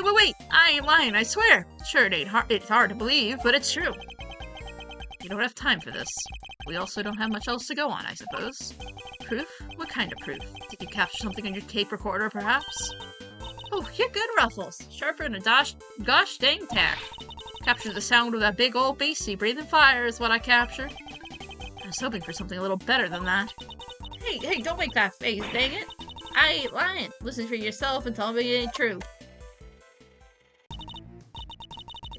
S1: Wait, I ain't lying, I swear. Sure, it's hard to believe, but it's true. You don't have time for this. We also don't have much else to go on, I suppose. Proof? What kind of proof? Did you capture something on your tape recorder, perhaps? Oh, you're good, Ruffles. Sharper than a gosh dang tack. Captured the sound of that big old beastie breathing fire is what I captured. I was hoping for something a little better than that. Hey, don't make that face, dang it. I ain't lying. Listen for yourself and tell me it ain't true.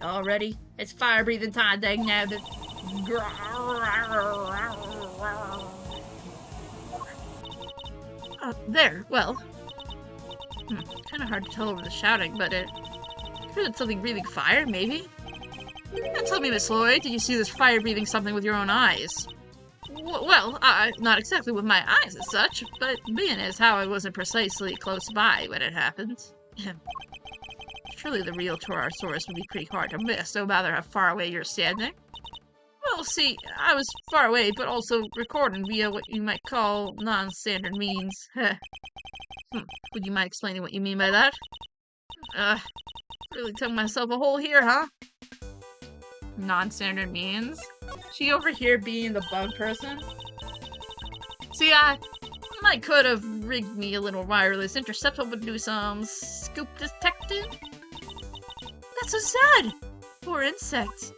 S1: All ready? It's fire breathing time, dang now. There, well. Kinda hard to tell over the shouting, but it could have something breathing fire, maybe? Now tell me, Miss Lloyd, did you see this fire-breathing something with your own eyes? Well, not exactly with my eyes as such, but being as how I wasn't precisely close by when it happened. Surely the real Tyrannosaurus would be pretty hard to miss, no matter how far away you're standing. Well, see, I was far away, but also recording via what you might call non-standard means. Would you mind explaining what you mean by that? Really dug myself a hole here, huh? Non-standard means? She over here being the bug person? See, I could have rigged me a little wireless intercept to do some scoop detecting. That's so sad! Poor insect.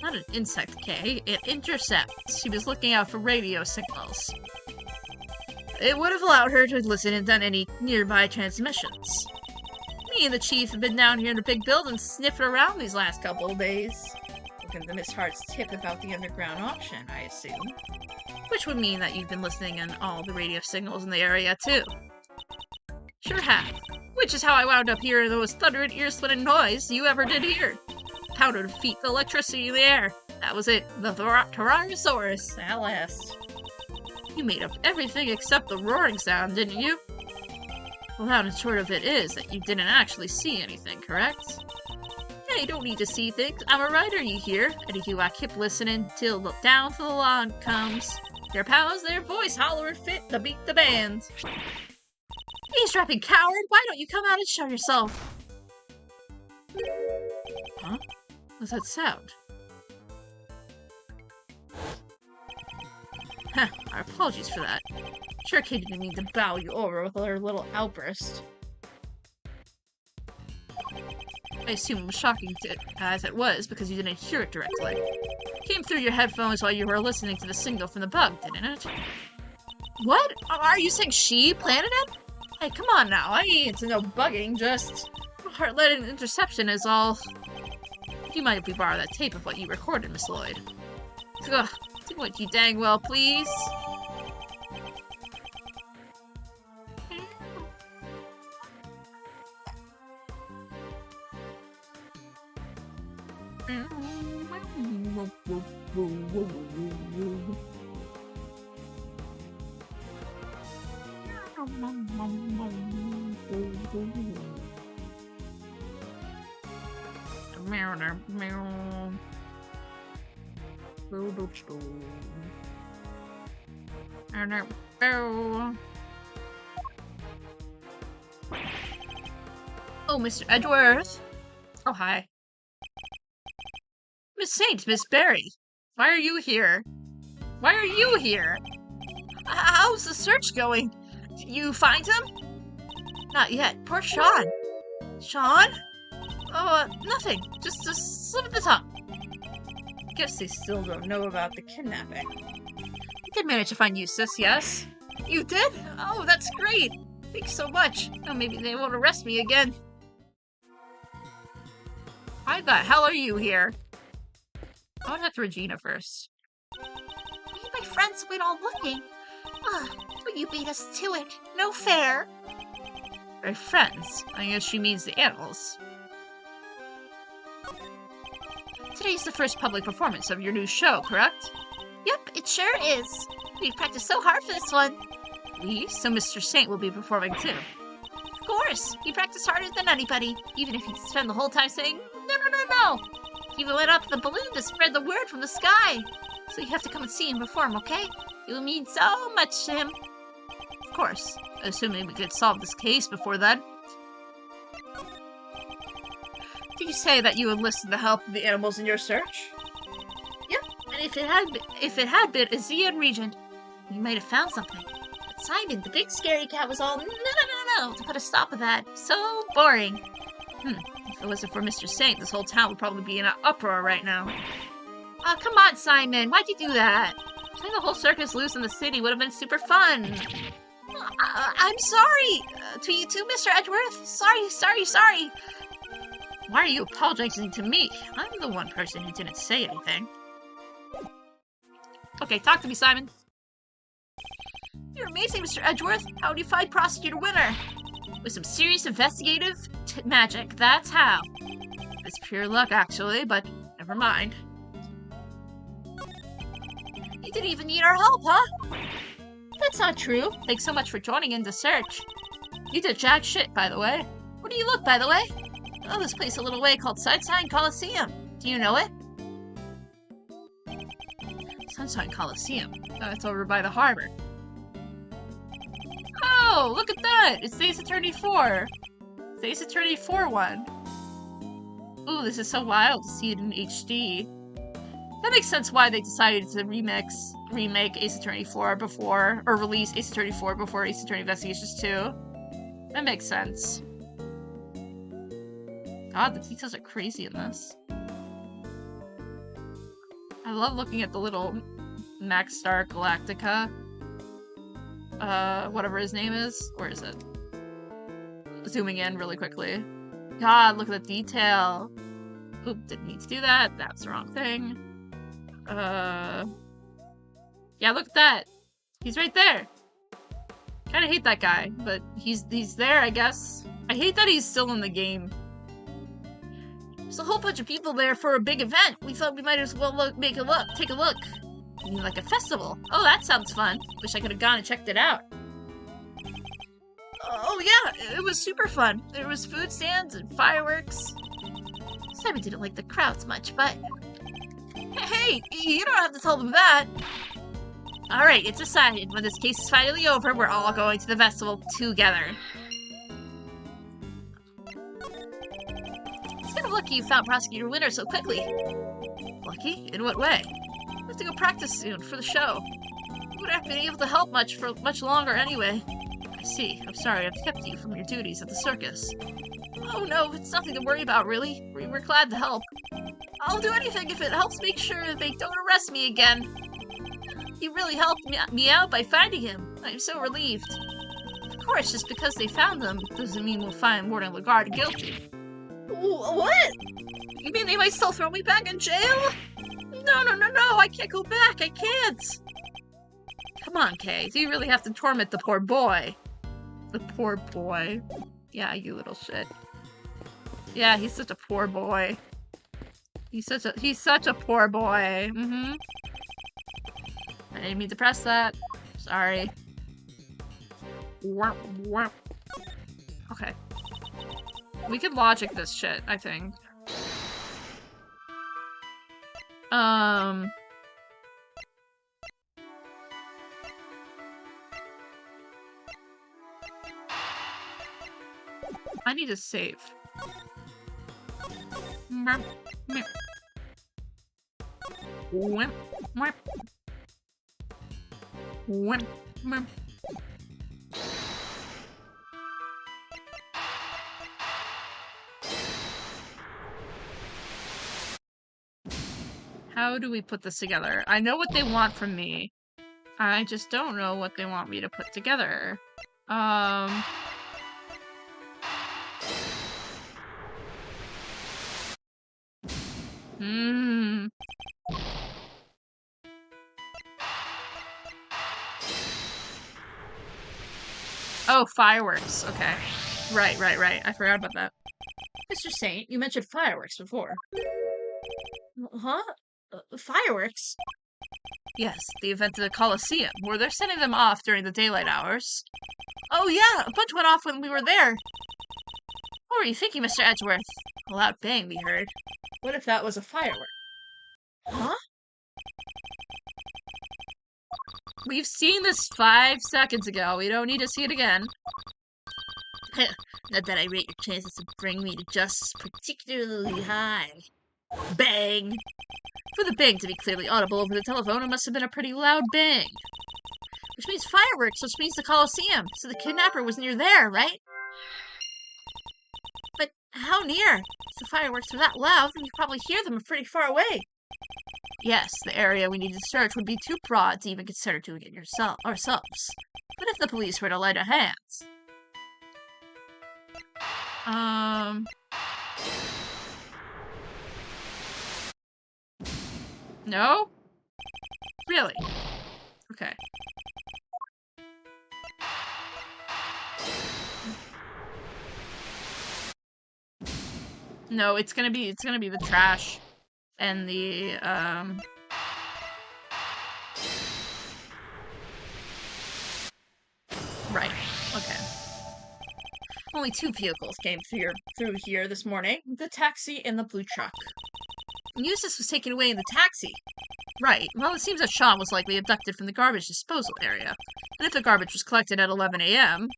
S1: Not an insect, Kay. An intercept. She was looking out for radio signals. It would have allowed her to listen in on any nearby transmissions. Me and the chief have been down here in the big building sniffing around these last couple of days. Looking at Miss Hart's tip about the underground auction, I assume. Which would mean that you've been listening on all the radio signals in the area, too. Sure have. Which is how I wound up hearing the most thundering, ear-splitting noise you ever did hear. Powder to defeat the electricity in the air. That was it. The Tyrannosaurus, at last. You made up everything except the roaring sound, didn't you? Well, long and short of it is that you didn't actually see anything, correct? Yeah, you don't need to see things. I'm a writer, you hear. And I keep listening till down to the lawn comes. Their pals, their voice hollering fit to beat the band. Eavesdropping coward, why don't you come out and show yourself? Huh? What's that sound? Our apologies for that. Sure, Kate didn't mean to bow you over with her little outburst. I assume it was shocking as it was because you didn't hear it directly. It came through your headphones while you were listening to the signal from the bug, didn't it? What? Are you saying she planted it? Hey, come on now. I ain't into no bugging, just heart-letting interception is all. You might be borrow that tape of what you recorded, Miss Lloyd. Ugh, do what you dang well, please. Oh, Mr. Edgeworth. Oh, hi. Miss Saint, Miss Barry. Why are you here? Why are you here? How's the search going? Did you find him? Not yet. Poor Sean. Sean? Oh, nothing. Just a slip of the tongue. Guess they still don't know about the kidnapping. I did manage to find Eustace, yes? You did? Oh, that's great. Thanks so much. Oh, maybe they won't arrest me again. Why the hell are you here? I want to talk to Regina first.
S3: Me and my friends went all looking. But you beat us to it. No fair.
S1: Our friends? I guess she means the animals. Today's the first public performance of your new show, correct?
S3: Yep, it sure is. We practiced so hard for this one.
S1: So Mr. Saint will be performing too.
S3: Of course, he practiced harder than anybody, even if he'd spend the whole time saying, no, no, no, no. He even lit up the balloon to spread the word from the sky. So you have to come and see him perform, okay? It will mean so much to him.
S1: Of course, assuming we could solve this case before then. Did you say that you enlisted the help of the animals in your search?
S3: Yep, and if it had been a Zeon region, we might have found something. But Simon, the big scary cat, was all no, no, no, no, to put a stop to that. So boring.
S1: If it wasn't for Mr. Saint, this whole town would probably be in an uproar right now.
S3: Oh, come on, Simon, why'd you do that?
S1: Turning the whole circus loose in the city would have been super fun.
S3: I'm sorry. To you too, Mr. Edgeworth. Sorry.
S1: Why are you apologizing to me? I'm the one person who didn't say anything. Okay, talk to me, Simon.
S3: You're amazing, Mr. Edgeworth. How would you find Prosecutor Winter?
S1: With some serious investigative magic, that's how. It's pure luck, actually, but never mind.
S3: You didn't even need our help, huh?
S1: That's not true. Thanks so much for joining in the search. You did jack shit, by the way.
S3: Where do you look, by the way?
S1: Oh, this place a little way called Sunshine Coliseum. Do you know it? Sunshine Coliseum. It's over by the harbor. Oh, look at that! It's the Ace Attorney 4. It's the Ace Attorney 4 one. Ooh, this is so wild to see it in HD. That makes sense why they decided to remake Ace Attorney 4 before, or release Ace Attorney 4 before Ace Attorney Investigations 2. That makes sense. God, the details are crazy in this. I love looking at the little Max Star Galactica. Whatever his name is. Where is it? Zooming in really quickly. God, look at the detail. Oop, didn't need to do that. That's the wrong thing. Yeah, look at that. He's right there. Kinda hate that guy, but he's there, I guess. I hate that he's still in the game.
S3: There's a whole bunch of people there for a big event. We thought we might as well take a look.
S1: You mean like a festival? Oh, that sounds fun. Wish I could have gone and checked it out.
S3: Oh yeah, it was super fun. There was food stands and fireworks. Simon didn't like the crowds much, but... Hey, you don't have to tell them that.
S1: Alright, it's decided. When this case is finally over, we're all going to the festival together.
S3: It's kind of lucky you found Prosecutor Winter so quickly.
S1: Lucky? In what way?
S3: We have to go practice soon for the show. We wouldn't have been able to help much for much longer anyway.
S1: I see. I'm sorry I've kept you from your duties at the circus.
S3: Oh no, it's nothing to worry about, really. We're glad to help. I'll do anything if it helps make sure they don't arrest me again. He really helped me out by finding him. I'm so relieved.
S1: Of course, just because they found them doesn't mean we'll find Warden Lagarde guilty.
S3: What? You mean they might still throw me back in jail? No, I can't go back, I can't!
S1: Come on, Kay, do you really have to torment the poor boy? The poor boy. Yeah, you little shit. Yeah, he's such a poor boy. He's such a poor boy. I didn't mean to press that. Sorry. Okay. We could logic this shit, I think. I need to save. How do we put this together? I know what they want from me. I just don't know what they want me to put together. Oh, fireworks. Okay. Right. I forgot about that. Mr. Saint, you mentioned fireworks before.
S3: Huh? Fireworks?
S1: Yes, the event at the Coliseum, where they're sending them off during the daylight hours.
S3: Oh yeah, a bunch went off when we were there. What were you thinking, Mr. Edgeworth? A loud bang we heard.
S1: What if that was a firework?
S2: Huh?
S3: We've seen this 5 seconds ago. We don't need to see it again. Not that I rate your chances to bring me to justice particularly high. Bang! For the bang to be clearly audible over the telephone, it must have been a pretty loud bang. Which means fireworks, which means the Colosseum. So the kidnapper was near there, right? But how near? If the fireworks were that loud, then you could probably hear them pretty far away. Yes, the area we need to search would be too broad to even consider doing it ourselves. But if the police were to lend a hand... No? Really? Okay. No, it's gonna be the trash and the right. Okay. Only 2 vehicles came through here this morning.
S1: The taxi and the blue truck.
S3: Eustace was taken away in the taxi. Right. Well, it seems that Sean was likely abducted from the garbage disposal area. And if the garbage was collected at 11 a.m.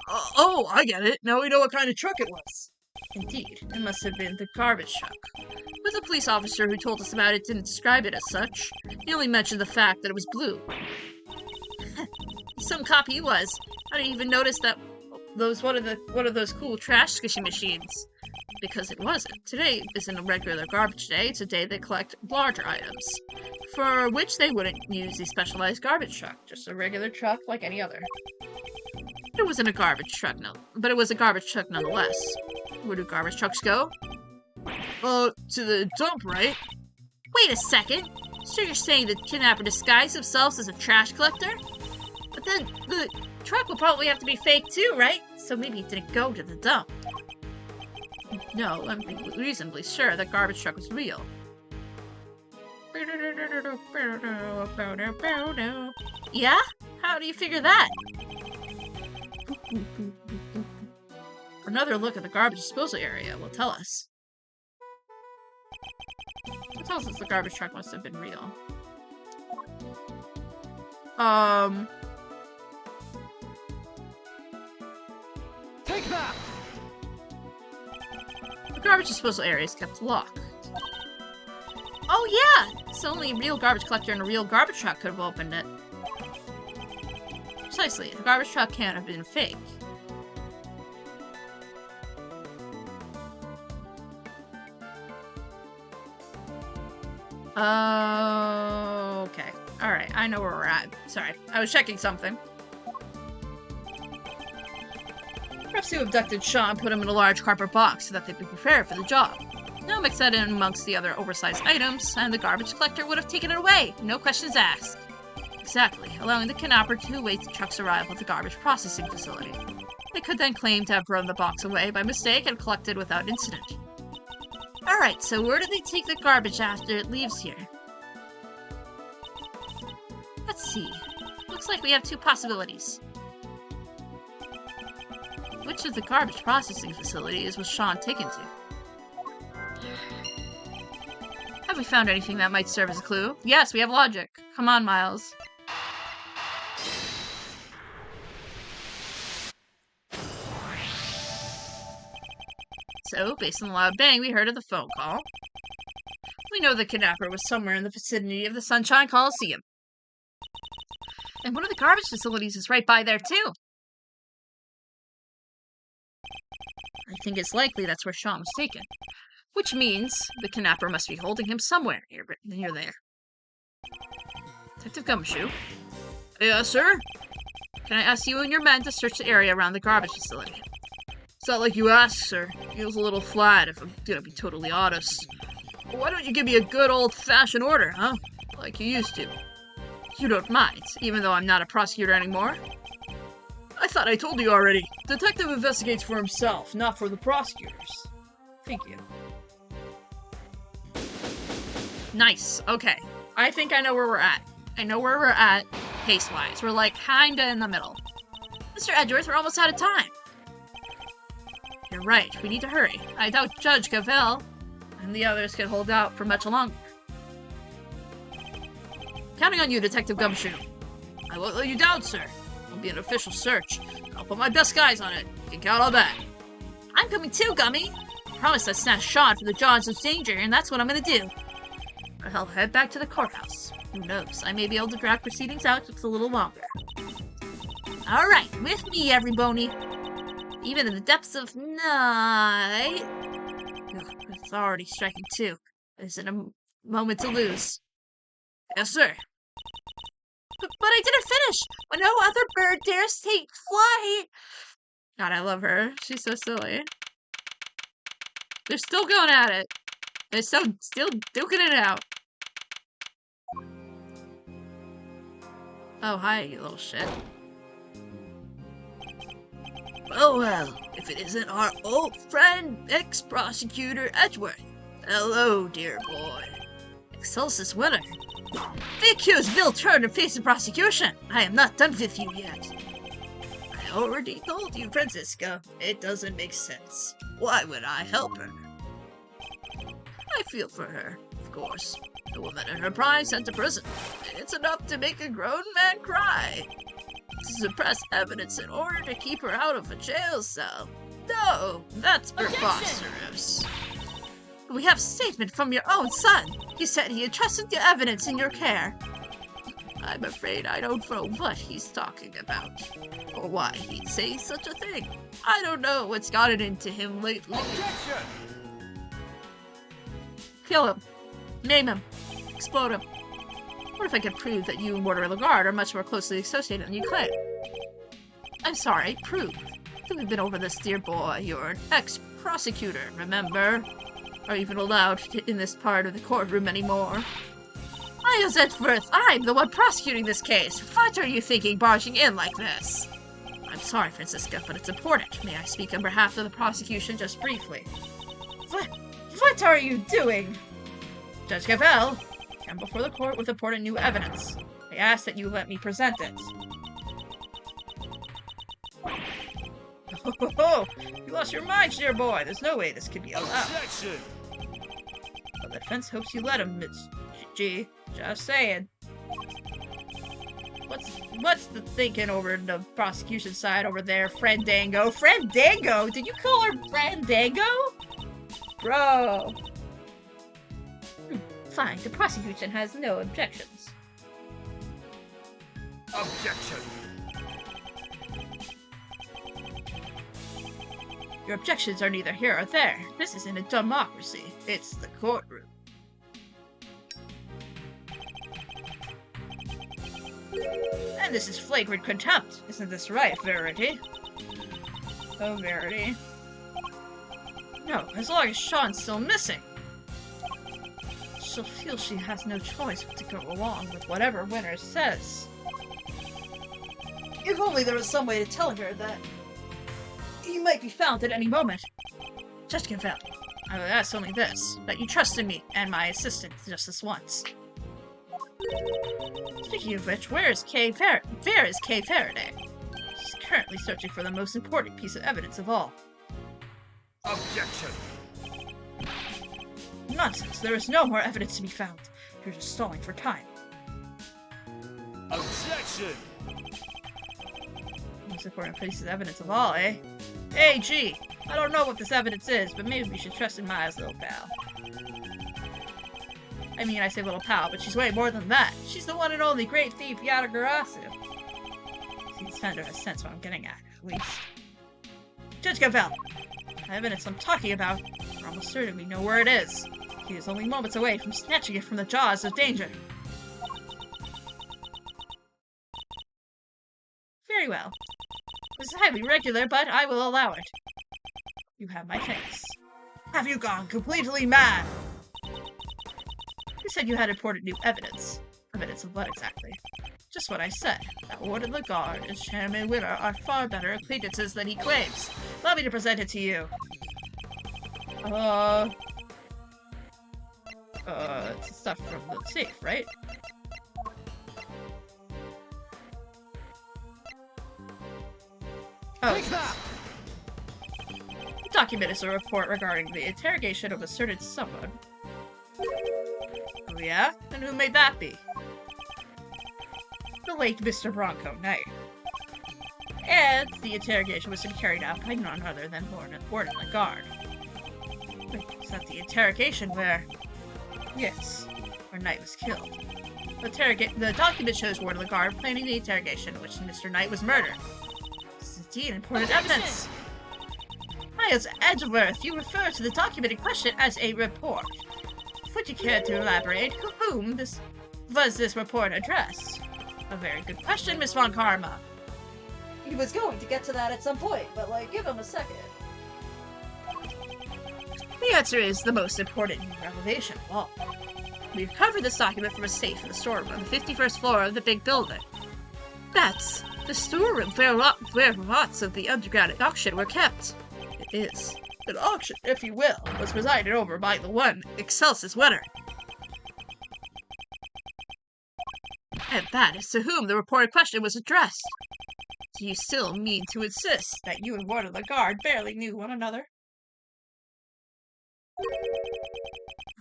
S1: Oh, I get it. Now we know what kind of truck it was.
S3: Indeed, it must have been the garbage truck. But the police officer who told us about it didn't describe it as such. He only mentioned the fact that it was blue. Some copy he was. I didn't even notice that one of those cool trash squishing machines. Because it wasn't. Today isn't a regular garbage day, it's a day they collect larger items. For which they wouldn't use a specialized garbage truck,
S1: Just a regular truck like any other.
S3: It wasn't a garbage truck, no. But it was a garbage truck nonetheless. Where do garbage trucks go?
S1: To the dump, right?
S3: Wait a second! So you're saying the kidnapper disguised themselves as a trash collector? But then the truck will probably have to be fake too, right? So maybe it didn't go to the dump. No, I'm reasonably sure that garbage truck was real. Yeah? How do you figure that? Another look at the garbage disposal area will tell us. It tells us the garbage truck must have been real.
S4: Take that!
S3: The garbage disposal area is kept locked. Oh yeah! So only a real garbage collector and a real garbage truck could have opened it. Precisely, the garbage truck can't have been fake. Okay. Alright, I know where we're at. Sorry, I was checking something. Perhaps who abducted Sean put him in a large cardboard box so that they'd be prepared for the job. Now mix that in amongst the other oversized items, and the garbage collector would have taken it away, no questions asked. Exactly, allowing the kidnapper to await the truck's arrival at the garbage processing facility. They could then claim to have thrown the box away by mistake and collected without incident. Alright, so where do they take the garbage after it leaves here? Let's see. Looks like we have 2 possibilities. Which of the garbage processing facilities was Sean taken to? Have we found anything that might serve as a clue? Yes, we have logic. Come on, Miles. So, based on the loud bang we heard of the phone call, we know the kidnapper was somewhere in the vicinity of the Sunshine Coliseum. And one of the garbage facilities is right by there, too. I think it's likely that's where Sean was taken. Which means the kidnapper must be holding him somewhere near there. Detective Gumshoe?
S1: Yes, sir?
S3: Can I ask you and your men to search the area around the garbage facility?
S1: It's not like you asked, sir. Feels a little flat, if I'm gonna be totally honest. Why don't you give me a good old-fashioned order, huh? Like you used to.
S3: You don't mind, even though I'm not a prosecutor anymore?
S1: I thought I told you already. Detective investigates for himself, not for the prosecutors. Thank you.
S3: Nice, okay. I think I know where we're at. I know where we're at, pace-wise. We're like kinda in the middle. Mr. Edgeworth, we're almost out of time. You're right. We need to hurry. I doubt Judge Cavell and the others can hold out for much longer. Counting on you, Detective Gumshoe. I won't let you down, sir. It'll be an official search. I'll put my best guys on it. You can count on that. I'm coming too, Gummy. I promised I'd snatch Sean from the jaws of danger, and that's what I'm gonna do. I'll head back to the courthouse. Who knows? I may be able to drag proceedings out just a little longer. Alright, with me, everybody. Even in the depths of night. Ugh, it's already striking 2. There isn't a moment to lose. Yes, sir. But I didn't finish! When no other bird dares take flight! God, I love her. She's so silly. They're still going at it. They're still duking it out. Oh, hi, you little shit. Oh well, if it isn't our old friend, ex-prosecutor Edgeworth. Hello, dear boy. Excelsis winner. The accused will turn and face the prosecution. I am not done with you yet. I already told you, Francisca. It doesn't make sense. Why would I help her? I feel for her, of course. The woman in her prime sent to prison. It's enough to make a grown man cry. To suppress evidence in order to keep her out of a jail cell. No, that's preposterous. We have a statement from your own son. He said he entrusted the evidence in your care. I'm afraid I don't know what he's talking about, or why he'd say such a thing. I don't know what's gotten into him lately.
S4: Objection!
S3: Kill him. Name him. Explode him. What if I could prove that you and Mortimer Lagarde are much more closely associated than you claim? I'm sorry, prove. We've been over this, dear boy. You're an ex-prosecutor, remember? Are you even allowed in this part of the courtroom anymore? I was Edgeworth. I'm the one prosecuting this case. What are you thinking barging in like this? I'm sorry, Francisca, but it's important. May I speak on behalf of the prosecution just briefly? What are you doing? Judge Cavell, I'm before the court with important new evidence. I ask that you let me present it. Oh, you lost your mind, dear boy. There's no way this could be allowed.
S4: Objection!
S3: But the defense hopes you let him, Miss G. Just saying. What's the thinking over the prosecution side over there, Frandango? Frandango? Did you call her Frandango? Bro. Fine, the prosecution has no objections.
S4: Objection!
S3: Your objections are neither here or there. This isn't a democracy. It's the courtroom. And this is flagrant contempt. Isn't this right, Verity? Oh, Verity. No, as long as Sean's still missing. She'll feel she has no choice but to go along with whatever Winter says. If only there was some way to tell her that he might be found at any moment. Just Cavell, I would ask only this, that you trust in me and my assistant just this once. Speaking of which, where is Kay Faraday? She's currently searching for the most important piece of evidence of all.
S4: Objection!
S3: Nonsense, there is no more evidence to be found. You're just stalling for time.
S4: Objection!
S3: Most important piece of evidence of all, eh? Hey, G, I don't know what this evidence is, but maybe we should trust in Maya's little pal. I mean, I say little pal, but she's way more than that. She's the one and only great thief Yatagarasu. See, this vendor has sense what I'm getting at least. Judge Cavell, the evidence I'm talking about, we're almost certain we know where it is. He is only moments away from snatching it from the jaws of danger. Very well. This is highly irregular, but I will allow it. You have my thanks. Have you gone completely mad? You said you had important new evidence. Evidence of what exactly? Just what I said. That Ward and Lagarde and Chairman Winter are far better acquaintances than he claims. Allow me to present it to you. It's stuff from the safe, right?
S1: Oh.
S4: Take that!
S1: The document is a report regarding the interrogation of a certain someone. Oh yeah? And who may that be? The late Mr. Bronco Knight. And the interrogation was carried out by none other than Warden Lagarde. Wait, is that the interrogation where... Yes, where Knight was killed. The document shows Warden Lagarde planning the interrogation in which Mr. Knight was murdered. This is indeed important evidence. Miles Edgeworth, you refer to the document in question as a report. Would you care to elaborate to whom was this report addressed? A very good question, Miss Von Karma.
S2: He was going to get to that at some point, but, like, give him a second.
S1: The answer is the most important revelation of all. We recovered this document from a safe in the storeroom on the 51st floor of the big building. That's the storeroom where lots of the underground auction were kept. It is. An auction, if you will, was presided over by the one Excelsis winner. And that is to whom the reported question was addressed. Do you still mean to insist that you and Warden Lagarde barely knew one another?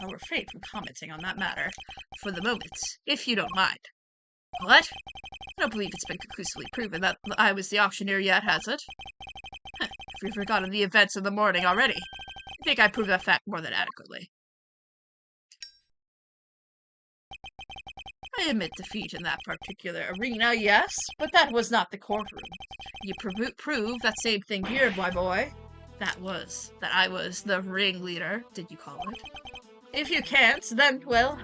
S1: I'll refrain from commenting on that matter for the moment, if you don't mind. What? I don't believe it's been conclusively proven that I was the auctioneer yet, has it? If you've forgotten the events of the morning already, I think I proved that fact more than adequately. I admit defeat in that particular arena, yes, but that was not the courtroom. You prove that same thing here, my boy. That I was the ringleader, did you call it? If you can't, then, well,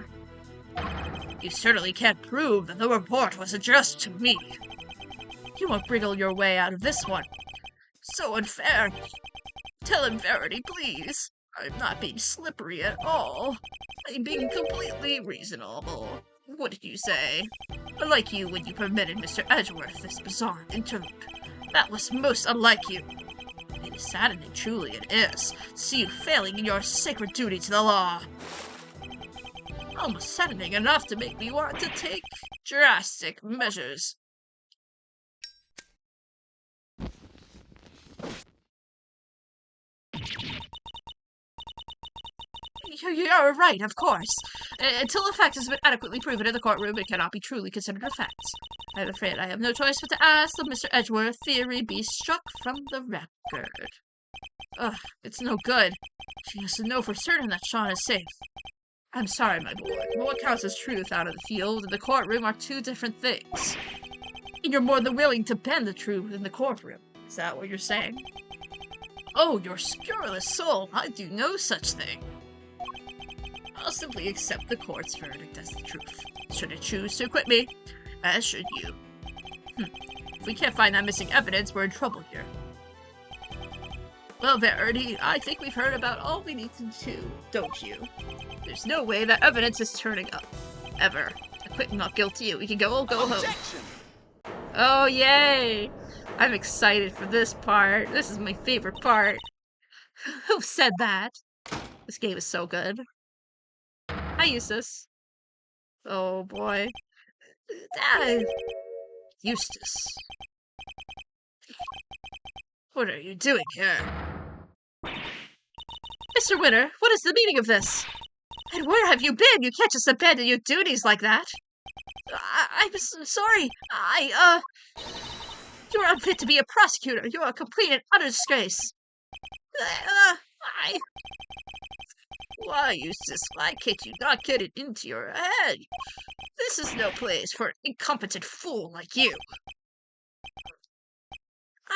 S1: you certainly can't prove that the report was addressed to me. You won't wriggle your way out of this one. So unfair. Tell him verity, please. I'm not being slippery at all. I'm being completely reasonable. What did you say? Unlike you when you permitted Mr. Edgeworth this bizarre interlude. That was most unlike you. It is saddening, truly it is, to see you failing in your sacred duty to the law. Almost saddening enough to make me want to take drastic measures. You're right, of course. Until a fact has been adequately proven in the courtroom, it cannot be truly considered a fact. I'm afraid I have no choice but to ask that Mr. Edgeworth's theory be struck from the record. Ugh, it's no good. She has to know for certain that Sean is safe. I'm sorry, my boy, but what counts as truth out of the field and the courtroom are two different things. And you're more than willing to bend the truth in the courtroom. Is that what you're saying? Oh, your scurrilous soul, I do no such thing. I'll simply accept the court's verdict as the truth. Should it choose to acquit me, as should you. If we can't find that missing evidence, we're in trouble here. Well, Verity, I think we've heard about all we need to do, don't you? There's no way that evidence is turning up. Ever. Acquit not guilty, we can go home. Oh, yay! I'm excited for this part. This is my favorite part. Who said that? This game is so good. Hi, Eustace. Oh, boy. Dad! Eustace. What are you doing here? Mr. Winter, what is the meaning of this? And where have you been? You can't just abandon your duties like that. I'm sorry. You're unfit to be a prosecutor. You're a complete and utter disgrace. Why, Eustace, why can't you not get it into your head? This is no place for an incompetent fool like you.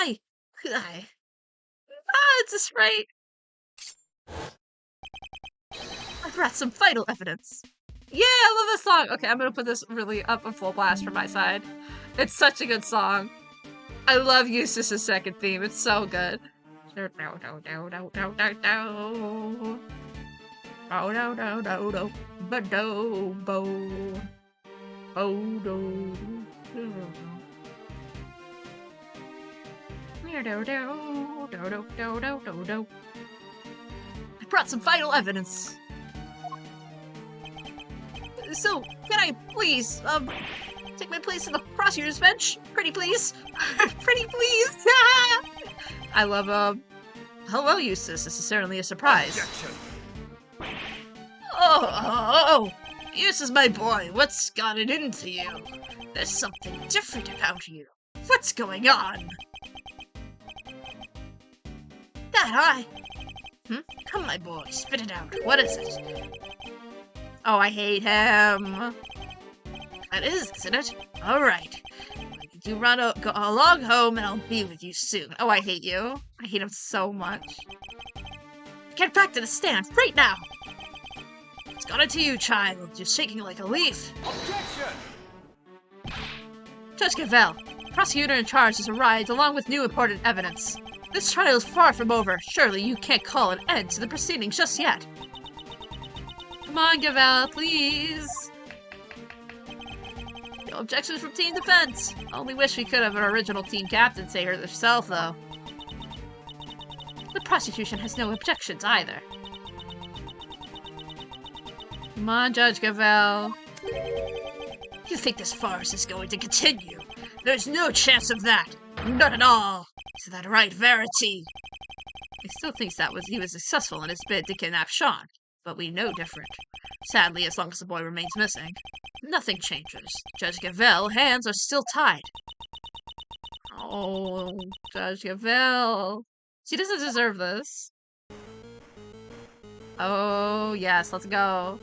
S1: Is this right? I brought some vital evidence. Yeah, I love this song. Okay, I'm gonna put this really up a full blast from my side. It's such a good song. I love Eustace's second theme. It's so good. I brought some vital evidence. So, can I please,
S3: take my place in the prosecutor's bench? Pretty please. Pretty please. I love, hello, Eustace. This is certainly a surprise.
S4: Objection.
S3: Oh, Eustace, my boy, what's got it into you? There's something different about you. What's going on? That eye. Come, my boy, spit it out. What is it? Oh, I hate him. That is, isn't it? All right. You go along home, and I'll be with you soon. Oh, I hate you. I hate him so much. Get back to the stand right now. It's got into you, child. You're shaking like a leaf.
S4: Objection.
S3: Judge Cavell, prosecutor in charge has arrived along with new important evidence. This trial is far from over. Surely you can't call an end to the proceedings just yet. Come on, Cavell, please. No objections from team defense. Only wish we could have our original team captain say her herself, though. The prosecution has no objections either. Come on, Judge Cavell. You think this farce is going to continue? There's no chance of that. None at all. Is that right, Verity? He still thinks he was successful in his bid to kidnap Sean, but we know different. Sadly, as long as the boy remains missing, nothing changes. Judge Cavell, hands are still tied. Oh, Judge Cavell. She doesn't deserve this. Oh, yes, let's go.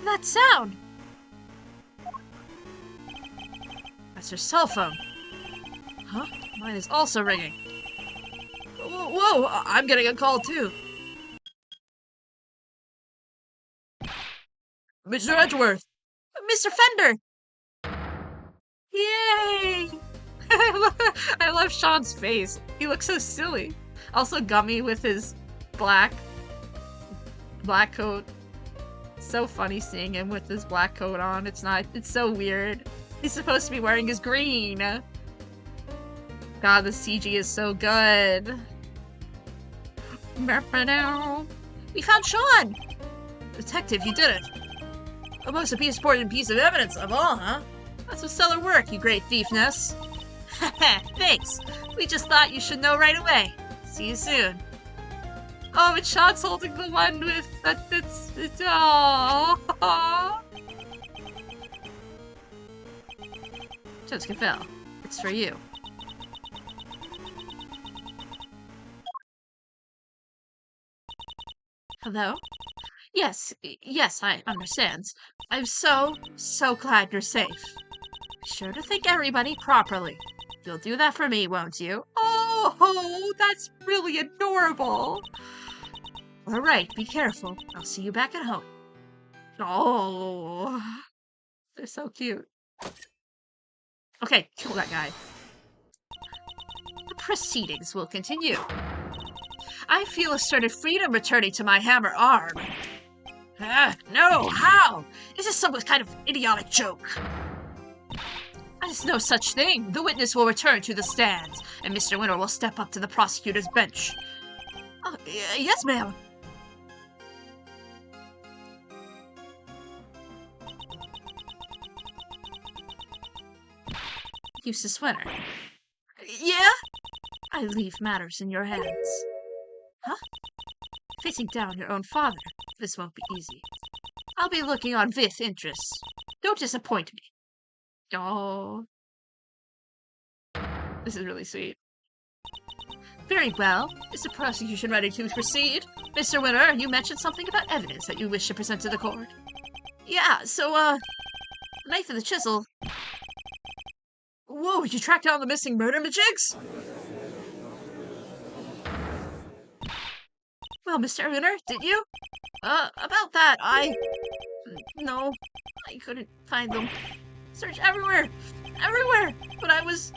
S3: That sound! That's her cell phone. Huh? Mine is also ringing. Whoa! I'm getting a call too. Mr. Edgeworth! Mr. Fender! Yay! I love Sean's face. He looks so silly. Also Gummy with his black coat. So funny seeing him with his black coat on. It's so weird. He's supposed to be wearing his green. God, the CG is so good. We found Sean! Detective, you did it. The most important piece of evidence of all, huh? That's some stellar work, you great thief, Ness. Thanks. We just thought you should know right away. See you soon. Oh, and Sean's holding the one with it's oh. Judge Cavell, it's for you. Hello? Yes, I understand. I'm so glad you're safe. Be sure to thank everybody properly. You'll do that for me, won't you? Oh, that's really adorable. All right, be careful. I'll see you back at home. Oh, they're so cute. Okay, kill that guy. The proceedings will continue. I feel asserted freedom returning to my hammer arm. No, how? Is this some kind of idiotic joke? There's no such thing. The witness will return to the stand, and Mr. Winter will step up to the prosecutor's bench. Yes, ma'am. Eustace Winter. Yeah? I leave matters in your hands. Huh? Facing down your own father. This won't be easy. I'll be looking on with interest. Don't disappoint me. Oh. This is really sweet. Very well. Is the prosecution ready to proceed? Mr. Winter, you mentioned something about evidence that you wish to present to the court. Yeah, so, knife and the chisel. Whoa, you tracked down the missing murder majigs? Well, Mr. Winter, did you? About that, no, I couldn't find them. Search everywhere, but I was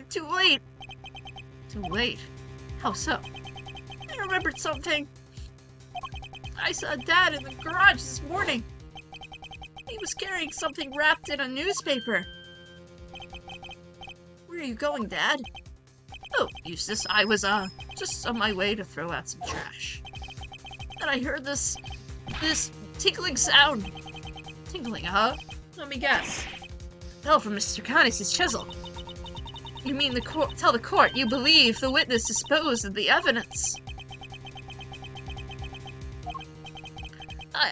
S3: too late. Too late? How so? I remembered something. I saw Dad in the garage this morning. He was carrying something wrapped in a newspaper. Where are you going, Dad? Oh, Eustace, I was, just on my way to throw out some trash. And I heard this tinkling sound. Tinkling, huh?
S2: Let me guess.
S3: Fell from Mr. Canis' chisel. You mean tell the court you believe the witness disposed of the evidence?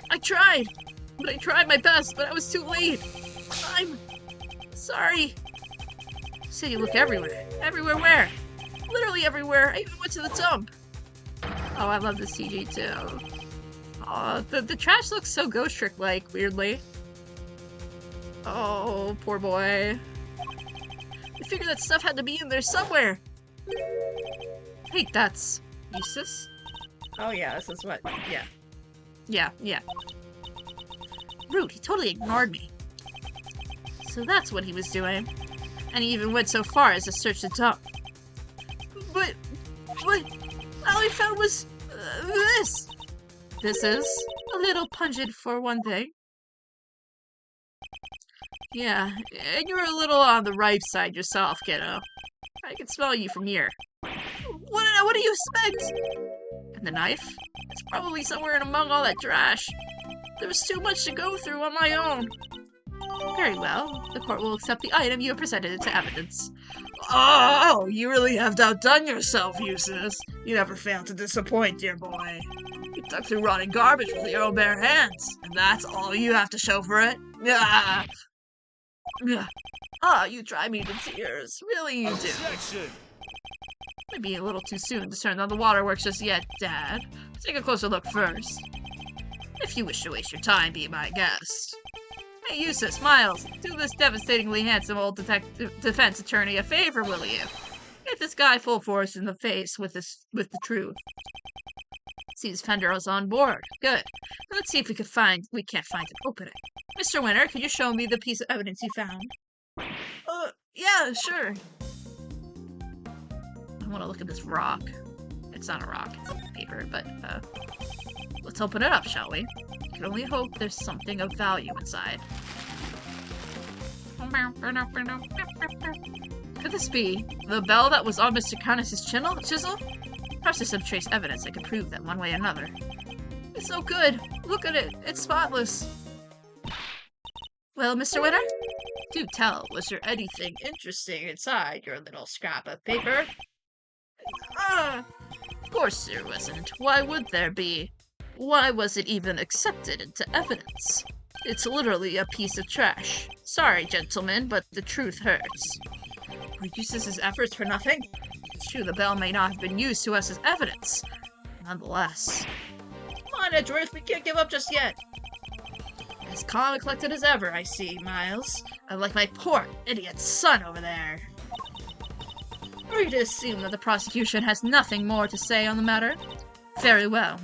S3: I tried. But I tried my best, but I was too late. I'm sorry. So you look everywhere. Everywhere where? Literally everywhere. I even went to the dump. Oh, I love the CG too. Oh, the trash looks so Ghost Trick-like, weirdly. Oh, poor boy. I figured that stuff had to be in there somewhere. Hey, that's EUSTACE?
S2: Oh yeah, this is what, yeah.
S3: Yeah. Rude, he totally ignored me. So that's what he was doing. And he even went so far as to search the dump. But all I found was this. This is a little pungent for one thing. Yeah, and you're a little on the ripe side yourself, kiddo. I can smell you from here. What do you expect? And the knife? It's probably somewhere in among all that trash. There was too much to go through on my own. Very well. The court will accept the item you have presented into evidence.
S2: Oh, you really have outdone yourself, EUSTACE. You never fail to disappoint, dear boy. You dug through rotting garbage with your own bare hands, and that's all you have to show for it? You drive me to tears. Really, you do.
S4: Objection!
S3: Maybe a little too soon to turn on the waterworks just yet, Dad. Take a closer look first. If you wish to waste your time, be my guest. Hey, EUSTACE, Miles, do this devastatingly handsome old defense attorney a favor, will you? Hit this guy full force in the face with the truth. Seems Fender is on board. Good. Let's see if we can't find an opening. Mr. Winter, could you show me the piece of evidence you found?
S2: Yeah, sure.
S3: I want to look at this rock. It's not a rock, it's a paper, but, let's open it up, shall we? I can only hope there's something of value inside. Could this be the bell that was on Mr. Canis' chisel? Perhaps there's some trace evidence that could prove that one way or another. It's so good! Look at it! It's spotless! Well, Mr. Winter? Do tell, was there anything interesting inside your little scrap of paper? Of course there wasn't. Why would there be? Why was it even accepted into evidence? It's literally a piece of trash. Sorry, gentlemen, but the truth hurts.
S2: Were EUSTACE's efforts for nothing?
S3: It's true the bell may not have been used to us as evidence. Nonetheless.
S2: Come on, Edgeworth, we can't give up just yet.
S3: As calm and collected as ever, I see, Miles. Unlike my poor idiot son over there. Are you to assume that the prosecution has nothing more to say on the matter? Very well.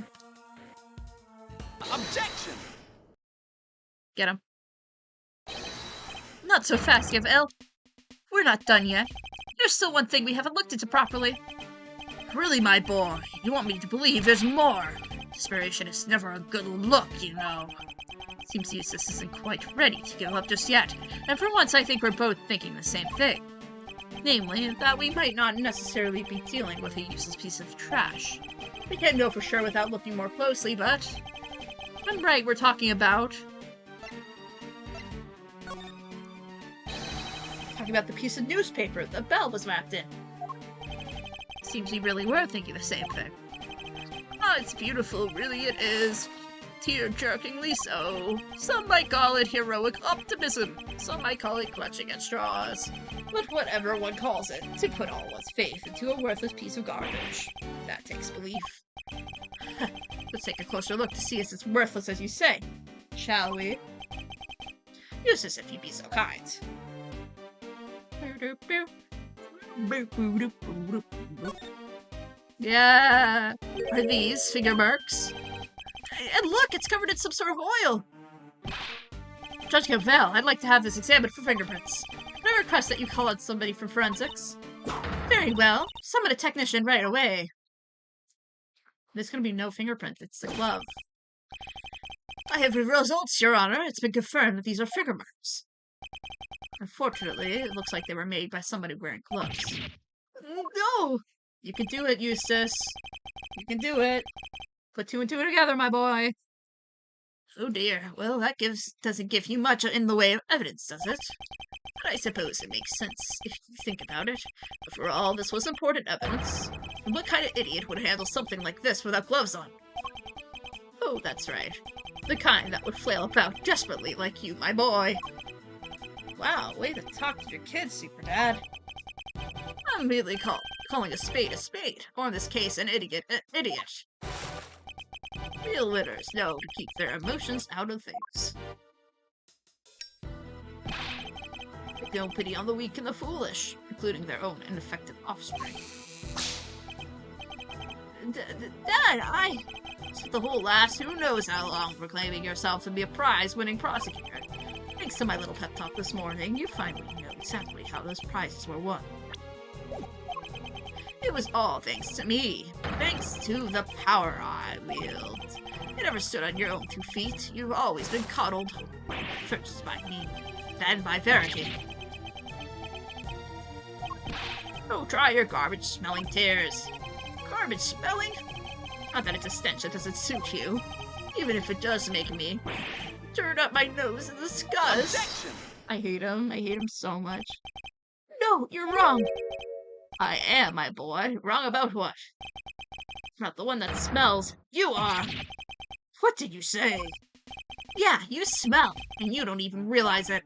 S4: Objection!
S3: Get him. Not so fast, Gavel. We're not done yet. There's still one thing we haven't looked into properly. Really, my boy, you want me to believe there's more. Desperation is never a good look, you know. Seems EUSTACE isn't quite ready to give up just yet, and for once I think we're both thinking the same thing. Namely, that we might not necessarily be dealing with a useless piece of trash. We can't know for sure without looking more closely, but I'm right, we're talking about
S2: The piece of newspaper the bell was wrapped in.
S3: Seems we really were thinking the same thing. Oh, it's beautiful, really it is. Tear-jerkingly so. Some might call it heroic optimism. Some might call it clutching at straws.
S2: But whatever one calls it, to put all one's faith into a worthless piece of garbage. That takes belief.
S3: Let's take a closer look to see if it's worthless as you say. Shall we?
S2: EUSTACE, if you'd be so kind.
S3: Yeah. Are these finger marks? And look, it's covered in some sort of oil. Judge Gavel, I'd like to have this examined for fingerprints. Can I request that you call out somebody from forensics? Very well. Summon a technician right away. There's gonna be no fingerprint. It's the glove. I have results, Your Honor. It's been confirmed that these are finger marks. Unfortunately, it looks like they were made by somebody wearing gloves. No! You can do it, EUSTACE. You can do it. Put two and two together, my boy. Oh dear. Well, that doesn't give you much in the way of evidence, does it? But I suppose it makes sense if you think about it. After all, this was important evidence. And what kind of idiot would handle something like this without gloves on? Oh, that's right. The kind that would flail about desperately like you, my boy.
S1: Wow, way to talk to your kids, Super Dad.
S3: I'm merely calling a spade, or in this case, an idiot, an idiot. Real winners know to keep their emotions out of things. Take no pity on the weak and the foolish, including their own ineffective offspring. Dad, I spent the whole last who knows how long proclaiming yourself to be a prize-winning prosecutor. Thanks to my little pep talk this morning, you finally know exactly how those prizes were won. It was all thanks to me. Thanks to the power I wield. You never stood on your own 2 feet. You've always been coddled. First by me, then by Verity. Oh, try your garbage-smelling tears. Garbage-smelling? I bet it's a stench that doesn't suit you. Even if it does make me turn up my nose in disgust.
S4: Objection!
S1: I hate him. I hate him so much.
S3: No, you're wrong. I am, my boy. Wrong about what? Not the one that smells. You are. What did you say? Yeah, you smell, and you don't even realize it.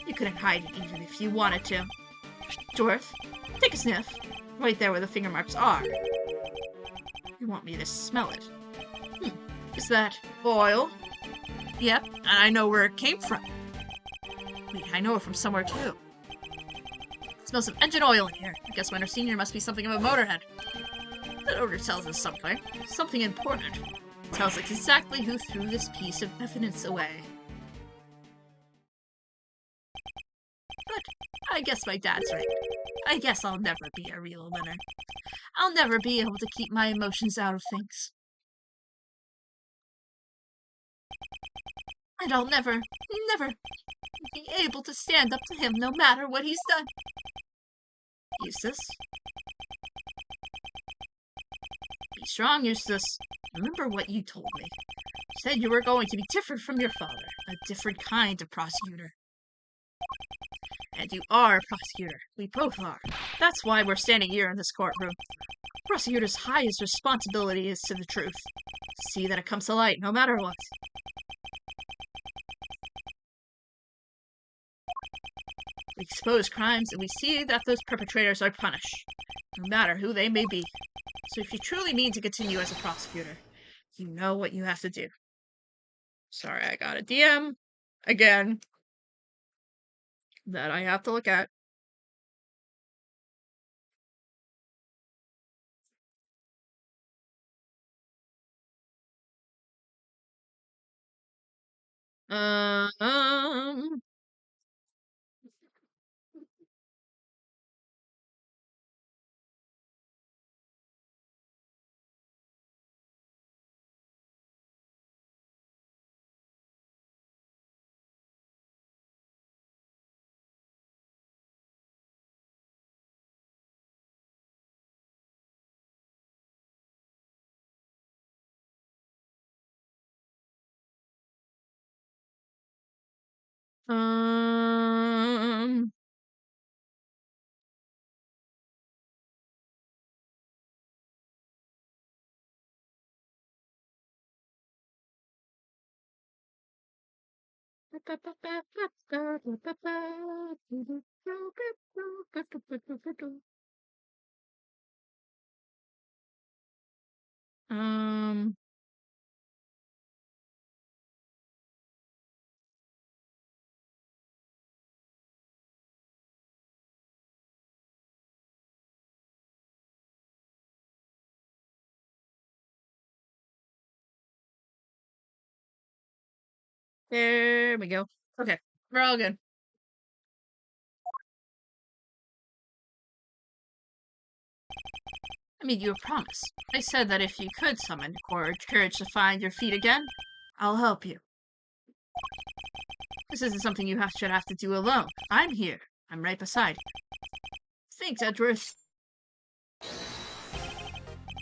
S3: You couldn't hide it even if you wanted to. Dwarf, take a sniff. Right there where the finger marks are. You want me to smell it? Is that oil? Yep, and I know where it came from. Wait, I know it from somewhere too. It smells of engine oil in here. I guess Winter Senior must be something of a motorhead. That odor tells us something. Something important. It tells us exactly who threw this piece of evidence away. But I guess my dad's right. I guess I'll never be a real winner. I'll never be able to keep my emotions out of things. And I'll never be able to stand up to him no matter what he's done. Eustace? Be strong, Eustace. Remember what you told me. You said you were going to be different from your father, a different kind of prosecutor. And you are a prosecutor. We both are. That's why we're standing here in this courtroom. Prosecutor's highest responsibility is to the truth. To see that it comes to light, no matter what. We expose crimes, and we see that those perpetrators are punished, no matter who they may be. So if you truly mean to continue as a prosecutor, you know what you have to do.
S1: Sorry, I got a DM again that I have to look at. Um, um, um, there we go. Okay, we're all good. I made you a promise. I said that if you could summon courage to find your feet again, I'll help you. This isn't something you should have to do alone. I'm here. I'm right beside you. Thanks, Edgeworth.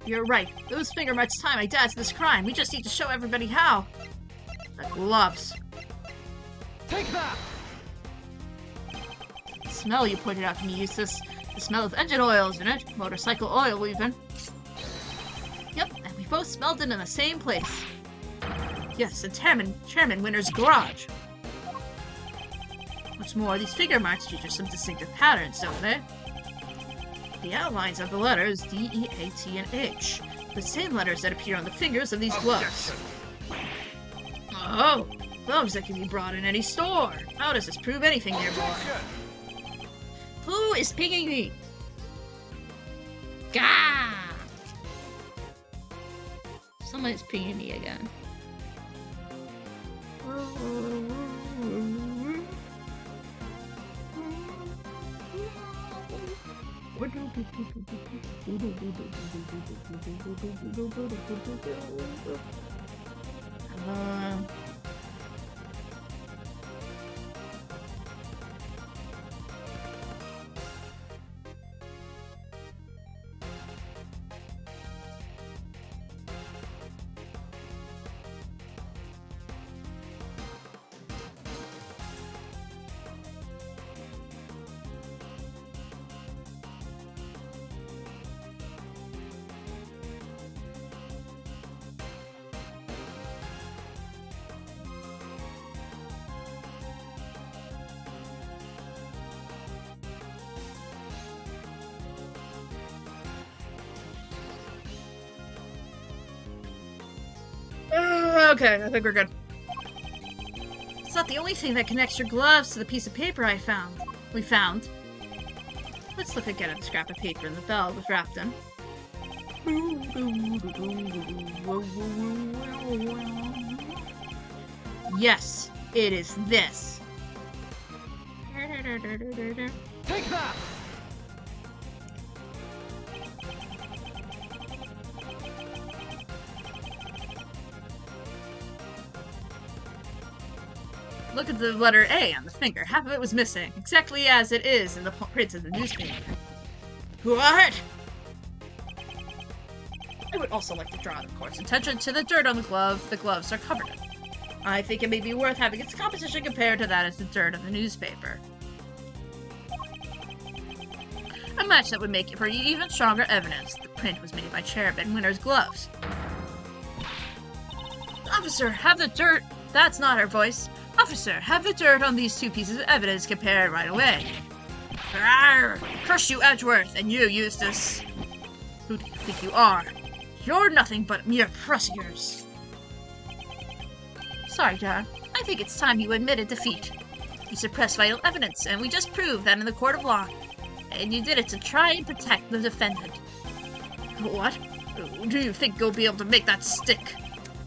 S1: You're right. Those finger marks tie my dad to this crime. We just need to show everybody how. The gloves.
S4: Take that!
S1: The smell you pointed out to me, Eustace. The smell of engine oil, isn't it? Motorcycle oil, even. Yep, and we both smelled it in the same place. Yes, in Chairman Winter's garage. What's more, these figure marks feature some distinctive patterns, don't they? The outlines of the letters D, E, A, T, and H. The same letters that appear on the fingers of these gloves.
S4: Objection!
S1: Oh, gloves that can be brought in any store. How does this prove anything, dear boy?
S4: Objection!
S1: Who is pinging me? Gah! Someone is pinging me again. Okay, I think we're good. It's not the only thing that connects your gloves to the piece of paper we found. Let's look again at the scrap of paper the bell was wrapped in. Yes, it is this.
S4: Take that!
S1: Look at the letter A on the finger. Half of it was missing, exactly as it is in the prints of the newspaper. What? I would also like to draw, of course, attention to the dirt on the glove the gloves are covered in. I think it may be worth having its composition compared to that as the dirt of the newspaper. A match that would make it for even stronger evidence the print was made by Chairman Winter's gloves. Officer, have the dirt... That's not her voice. Officer, have the dirt on these two pieces of evidence compared right away. Arrgh! Curse you, Edgeworth, and you, Eustace. Who do you think you are? You're nothing but mere prosecutors. Sorry, Dad. I think it's time you admitted defeat. You suppressed vital evidence, and we just proved that in the court of law. And you did it to try and protect the defendant. What? Do you think you'll be able to make that stick?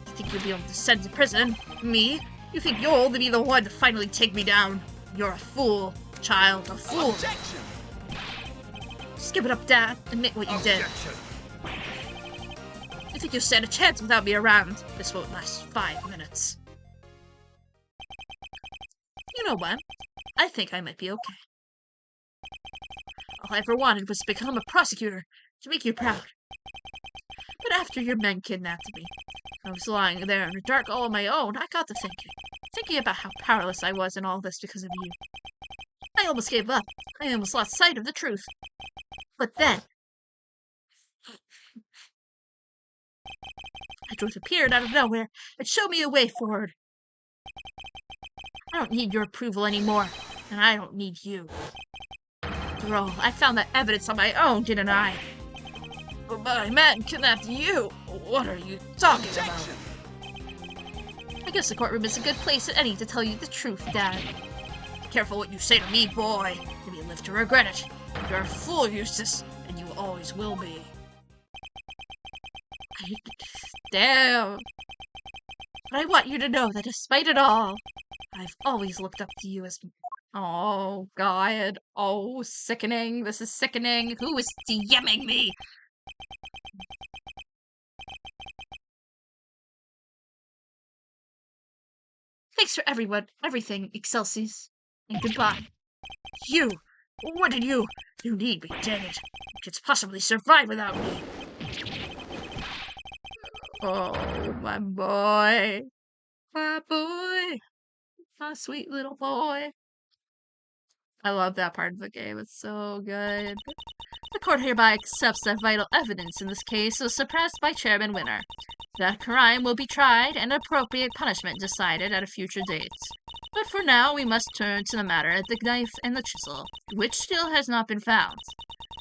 S1: You think you'll be able to send to prison? Me? You think you'll be the one to finally take me down? You're a fool, child, a fool.
S4: Objection!
S1: Just give it up, Dad. Admit what you did.
S4: Objection!
S1: You think you'll stand a chance without me around? This won't last 5 minutes. You know what? I think I might be okay. All I ever wanted was to become a prosecutor, to make you proud. But after your men kidnapped me, I was lying there in the dark all on my own. I got to thinking about how powerless I was in all this because of you. I almost gave up. I almost lost sight of the truth. But then, a truth appeared out of nowhere and showed me a way forward. I don't need your approval anymore, and I don't need you. After all, I found that evidence on my own, didn't I? But my men kidnapped you. What are you talking about? I guess the courtroom is a good place at any to tell you the truth, Dad. Be careful what you say to me, boy. Maybe you live to regret it. You're a fool, Eustace, and you always will be. Damn. But I want you to know that despite it all, I've always looked up to you as... Oh, God. Oh, sickening. This is sickening. Who is DMing me? Thanks for everything, Excelsis. And goodbye. You! What did you? You need me, dang it. You can't possibly survive without me. Oh, my boy. My boy. My sweet little boy. I love that part of the game. It's so good. The court hereby accepts that vital evidence in this case was suppressed by Chairman Winner. That crime will be tried and appropriate punishment decided at a future date. But for now, we must turn to the matter of the knife and the chisel, which still has not been found.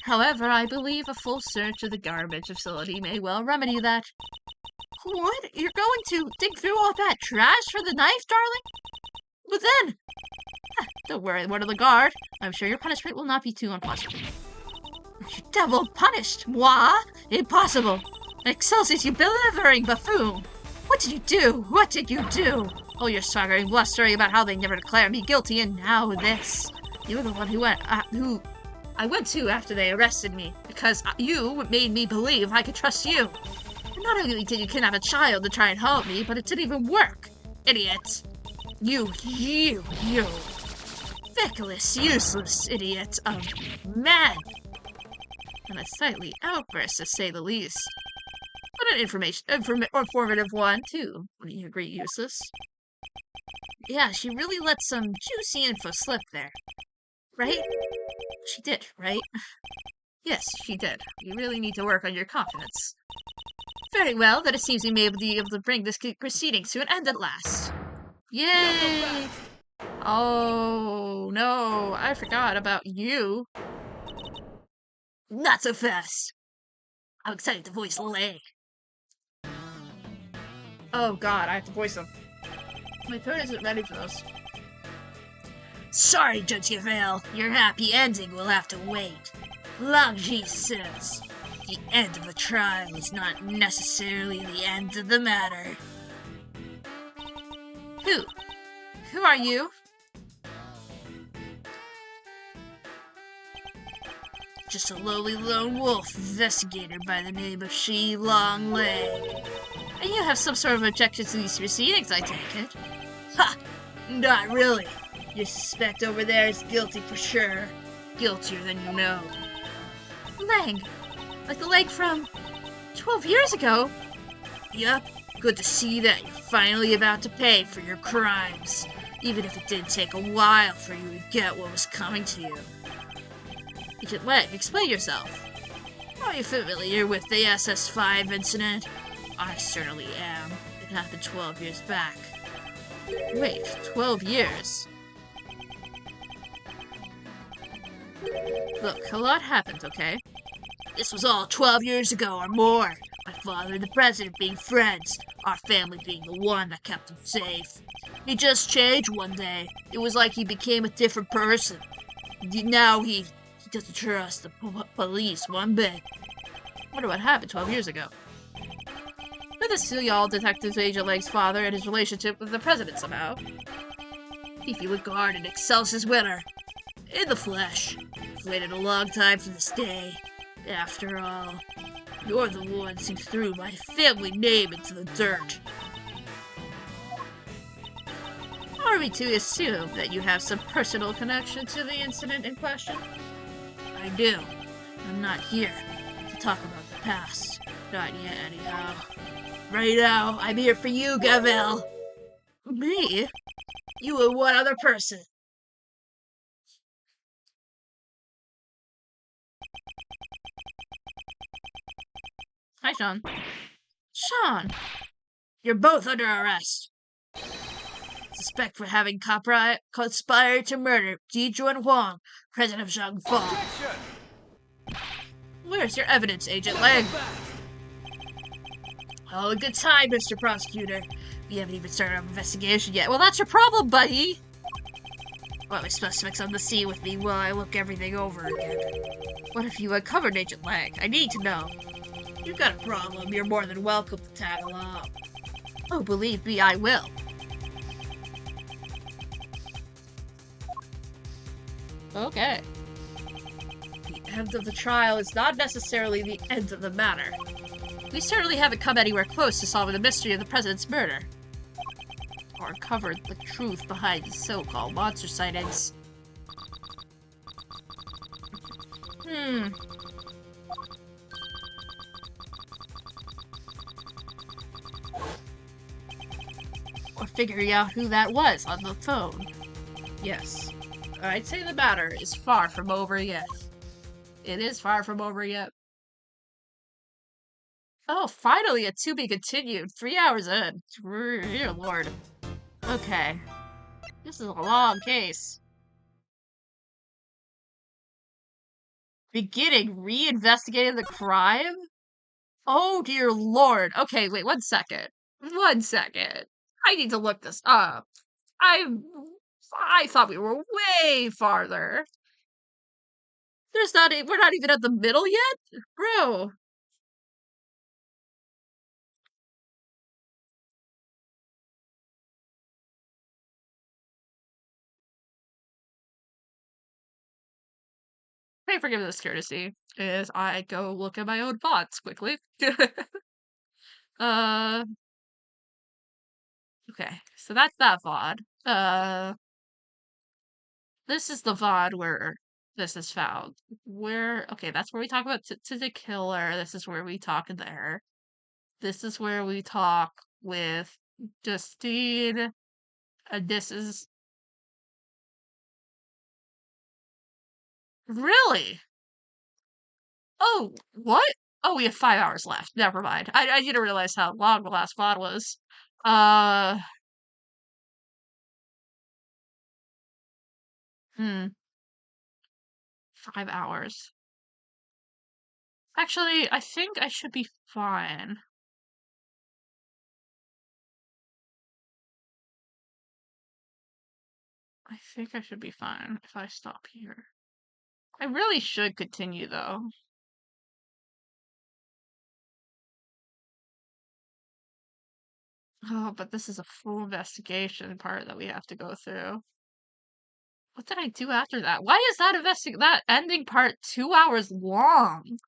S1: However, I believe a full search of the garbage facility may well remedy that. What? You're going to dig through all that trash for the knife, darling? But then... Don't worry, word of the guard. I'm sure your punishment will not be too unpleasant. You're double punished, moi? Impossible! Excelsis, you blithering buffoon! What did you do? What did you do? Oh, you're swaggering, blustering about how they never declared me guilty, and now this. You're the one who I went to after they arrested me, because you made me believe I could trust you. And not only did you kidnap a child to try and help me, but it didn't even work. Idiot. You. Feckless, useless idiot of man. And a sightly outburst, to say the least. But an informative one, too. Wouldn't you agree, Eustace? Yeah, she really let some juicy info slip there. Right? She did, right? Yes, she did. You really need to work on your confidence. Very well, then it seems we may be able to bring this proceedings to an end at last. Yay! Oh, no, I forgot about you. Not so fast. I'm excited to voice Lay. Oh god, I have to voice him. My throat isn't ready for this. Sorry, Judge Gavale. Your happy ending will have to wait. Langji says, the end of the trial is not necessarily the end of the matter. Who? Who are you? Just a lowly lone wolf investigator by the name of Shi Long Leg. And you have some sort of objection to these proceedings, I take it? Ha! Not really. Your suspect over there is guilty for sure. Guiltier than you know. Leg? Like the leg from 12 years ago? Yup. Good to see that you're finally about to pay for your crimes. Even if it did take a while for you to get what was coming to you. Agent Leg, explain yourself. Are you familiar with the SS5 incident? I certainly am. It happened 12 years back. Wait, 12 years? Look, a lot happened, okay? This was all 12 years ago or more. My father and the president being friends, our family being the one that kept him safe. He just changed one day. It was like he became a different person. Now he doesn't trust the police one bit. Wonder what happened 12 years ago. Let us see y'all Detective Agent Leg's father and his relationship with the president somehow. Beefy Legard and Excelsis Winner. In the flesh. I've waited a long time for this day. After all, you're the ones who threw my family name into the dirt. Are we to assume that you have some personal connection to the incident in question? I do. I'm not here to talk about the past. Not yet, anyhow. Right now, I'm here for you, Gavale. Me? You and one other person. Hi, Sean. Sean! You're both under arrest. Suspect for having conspired to murder Ji Jun Huang, president of Zhangfang. Where's your evidence, Agent Leg? Oh, a good time, Mr. Prosecutor. We haven't even started our investigation yet. Well, that's your problem, buddy! What, am I supposed to mix on the scene with me while I look everything over again? What if you uncovered Agent Leg? I need to know. You've got a problem. You're more than welcome to tag along. Oh, believe me, I will. Okay. The end of the trial is not necessarily the end of the matter. We certainly haven't come anywhere close to solving the mystery of the president's murder. Or uncovered the truth behind the so-called monster sightings. Or figuring out who that was on the phone.
S2: Yes.
S1: I'd say the matter is far from over yet. It is far from over yet. Oh, finally, a to be continued. 3 hours in. Dear Lord. Okay. This is a long case. Beginning re-investigating the crime? Oh, dear Lord. Okay, wait, 1 second. 1 second. I need to look this up. I thought we were way farther. We're not even at the middle yet? Bro. Pray forgive this courtesy, as I go look at my own thoughts quickly. uh, okay, so that's that VOD. This is the VOD where this is found. Okay, that's where we talk about to the killer. This is where we talk there. This is where we talk with Justine. This is really. Oh, what? Oh, we have 5 hours left. Never mind. I didn't realize how long the last VOD was. Uh, hmm, 5 hours. Actually, I think I should be fine. I think I should be fine if I stop here. I really should continue though. Oh, but this is a full investigation part that we have to go through. What did I do after that? Why is that ending part 2 hours long?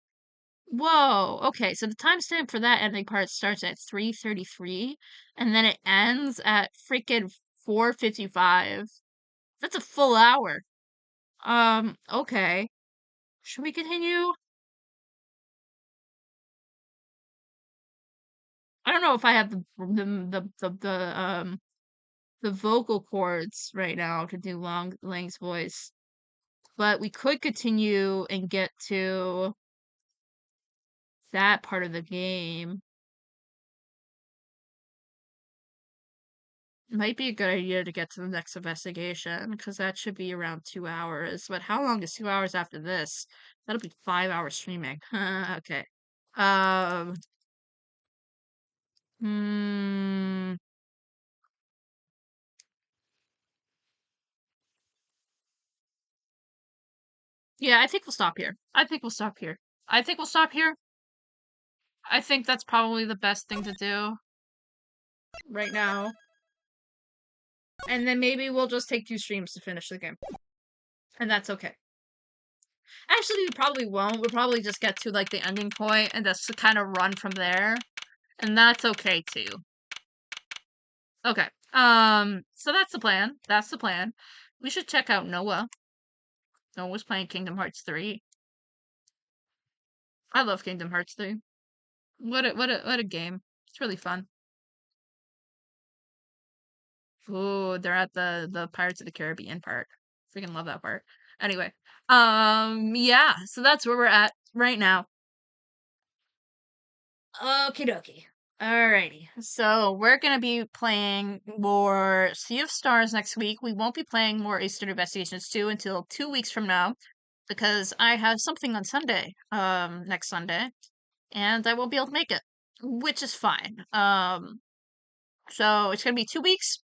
S1: Whoa, okay, so the timestamp for that ending part starts at 3:33, and then it ends at freaking 4:55. That's a full hour. Okay. Should we continue? I don't know if I have the vocal cords right now to do Lang's voice, but we could continue and get to that part of the game. Might be a good idea to get to the next investigation, because that should be around 2 hours. But how long is 2 hours after this? That'll be 5 hours streaming. Okay. Um. Hmm. Yeah, I think we'll stop here. I think we'll stop here. I think we'll stop here. I think that's probably the best thing to do right now. And then maybe we'll just take 2 streams to finish the game. And that's okay. Actually, we probably won't. We'll probably just get to, like, the ending point and just kind of run from there. And that's okay, too. Okay. So that's the plan. That's the plan. We should check out Noah. Noah's playing Kingdom Hearts 3. I love Kingdom Hearts 3. What a game. It's really fun. Ooh, they're at the Pirates of the Caribbean part. Freaking love that part. Anyway, yeah, so that's where we're at right now. Okie dokie. Alrighty, so we're gonna be playing more Sea of Stars next week. We won't be playing more Eastern Investigations 2 until 2 weeks from now, because I have something on Sunday, next Sunday, and I won't be able to make it, which is fine. So it's gonna be 2 weeks.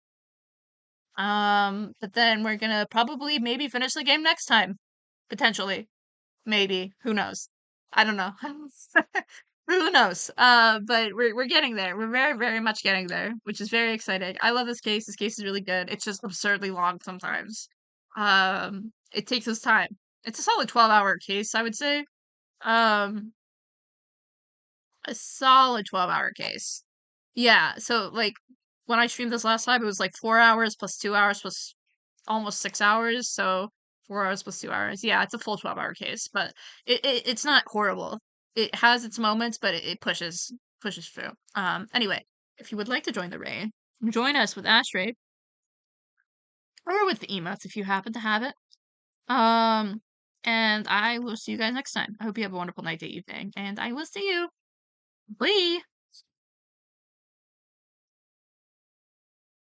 S1: But then we're gonna probably maybe finish the game next time. Potentially. Maybe. Who knows? I don't know. Who knows? But we're getting there. We're very, very much getting there, which is very exciting. I love this case. This case is really good. It's just absurdly long sometimes. It takes us time. It's a solid 12-hour case, I would say. Um, a solid 12-hour case. Yeah, so like when I streamed this last time, it was like 4 hours plus 2 hours plus almost 6 hours. So 4 hours plus 2 hours. Yeah, it's a full 12-hour case, but it's not horrible. It has its moments, but it pushes through. Anyway, if you would like to join the raid, join us with Ashtray or with the emotes if you happen to have it. And I will see you guys next time. I hope you have a wonderful night, day, evening, and I will see you. Bye.